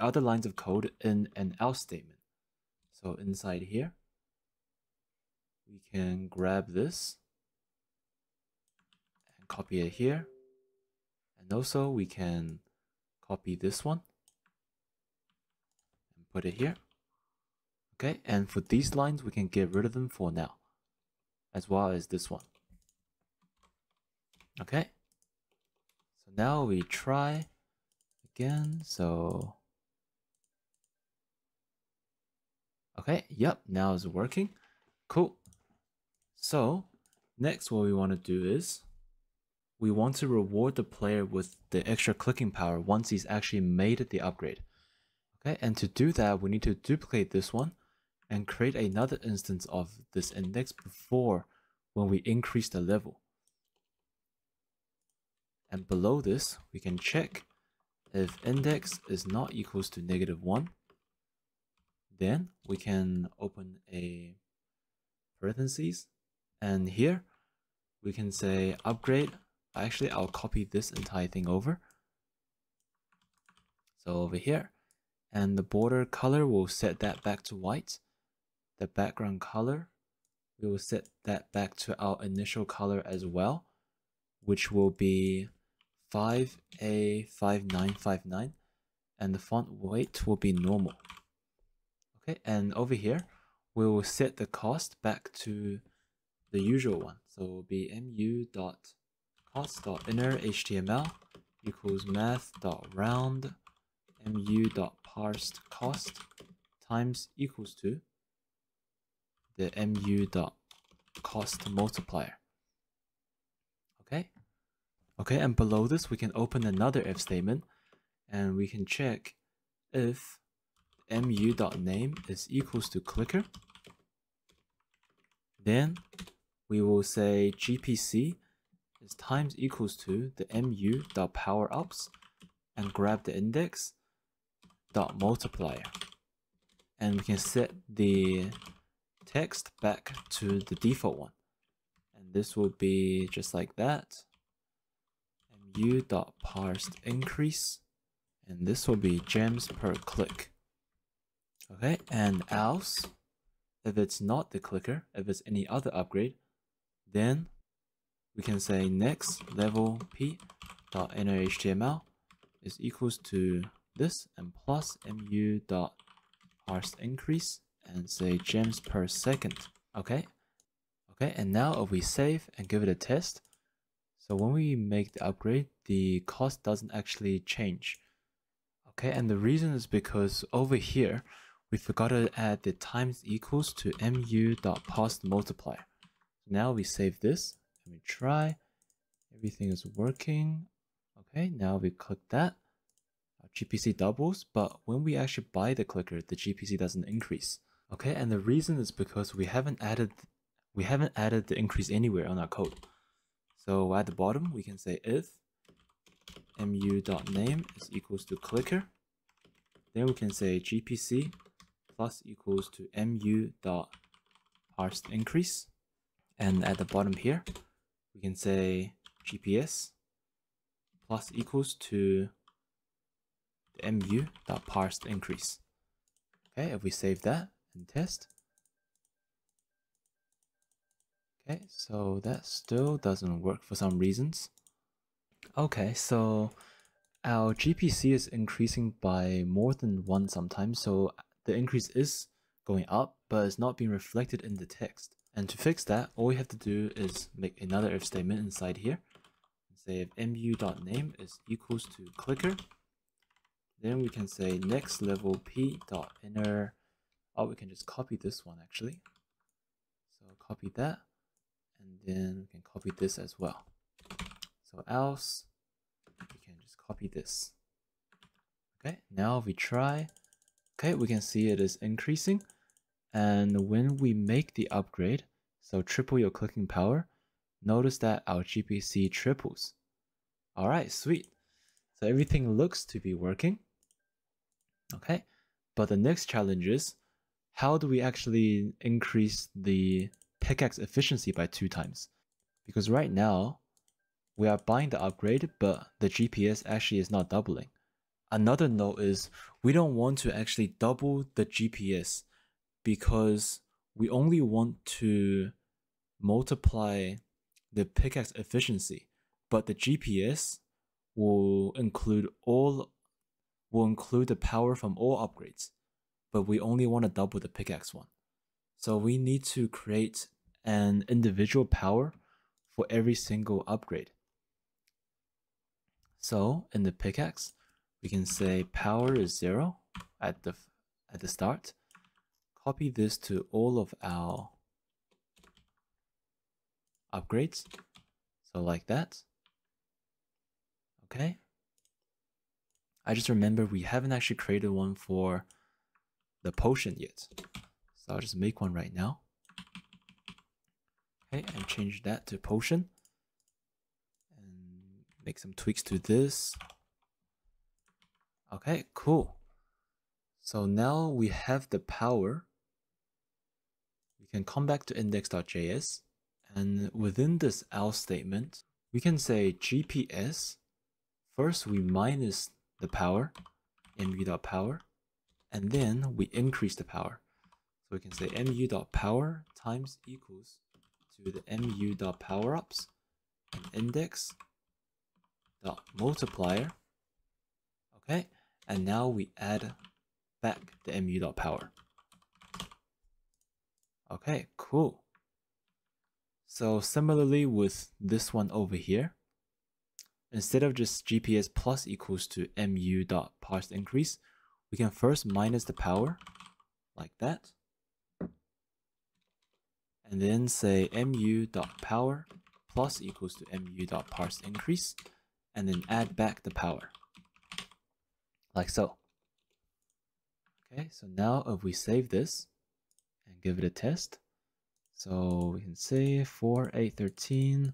other lines of code in an else statement. So inside here, we can grab this and copy it here. And also we can copy this one and put it here. Okay, and for these lines, we can get rid of them for now, as well as this one. Okay, so now we try again. So, okay, yep, now it's working. Cool. So next, what we want to do is we want to reward the player with the extra clicking power once he's actually made the upgrade. Okay, and to do that, we need to duplicate this one and create another instance of this index before when we increase the level. And below this, we can check if index is not equals to -1, then we can open a parentheses, and here we can say upgrade. Actually, I'll copy this entire thing over. So over here, and the border color, we'll set that back to white. The background color, we will set that back to our initial color as well, which will be 5A5959, and the font weight will be normal. Okay, and over here, we will set the cost back to the usual one. So it will be mu.cost.innerHTML equals math.round mu.parsedCost times equals to the mu.cost multiplier. Okay. Okay, and below this, we can open another if statement, and we can check if mu.name is equals to clicker. Then we will say GPC is times equals to the mu.powerups and grab the index dot multiplier. And we can set the text back to the default one. And this will be just like that. mu.parsed increase. And this will be gems per click. Okay, and else, if it's not the clicker, if it's any other upgrade, then we can say next level p.innerHTML is equals to this and plus mu.parsed increase and say gems per second. Okay, and now if we save and give it a test, so when we make the upgrade, the cost doesn't actually change. Okay, and the reason is because over here, we forgot to add the times equals to mu.parsed multiplier. Now we save this and we try. Everything is working. Okay, now we click that. Our GPC doubles, but when we actually buy the clicker, the GPC doesn't increase. Okay, and the reason is because we haven't added the increase anywhere on our code. So at the bottom, we can say if mu.name is equals to clicker. Then we can say GPC plus equals to mu.parsed increase. And at the bottom here, we can say GPS plus equals to the mu.parsed increase. Okay, if we save that and test. Okay, so that still doesn't work for some reasons. Okay, so our GPC is increasing by more than one sometimes, so the increase is going up, but it's not being reflected in the text. And to fix that, all we have to do is make another if statement inside here. And say if mu.name is equals to clicker, then we can say next level p.inner. Oh, we can just copy this one actually. So copy that, and then we can copy this as well. So else, we can just copy this. Okay, now if we try, okay, we can see it is increasing. And when we make the upgrade, so triple your clicking power, notice that our GPC triples. All right, sweet. So everything looks to be working. Okay, but the next challenge is, how do we actually increase the pickaxe efficiency by 2 times? Because right now, we are buying the upgrade, but the GPS actually is not doubling. Another note is, we don't want to actually double the GPS because we only want to multiply the pickaxe efficiency, but the GPS will include the power from all upgrades, but we only want to double the pickaxe one. So we need to create an individual power for every single upgrade. So in the pickaxe, we can say power is 0 at the start. Copy this to all of our upgrades. So like that. Okay. I just remember we haven't actually created one for the potion yet. So I'll just make one right now. Okay, and change that to potion. And make some tweaks to this. Okay, cool. So now we have the power. We can come back to index.js, and within this else statement, we can say GPS. First, we minus the power, mu.power, and then we increase the power. So we can say mu.power times equals to the mu.powerups and index.multiplier. Okay, and now we add back the mu.power. Okay, cool. So similarly with this one over here, instead of just GPS plus equals to mu.parsed increase, we can first minus the power like that. And then say mu.power plus equals to mu.parsed increase, and then add back the power. Like so. Okay, so now if we save this and give it a test, So we can say 4, 8, 13,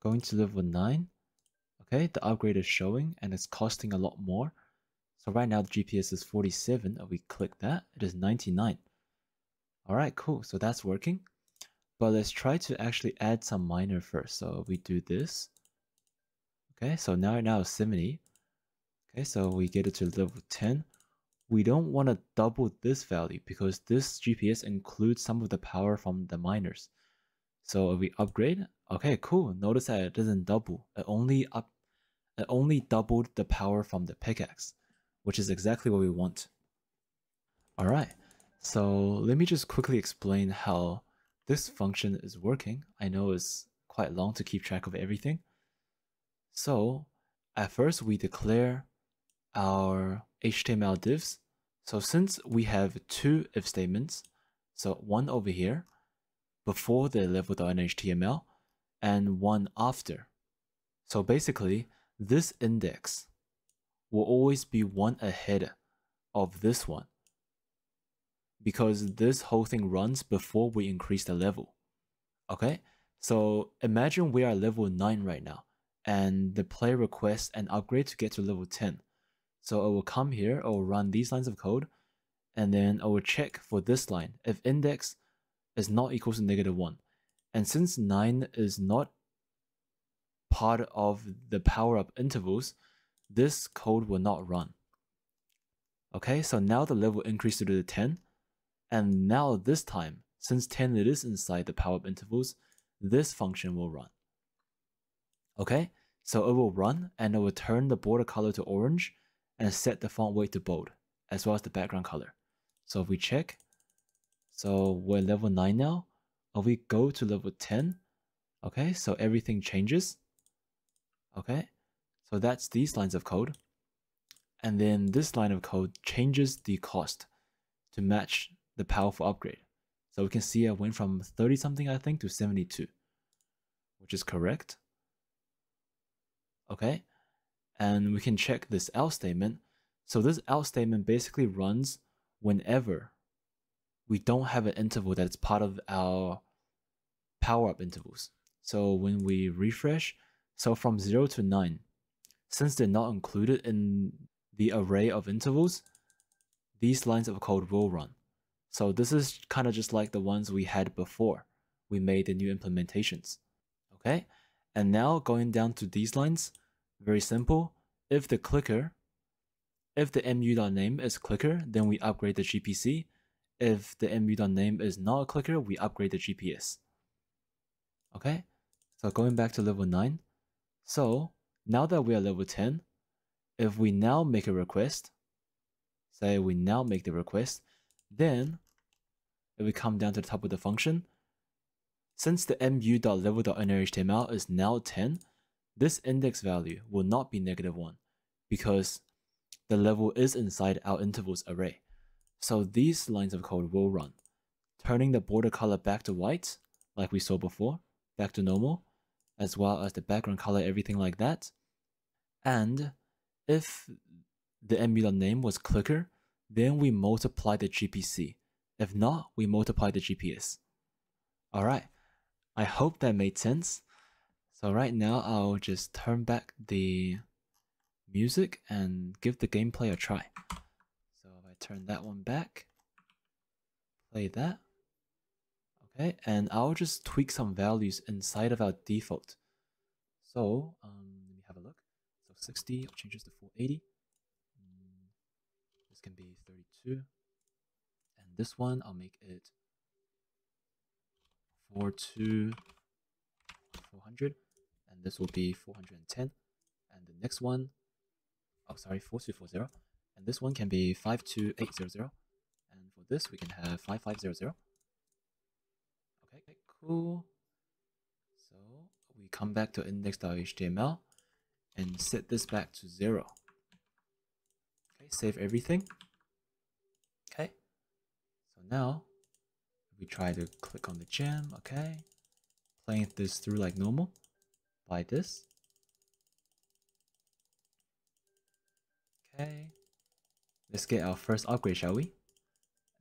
going to level 9. Okay, the upgrade is showing and it's costing a lot more. So right now the GPS is 47. If we click that, it is 99. Alright, cool. So that's working. But let's try to actually add some minor first. So we do this. Okay, so now it's 70. Okay, so we get it to level 10. We don't want to double this value because this GPS includes some of the power from the miners. So if we upgrade, okay, cool. Notice that it doesn't double. It only doubled the power from the pickaxe, which is exactly what we want. All right. So let me just quickly explain how this function is working. I know it's quite long to keep track of everything. So at first we declare our HTML divs. So since we have two if statements, so one over here before the level.html and one after. So basically, this index will always be one ahead of this one because this whole thing runs before we increase the level. Okay, so imagine we are level 9 right now and the player requests an upgrade to get to level 10. So it will come here, it will run these lines of code, and then I will check for this line if index is not equal to -1. And since 9 is not part of the power-up intervals, this code will not run. Okay, so now the level increased to 10, and now this time, since 10 it is inside the power-up intervals, this function will run. Okay, so it will run and it will turn the border color to orange and set the font weight to bold, as well as the background color. So if we check, so we're level 9 now, if we go to level 10, okay, so everything changes. Okay, so that's these lines of code. And then this line of code changes the cost to match the powerful upgrade. So we can see I went from 30 something, I think, to 72, which is correct. Okay, and we can check this else statement. So this else statement basically runs whenever we don't have an interval that's part of our power up intervals. So when we refresh, so from 0 to 9, since they're not included in the array of intervals, these lines of code will run. So this is kind of just like the ones we had before we made the new implementations. Okay, and now going down to these lines, very simple. If the mu.name is clicker, then we upgrade the GPC. If the mu.name is not a clicker, we upgrade the GPS. Okay, so going back to level 9. So now that we are level 10, if we now make a request, say we now make the request, then if we come down to the top of the function, since the mu.level.innerhtml is now 10, this index value will not be -1 because the level is inside our intervals array. So these lines of code will run, turning the border color back to white, like we saw before, back to normal, as well as the background color, everything like that. And if the mu.name was clicker, then we multiply the GPC. If not, we multiply the GPS. Alright, I hope that made sense. So right now, I'll just turn back the music and give the gameplay a try. So if I turn that one back, play that. Okay, and I'll just tweak some values inside of our default. So let me have a look. So 60, I'll change this to 480. This can be 32. And this one, I'll make it 42400. And this will be 410. And the next one, oh sorry, 4240. And this one can be 52800. And for this, we can have 5500. Okay, cool. So we come back to index.html and set this back to 0. Okay, save everything. Okay, so now we try to click on the gem. Okay, playing this through like normal. By this. Okay, let's get our first upgrade, shall we?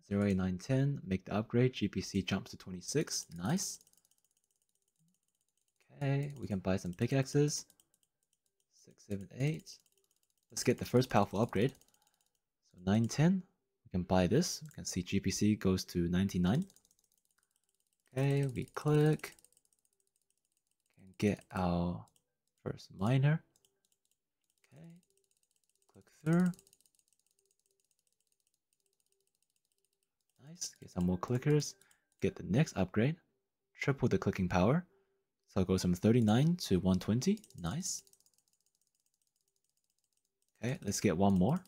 0, 8, 9, 10. Make the upgrade. GPC jumps to 26. Nice. Okay, we can buy some pickaxes. 6, 7, 8. Let's get the first powerful upgrade. So 9, 10. We can buy this. We can see GPC goes to 99. Okay, we click. Can get our first miner. Okay, click through. Nice. Get some more clickers. Get the next upgrade. Triple the clicking power. So it goes from 39 to 120. Nice. Okay, let's get one more.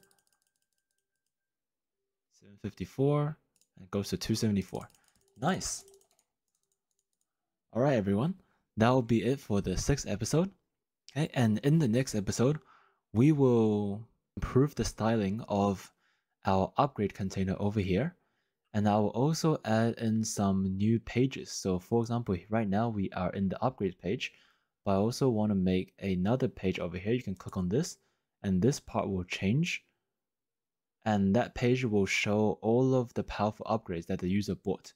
754. And it goes to 274. Nice. Alright, everyone. That will be it for the 6th episode. Okay, and in the next episode, we will improve the styling of our upgrade container over here. And I will also add in some new pages. So for example, right now we are in the upgrade page, but I also want to make another page over here. You can click on this and this part will change. And that page will show all of the powerful upgrades that the user bought,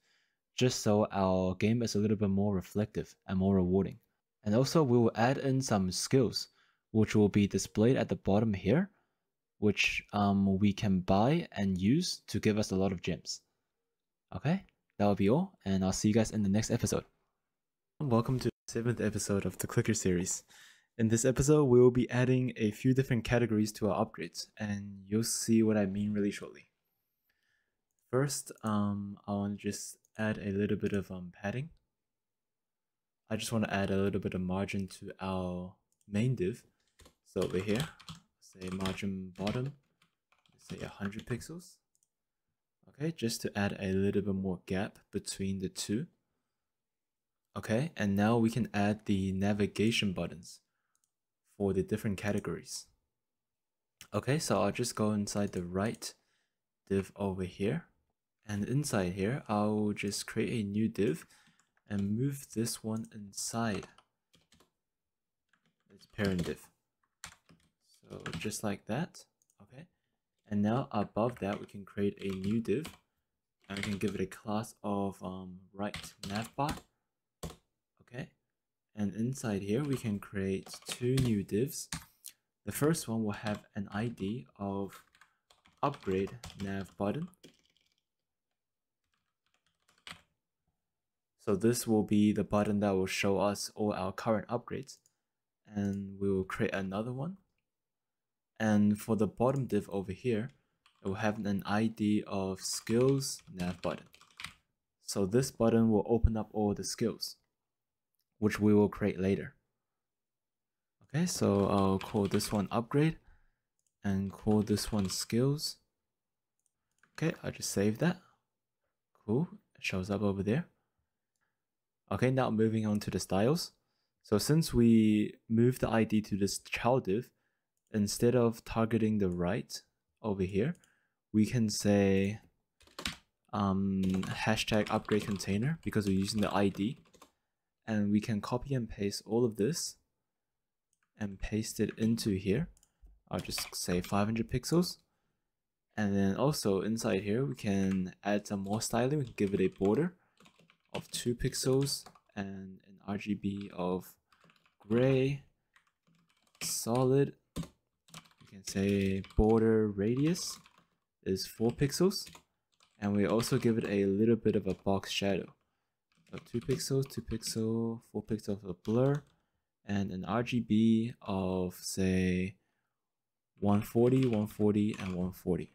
just so our game is a little bit more reflective and more rewarding. And also we will add in some skills, which will be displayed at the bottom here, which we can buy and use to give us a lot of gems. Okay, that will be all, and I'll see you guys in the next episode. Welcome to the 7th episode of the Clicker series. In this episode, we will be adding a few different categories to our upgrades, and you'll see what I mean really shortly. First, I want to just add a little bit of padding. I just want to add a little bit of margin to our main div. So over here, say margin bottom, say 100 pixels. Okay, just to add a little bit more gap between the two. Okay, and now we can add the navigation buttons for the different categories. Okay, so I'll just go inside the right div over here. And inside here, I'll just create a new div and move this one inside its parent div. So just like that. Okay. And now above that, we can create a new div and we can give it a class of right navbar. Okay. And inside here, we can create two new divs. The first one will have an ID of upgrade nav button. So this will be the button that will show us all our current upgrades. And we will create another one. And for the bottom div over here, it will have an ID of skills nav button. So this button will open up all the skills, which we will create later. Okay, so I'll call this one upgrade and call this one skills. Okay, I'll just save that. Cool, it shows up over there. Okay, now moving on to the styles. So since we moved the ID to this child div, instead of targeting the right over here, we can say hashtag upgrade container because we're using the ID. And we can copy and paste all of this and paste it into here. I'll just say 500 pixels. And then also inside here, we can add some more styling. We can give it a border of 2 pixels and an RGB of gray, solid. We can say border radius is 4 pixels. And we also give it a little bit of a box shadow. So 2 pixels, 2 pixel, 4 pixels of blur, and an RGB of say 140, 140, and 140.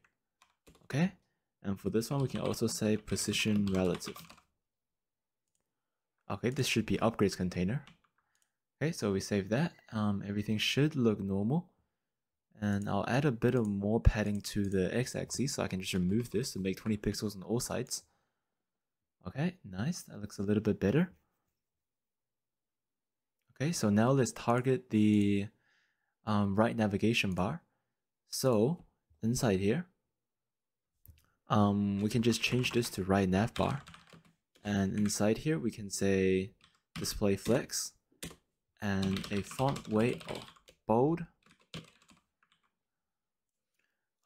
Okay, and for this one, we can also say position relative. Okay, this should be upgrades container. Okay, so we save that. Everything should look normal. And I'll add a bit of more padding to the x-axis so I can just remove this to make 20 pixels on all sides. Okay, nice. That looks a little bit better. Okay, so now let's target the right navigation bar. So inside here, we can just change this to right nav bar. And inside here, we can say display flex and a font weight of bold.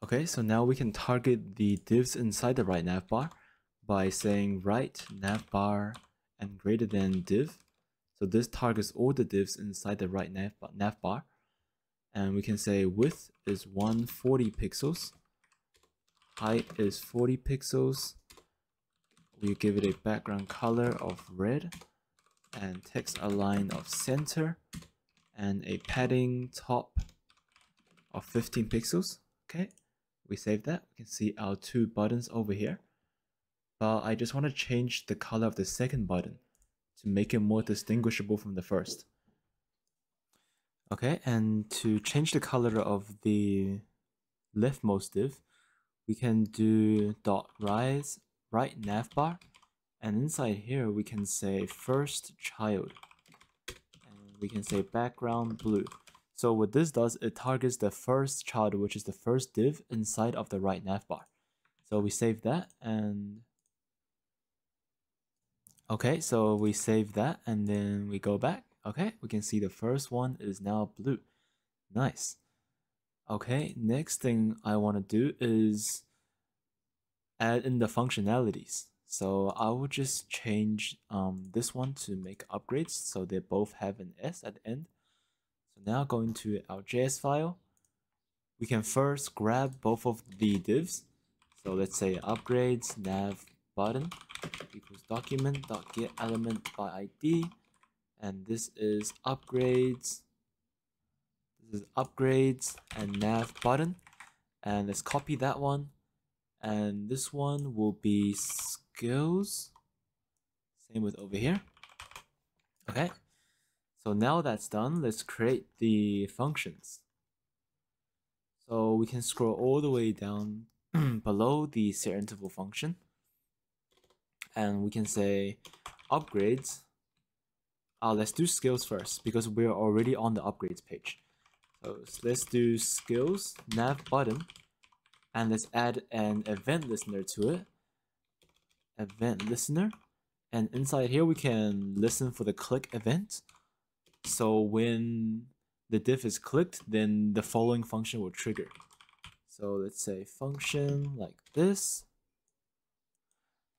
Okay, so now we can target the divs inside the right navbar by saying right navbar and greater than div. So this targets all the divs inside the right navbar. And we can say width is 140 pixels, height is 40 pixels. We give it a background color of red and text align of center and a padding top of 15 pixels. Okay, we save that. We can see our two buttons over here. But I just want to change the color of the second button to make it more distinguishable from the first. Okay, and to change the color of the leftmost div, we can do .rise right navbar, and inside here we can say first child, and we can say background blue. So what this does, it targets the first child, which is the first div inside of the right navbar. So we save that, and okay, so we save that and then we go back. Okay, we can see the first one is now blue. Nice. Okay, next thing I want to do is add in the functionalities. So I will just change this one to make upgrades so they both have an S at the end. So now going to our JS file, we can first grab both of the divs. So let's say upgrades nav button equals document.getElementById, and this is upgrades. This is upgrades and nav button, and let's copy that one. And this one will be skills. Same with over here. Okay. So now that's done, let's create the functions. So we can scroll all the way down below the setInterval function. And we can say upgrades. Let's do skills first because we're already on the upgrades page. So let's do skills nav button. And let's add an event listener to it. Event listener. And inside here, we can listen for the click event. So when the div is clicked, then the following function will trigger. So let's say function like this.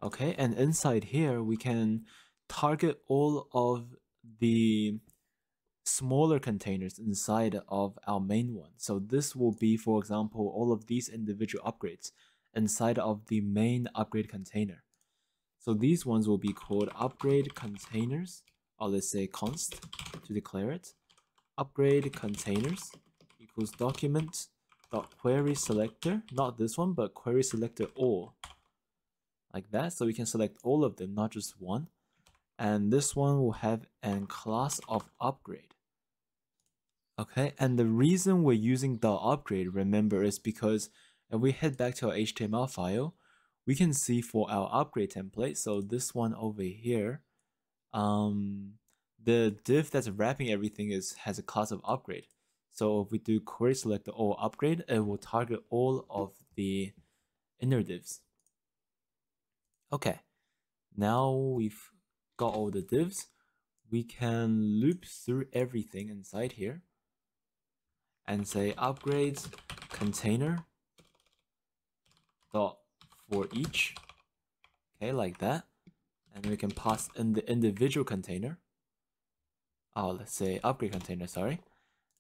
Okay, and inside here, we can target all of the smaller containers inside of our main one. So this will be, for example, all of these individual upgrades inside of the main upgrade container. So these ones will be called upgrade containers, or let's say const to declare it. Upgrade containers equals document.query selector, not this one, but query selector all. Like that, so we can select all of them, not just one. And this one will have a class of upgrade. Okay, and the reason we're using the upgrade, remember, is because if we head back to our HTML file, we can see for our upgrade template, so this one over here, the div that's wrapping everything has a class of upgrade. So if we do query selector all upgrade, it will target all of the inner divs. Okay, now we've got all the divs, we can loop through everything inside here and say upgrades container dot for each. Okay, like that. And we can pass in the individual container. Let's say upgrade container, sorry.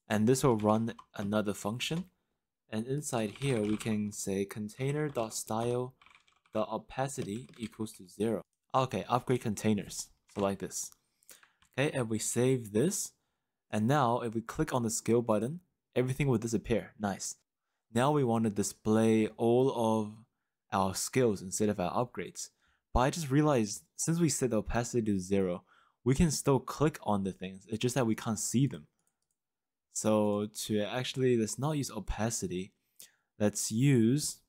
And this will run another function. And inside here, we can say container.style.opacity equals to 0. Okay, upgrade containers. So like this. Okay, and we save this. And now if we click on the skill button, everything will disappear. Nice. Now we want to display all of our skills instead of our upgrades. But I just realized since we set the opacity to 0, we can still click on the things. It's just that we can't see them. So to actually, let's not use opacity. Let's use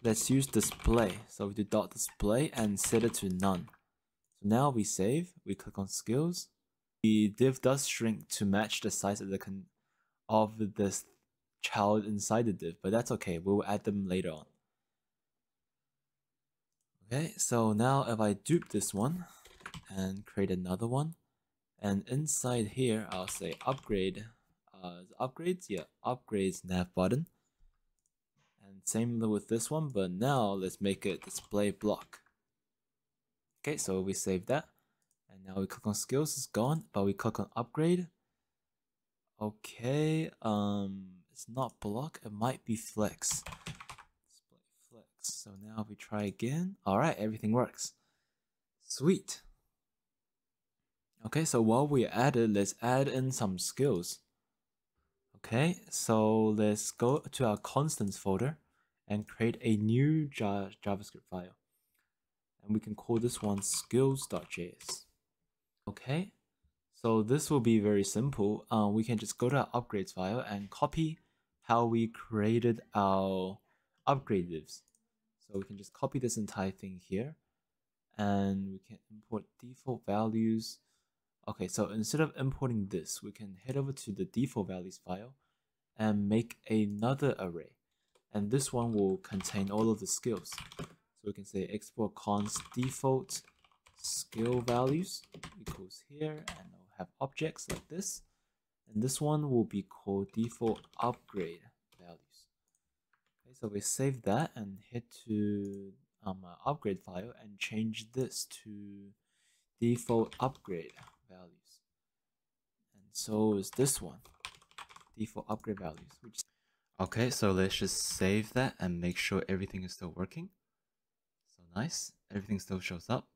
display. So we do dot display and set it to none. So now we save. We click on skills. The div does shrink to match the size of this child inside the div, but that's okay. We'll add them later on. Okay, so now if I dupe this one and create another one, and inside here I'll say upgrade, upgrades, yeah, upgrades nav button, And same with this one, but now let's make it display block. Okay, so we save that. And now we click on skills, it's gone, but we click on upgrade. Okay, it's not block, it might be flex. Display flex. So now we try again. Alright, everything works. Sweet. Okay, so while we're at it, let's add in some skills. Okay, so let's go to our constants folder and create a new JavaScript file. And we can call this one skills.js. Okay, so this will be very simple. We can just go to our upgrades file and copy how we created our upgrade divs. So we can just copy this entire thing here and we can import default values. Okay, so instead of importing this, we can head over to the default values file and make another array. And this one will contain all of the skills. So we can say export const default skill values equals here, and it'll have objects like this. And this one will be called default upgrade values. Okay, so we save that and head to our upgrade file and change this to default upgrade values. And so is this one, default upgrade values. Okay, so let's just save that and make sure everything is still working. So nice, everything still shows up.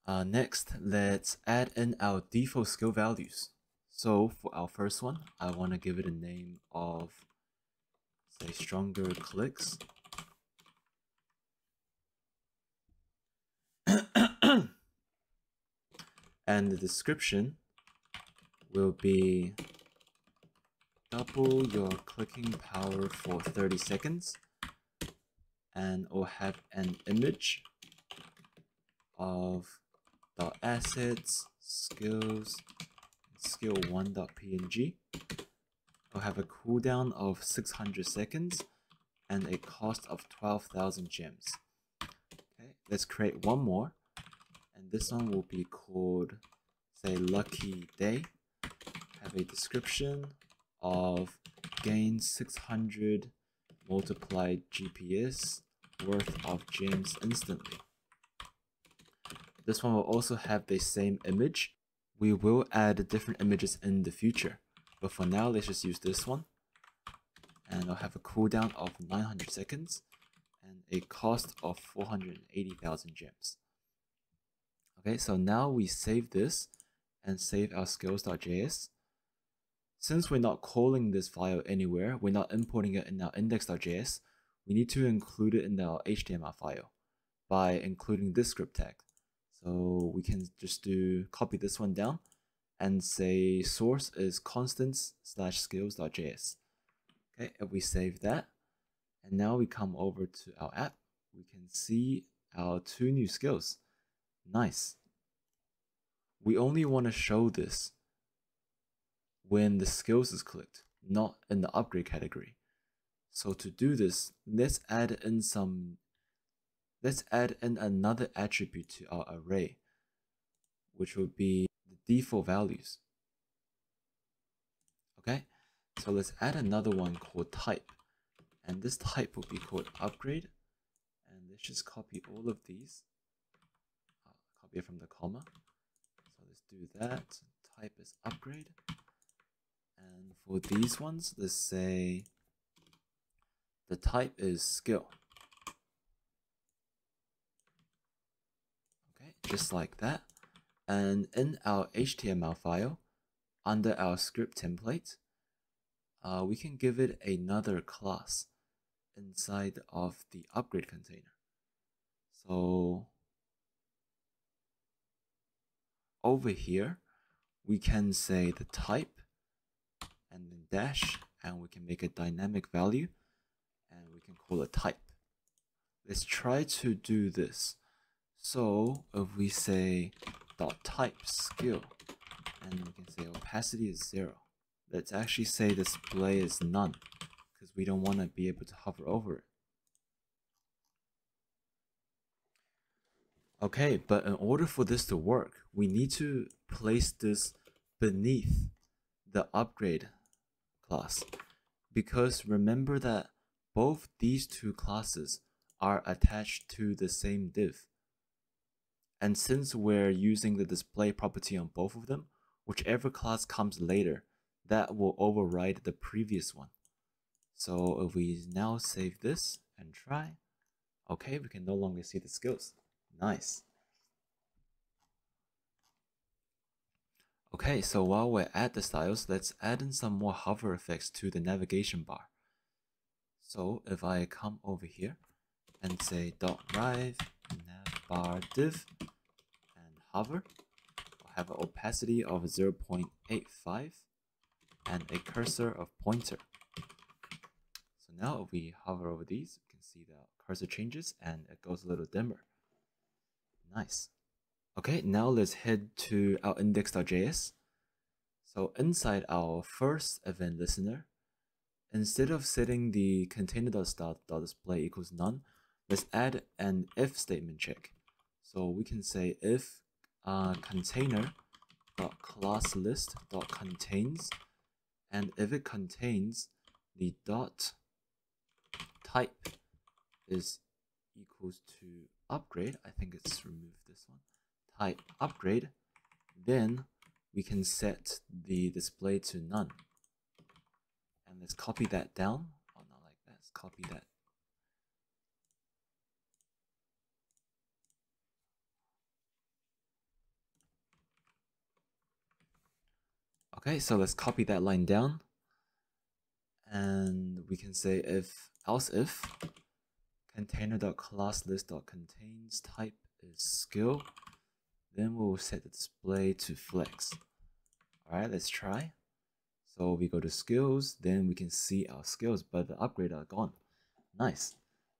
Next, let's add in our default skill values. So for our first one, I want to give it a name of, say, stronger clicks. And the description will be double your clicking power for 30 seconds. And we'll have an image of .assets, skills, skill1.png. We'll have a cooldown of 600 seconds and a cost of 12,000 gems. Okay, let's create one more, and this one will be called, say, lucky day. Have a description of gain 600 multiplied GPS worth of gems instantly. This one will also have the same image. We will add different images in the future, but for now let's just use this one. And I'll have a cooldown of 900 seconds and a cost of 480,000 gems. Okay, so now we save this and save our skills.js. Since we're not calling this file anywhere, we're not importing it in our index.js, we need to include it in our HTML file by including this script tag. So we can just copy this one down and say source is constants/skills.js. Okay, if we save that, and now we come over to our app, we can see our two new skills. Nice. We only want to show this when the skills is clicked, not in the upgrade category. So to do this, let's add in another attribute to our array, which would be the default values. Okay, so let's add another one called type, and this type will be called upgrade. And let's just copy all of these. Copy it from the comma. So let's do that. Type is upgrade. And for these ones, let's say the type is skill. Okay, just like that. And in our HTML file, under our script template, we can give it another class inside of the upgrade container. So over here, we can say the type and then dash, and we can make a dynamic value and we can call it type. Let's try to do this. So if we say .type skill, and we can say opacity is 0. Let's actually say display is none, because we don't want to be able to hover over it. Okay, but in order for this to work, we need to place this beneath the upgrade class, because remember that both these two classes are attached to the same div. And since we're using the display property on both of them, whichever class comes later, that will override the previous one. So if we now save this and try, okay, we can no longer see the skills. Nice. Okay, so while we're at the styles, let's add in some more hover effects to the navigation bar. So if I come over here and say .rive navbar div and hover, I'll have an opacity of 0.85 and a cursor of pointer. So now if we hover over these, we can see the cursor changes and it goes a little dimmer. Nice. Okay, now let's head to our index.js. So inside our first event listener, instead of setting the container.start.display equals none, let's add an if statement check. So we can say if container.classList.contains, and if it contains the dot type is equals to upgrade, I think it's removed this one, type upgrade, then we can set the display to none. And let's copy that down. Oh, not like that. Let's copy that. Okay, so let's copy that line down. And we can say else if container.classList.contains type is skill, then we'll set the display to flex. All right, let's try. So we go to skills, then we can see our skills, but the upgrade are gone. Nice.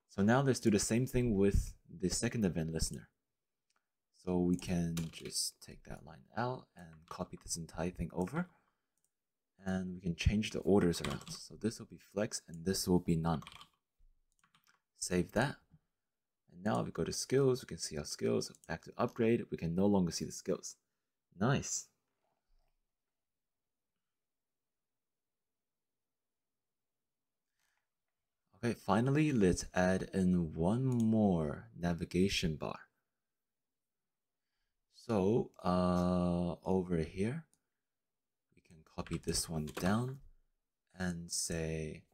So now let's do the same thing with the second event listener. So we can just take that line out and copy this entire thing over. And we can change the orders around. So this will be flex and this will be none. Save that. And now if we go to skills, we can see our skills. Back to upgrade, we can no longer see the skills. Nice. Okay, finally, let's add in one more navigation bar. So over here, we can copy this one down and say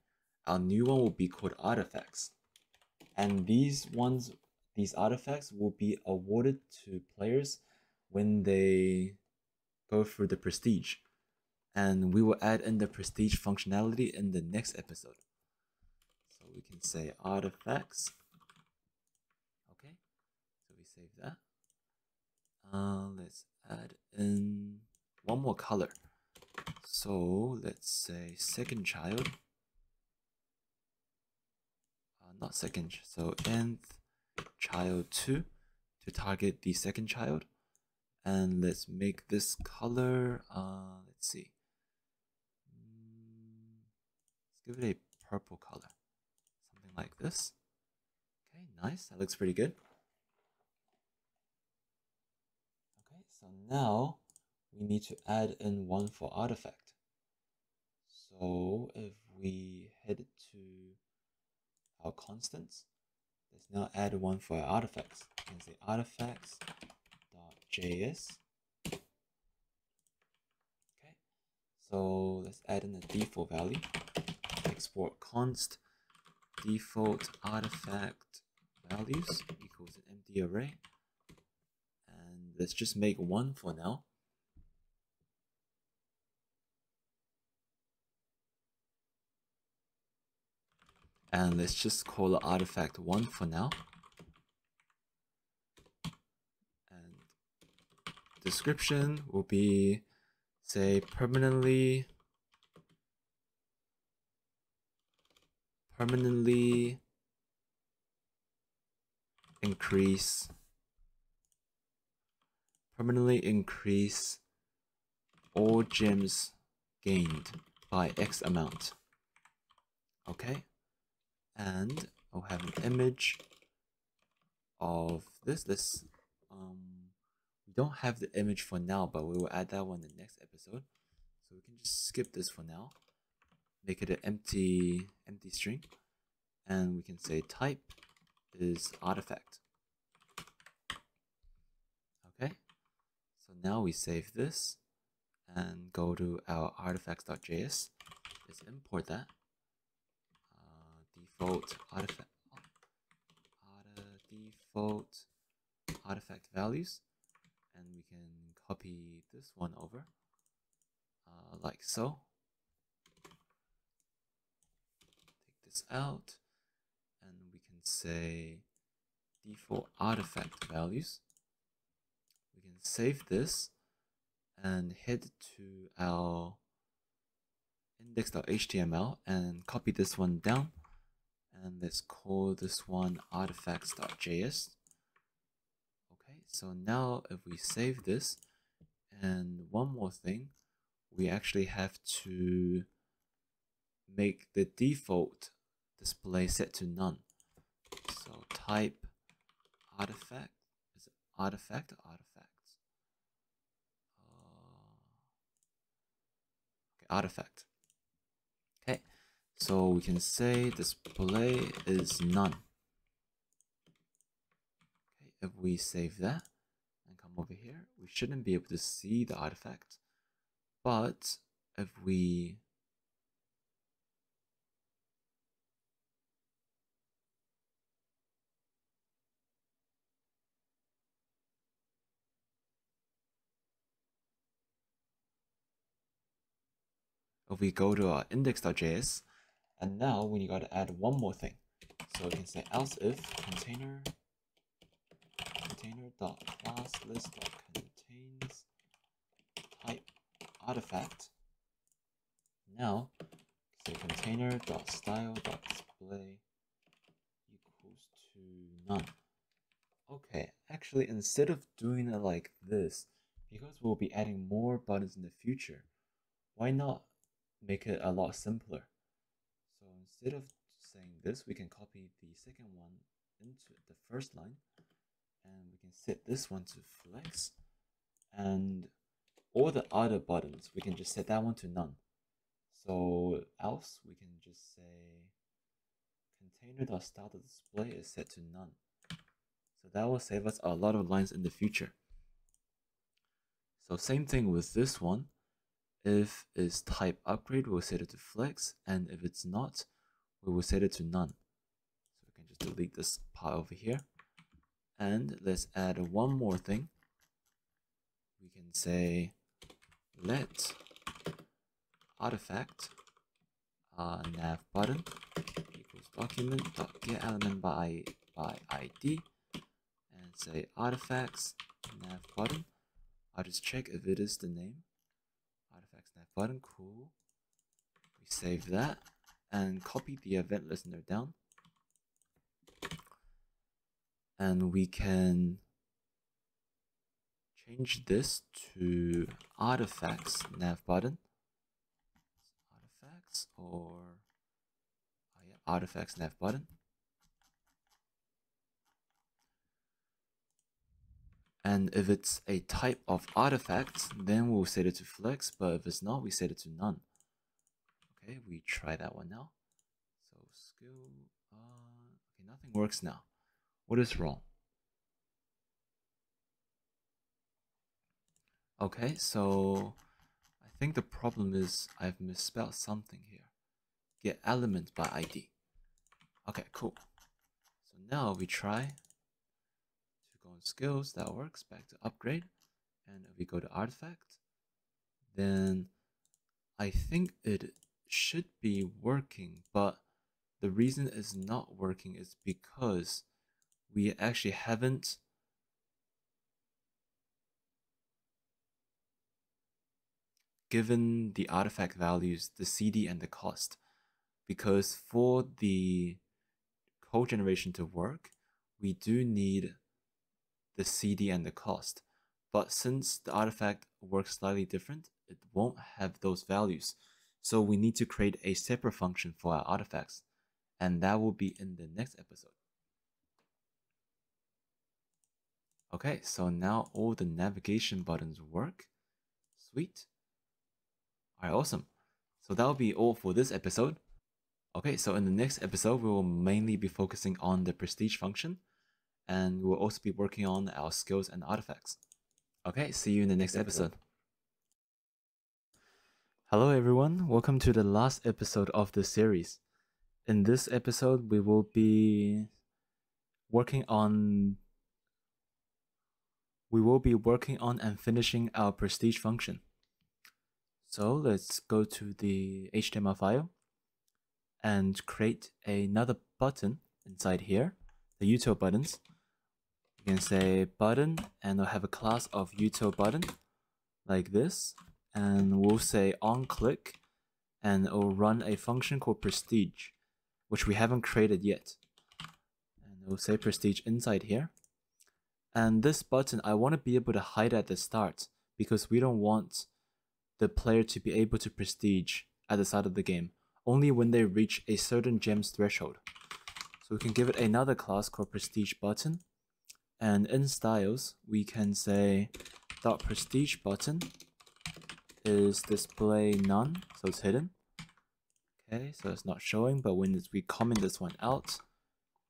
our new one will be called artifacts. And these artifacts will be awarded to players when they go through the prestige. And we will add in the prestige functionality in the next episode. So we can say artifacts. Okay, so we save that. Let's add in one more color. So let's say second child. Not second, so nth child 2 to target the second child. And let's make this color, let's see. Let's give it a purple color. Something like this. Okay, nice. That looks pretty good. Okay, so now we need to add in one for artifact. So if we head to our constants, let's now add one for our artifacts. You can say artifacts.js. Okay, so let's add in a default value. Export const default artifact values equals an empty array. And let's just make one for now. And let's just call the artifact 1 for now. And description will be, say, permanently increase all gems gained by X amount. Okay. And I'll have an image of this. We don't have the image for now, but we will add that one in the next episode. So we can just skip this for now. Make it an empty string. and we can say type is artifact. Okay, so now we save this and go to our artifacts.js. Let's import that. Default artifact values, and we can copy this one over like so. Take this out, and we can say default artifact values. We can save this and head to our index.html and copy this one down, and let's call this one artifacts.js. Okay, so now if we save this, and one more thing, we actually have to make the default display set to none. So type artifact, is it artifact or artifacts? Okay, artifact. Okay, so we can say display is none. Okay, if we save that and come over here, we shouldn't be able to see the artifact. But if we go to our index.js, and now we got to add one more thing. So we can say else if container.class list.contains type artifact. Now say container.style.display equals to none. Okay, actually instead of doing it like this, because we'll be adding more buttons in the future, why not make it a lot simpler? So instead of saying this, we can copy the second one into the first line, and we can set this one to flex, and all the other buttons, we can just set that one to none. So else, we can just say container.style.display is set to none. So that will save us a lot of lines in the future. So same thing with this one. If it's type upgrade, we'll set it to flex, and if it's not, we will set it to none. So we can just delete this part over here. And let's add one more thing. We can say let artifact nav button equals document.getElement by ID, and say artifacts nav button. I'll just check if it is the name. Artifacts nav button, cool. We save that and copy the event listener down, and we can change this to artifacts nav button. Artifacts or artifacts nav button. And if it's a type of artifacts, then we'll set it to flex, but if it's not, we set it to none. Okay, we try that one now. So skill, okay, nothing works now. What is wrong? Okay, so I think the problem is I've misspelled something here. Get element by ID. Okay, cool. So now we try to go on skills, that works, back to upgrade. And if we go to artifact, then I think it should be working, but the reason it's not working is because we actually haven't given the artifact values the CD and the cost. Because for the code generation to work, we do need the CD and the cost. But since the artifact works slightly different, it won't have those values. So we need to create a separate function for our artifacts, and that will be in the next episode. Okay, so now all the navigation buttons work. Sweet. Alright, awesome. So that'll be all for this episode. Okay, so in the next episode, we will mainly be focusing on the prestige function, and we'll also be working on our skills and artifacts. Okay, see you in the next episode. Hello everyone, welcome to the last episode of the series. In this episode, we will be working on and finishing our prestige function. So let's go to the HTML file and create another button inside here, the util buttons. You can say button, and we'll have a class of util button like this, and we'll say on click, and it'll run a function called prestige, which we haven't created yet. And we'll say prestige inside here. And this button, I want to be able to hide at the start because we don't want the player to be able to prestige at the start of the game, only when they reach a certain gems threshold. So we can give it another class called prestige button, and in styles we can say dot prestige button is display none, so it's hidden. Okay, so it's not showing, but when we comment this one out,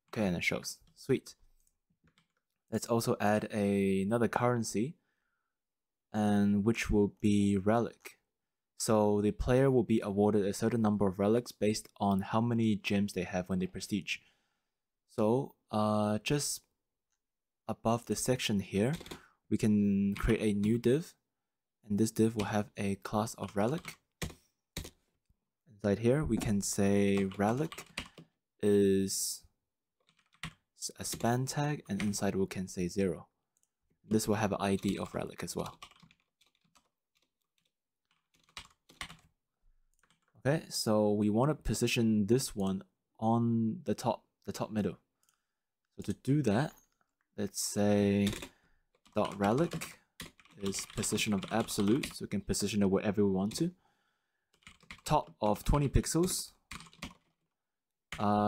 okay, and it shows. Sweet. Let's also add another currency, and which will be relic. So the player will be awarded a certain number of relics based on how many gems they have when they prestige. So just above the section here, we can create a new div, and this div will have a class of relic. Inside here, we can say relic is a span tag, and inside we can say 0. This will have an ID of relic as well. Okay, so we want to position this one on the top middle. So to do that, let's say dot relic is position of absolute, so we can position it wherever we want to. Top of 20 pixels.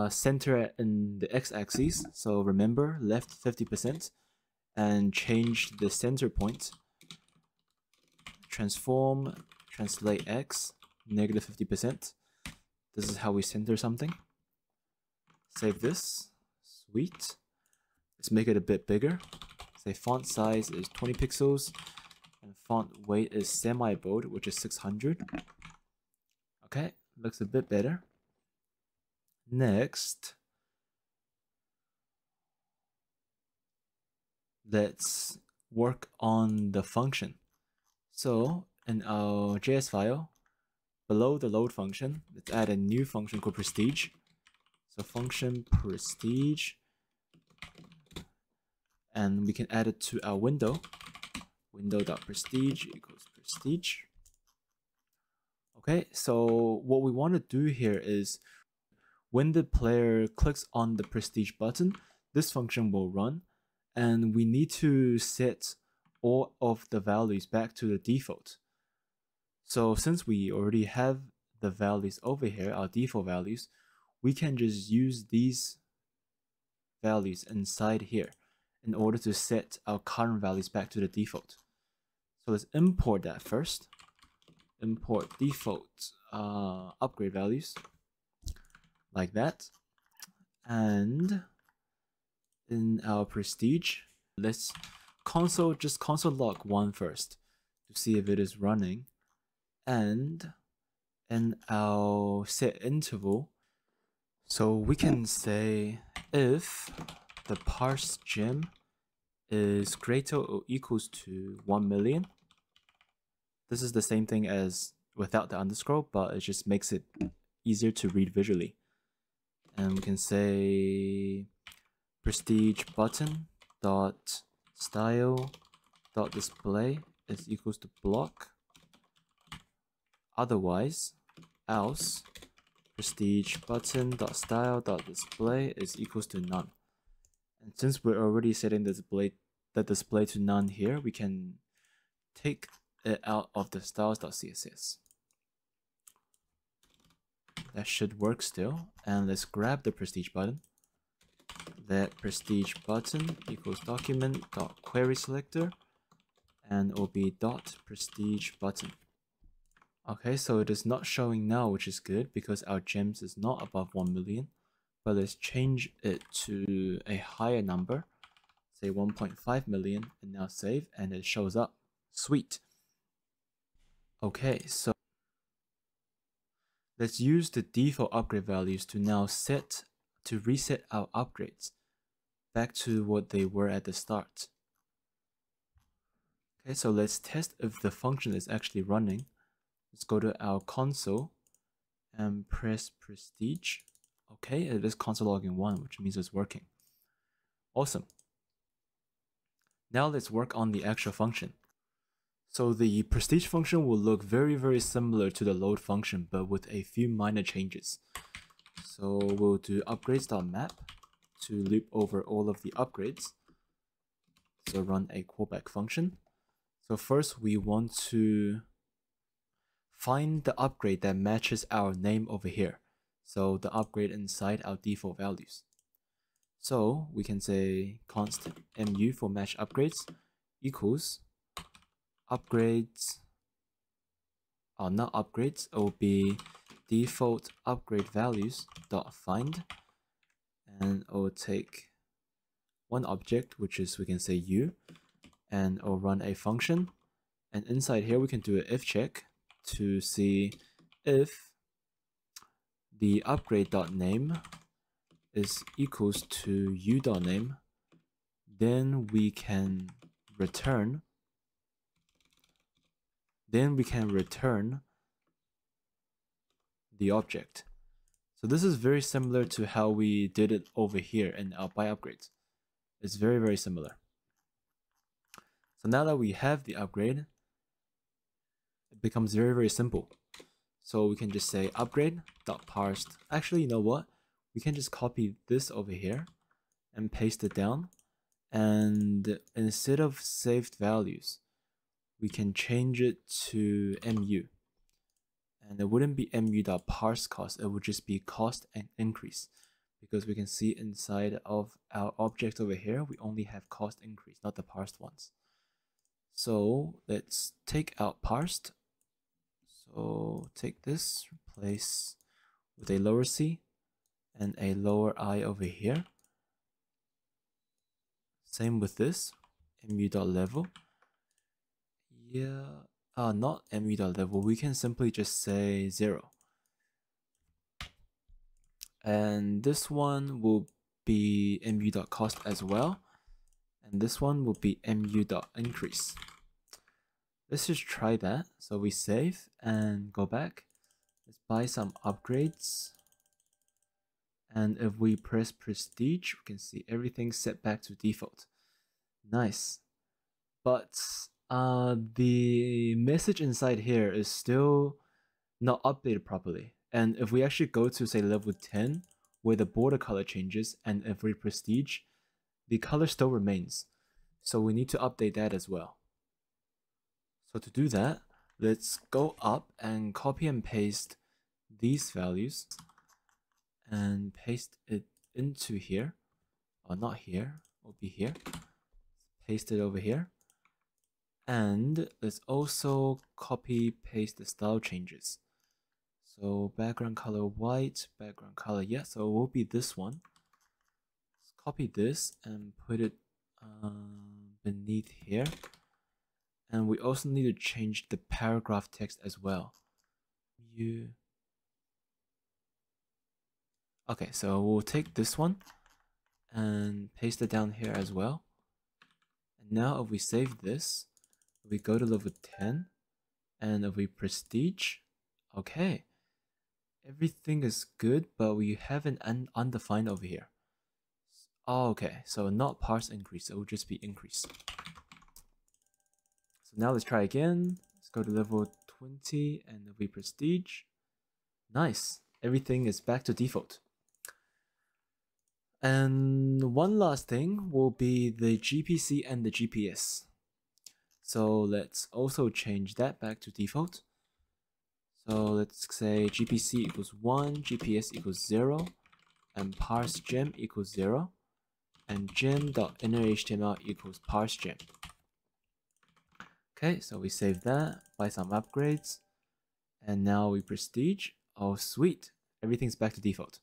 Center in the x-axis, so remember left 50%, and change the center point. Transform, translate x, negative 50%. This is how we center something. Save this. Sweet. Let's make it a bit bigger. Say font size is 20 pixels, and font weight is semi-bold, which is 600. Okay, looks a bit better. Next, let's work on the function. So in our JS file, below the load function, let's add a new function called prestige. So function prestige, and we can add it to our window. Window.prestige equals prestige. Okay, so what we want to do here is when the player clicks on the prestige button, this function will run, and we need to set all of the values back to the default. So since we already have the values over here, our default values, we can just use these values inside here in order to set our current values back to the default. So let's import that first. Import default upgrade values like that. And in our prestige, let's console log 1 first to see if it is running. And in our set interval, so we can say if the parse gem is greater or equals to 1 million. This is the same thing as without the underscore, but it just makes it easier to read visually. And we can say prestige button dot style dot display is equals to block. Otherwise, else prestige button dot style dot display is equals to none. And since we're already setting the display to none here, we can take it out of the styles.css. That should work still. And let's grab the prestige button. Let prestige button equals document dot query selector, and it will be dot prestige button. Okay, so it is not showing now, which is good because our gems is not above 1 million. But let's change it to a higher number, say 1.5 million, and now save, and it shows up. Sweet. Okay, so let's use the default upgrade values to now reset our upgrades back to what they were at the start. Okay, so let's test if the function is actually running. Let's go to our console and press prestige. Okay, it is console logging 1, which means it's working. Awesome. Now let's work on the actual function. So the prestige function will look very similar to the load function, but with a few minor changes. So we'll do upgrades.map to loop over all of the upgrades. So run a callback function. So first we want to find the upgrade that matches our name over here. So the upgrade inside our default values. So we can say const mu for match upgrades equals upgrades, not upgrades, it will be default upgrade values dot find, and it will take one object, which is, we can say u, and it will run a function, and inside here we can do an if check to see if the upgrade.name is equals to u.name, then we can return the object. So this is very similar to how we did it over here in our buy upgrades. It's very similar. So now that we have the upgrade, it becomes very simple. So we can just say upgrade.parsed. Actually, you know what? We can just copy this over here and paste it down. And instead of saved values, we can change it to mu. And it wouldn't be mu.parseCost, it would just be cost and increase. Because we can see inside of our object over here, we only have cost increase, not the parsed ones. So let's take out parsed. So take this, replace with a lower c and a lower I over here. Same with this, mu.level. Yeah, not mu.level, we can simply just say 0. And this one will be mu.cost as well. And this one will be mu.increase. Let's just try that. So we save and go back. Let's buy some upgrades. And if we press prestige, we can see everything set back to default. Nice. But the message inside here is still not updated properly. And if we actually go to, say, level 10, where the border color changes, and if we prestige, the color still remains. So we need to update that as well. So to do that, let's go up and copy and paste these values and paste it into here. Or not here, it'll be here. Paste it over here. And let's also copy paste the style changes. So background color white, background color, yeah, so it will be this one. Let's copy this and put it beneath here. And we also need to change the paragraph text as well. Okay, so we'll take this one and paste it down here as well. And now if we save this, we go to level 10, and if we prestige, okay, everything is good, but we have an undefined over here. Oh, okay, so not parse increase, it will just be increase. So now let's try again. Let's go to level 20, and if we prestige, nice, everything is back to default. And one last thing will be the GPC and the GPS. So let's also change that back to default. So let's say GPC equals 1, GPS equals 0, and parse gem equals 0, and gem.innerHTML equals parse gem. Okay, so we save that, buy some upgrades, And now we prestige. Oh, sweet. Everything's back to default.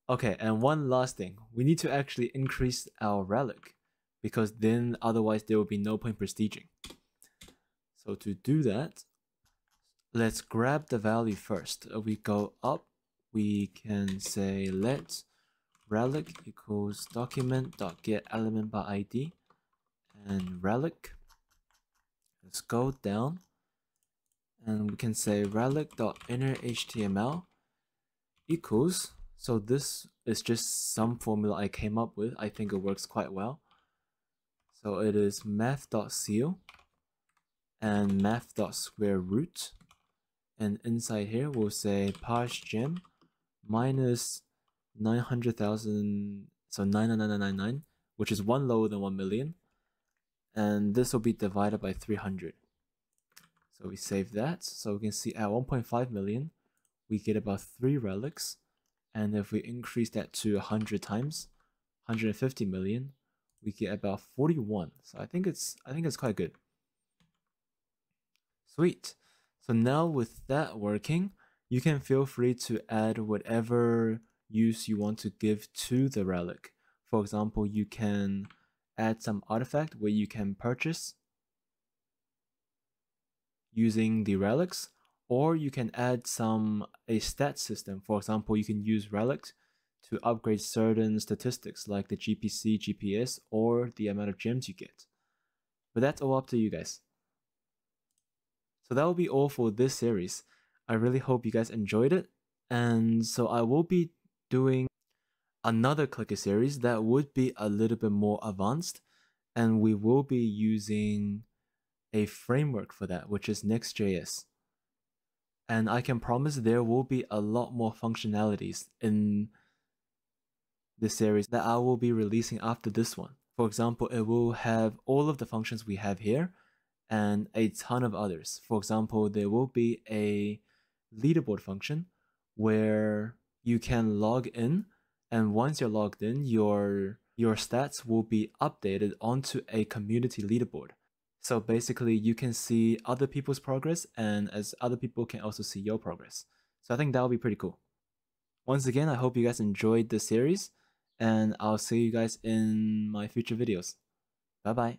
Okay, and one last thing. We need to actually increase our relic, because then otherwise there will be no point prestiging. So to do that, let's grab the value first. We go up, we can say let relic equals document.getElementById and relic. Let's go down and we can say relic.innerHTML equals, so this is just some formula I came up with. I think it works quite well. So it is math.ceil and math.square root, and inside here we'll say parsegem minus 900,000, so 99999, which is one lower than 1 million, and this will be divided by 300. So we save that. So we can see at 1.5 million we get about 3 relics, and if we increase that to 100 times, 150 million, we get about 41. So I think it's quite good. Sweet. So now with that working, you can feel free to add whatever use you want to give to the relic. For example, you can add some artifact where you can purchase using the relics, or you can add a stat system. For example, you can use relics to upgrade certain statistics like the GPC, GPS, or the amount of gems you get. But that's all up to you guys. So that will be all for this series. I really hope you guys enjoyed it. And so I will be doing another clicker series that would be a little bit more advanced, and we will be using a framework for that, which is Next.js. And I can promise there will be a lot more functionalities in this series that I will be releasing after this one. For example, it will have all of the functions we have here and a ton of others. For example, there will be a leaderboard function where you can log in, and once you're logged in, your stats will be updated onto a community leaderboard. So basically you can see other people's progress, and as other people can also see your progress. So I think that will be pretty cool. Once again, I hope you guys enjoyed this series, and I'll see you guys in my future videos. Bye bye.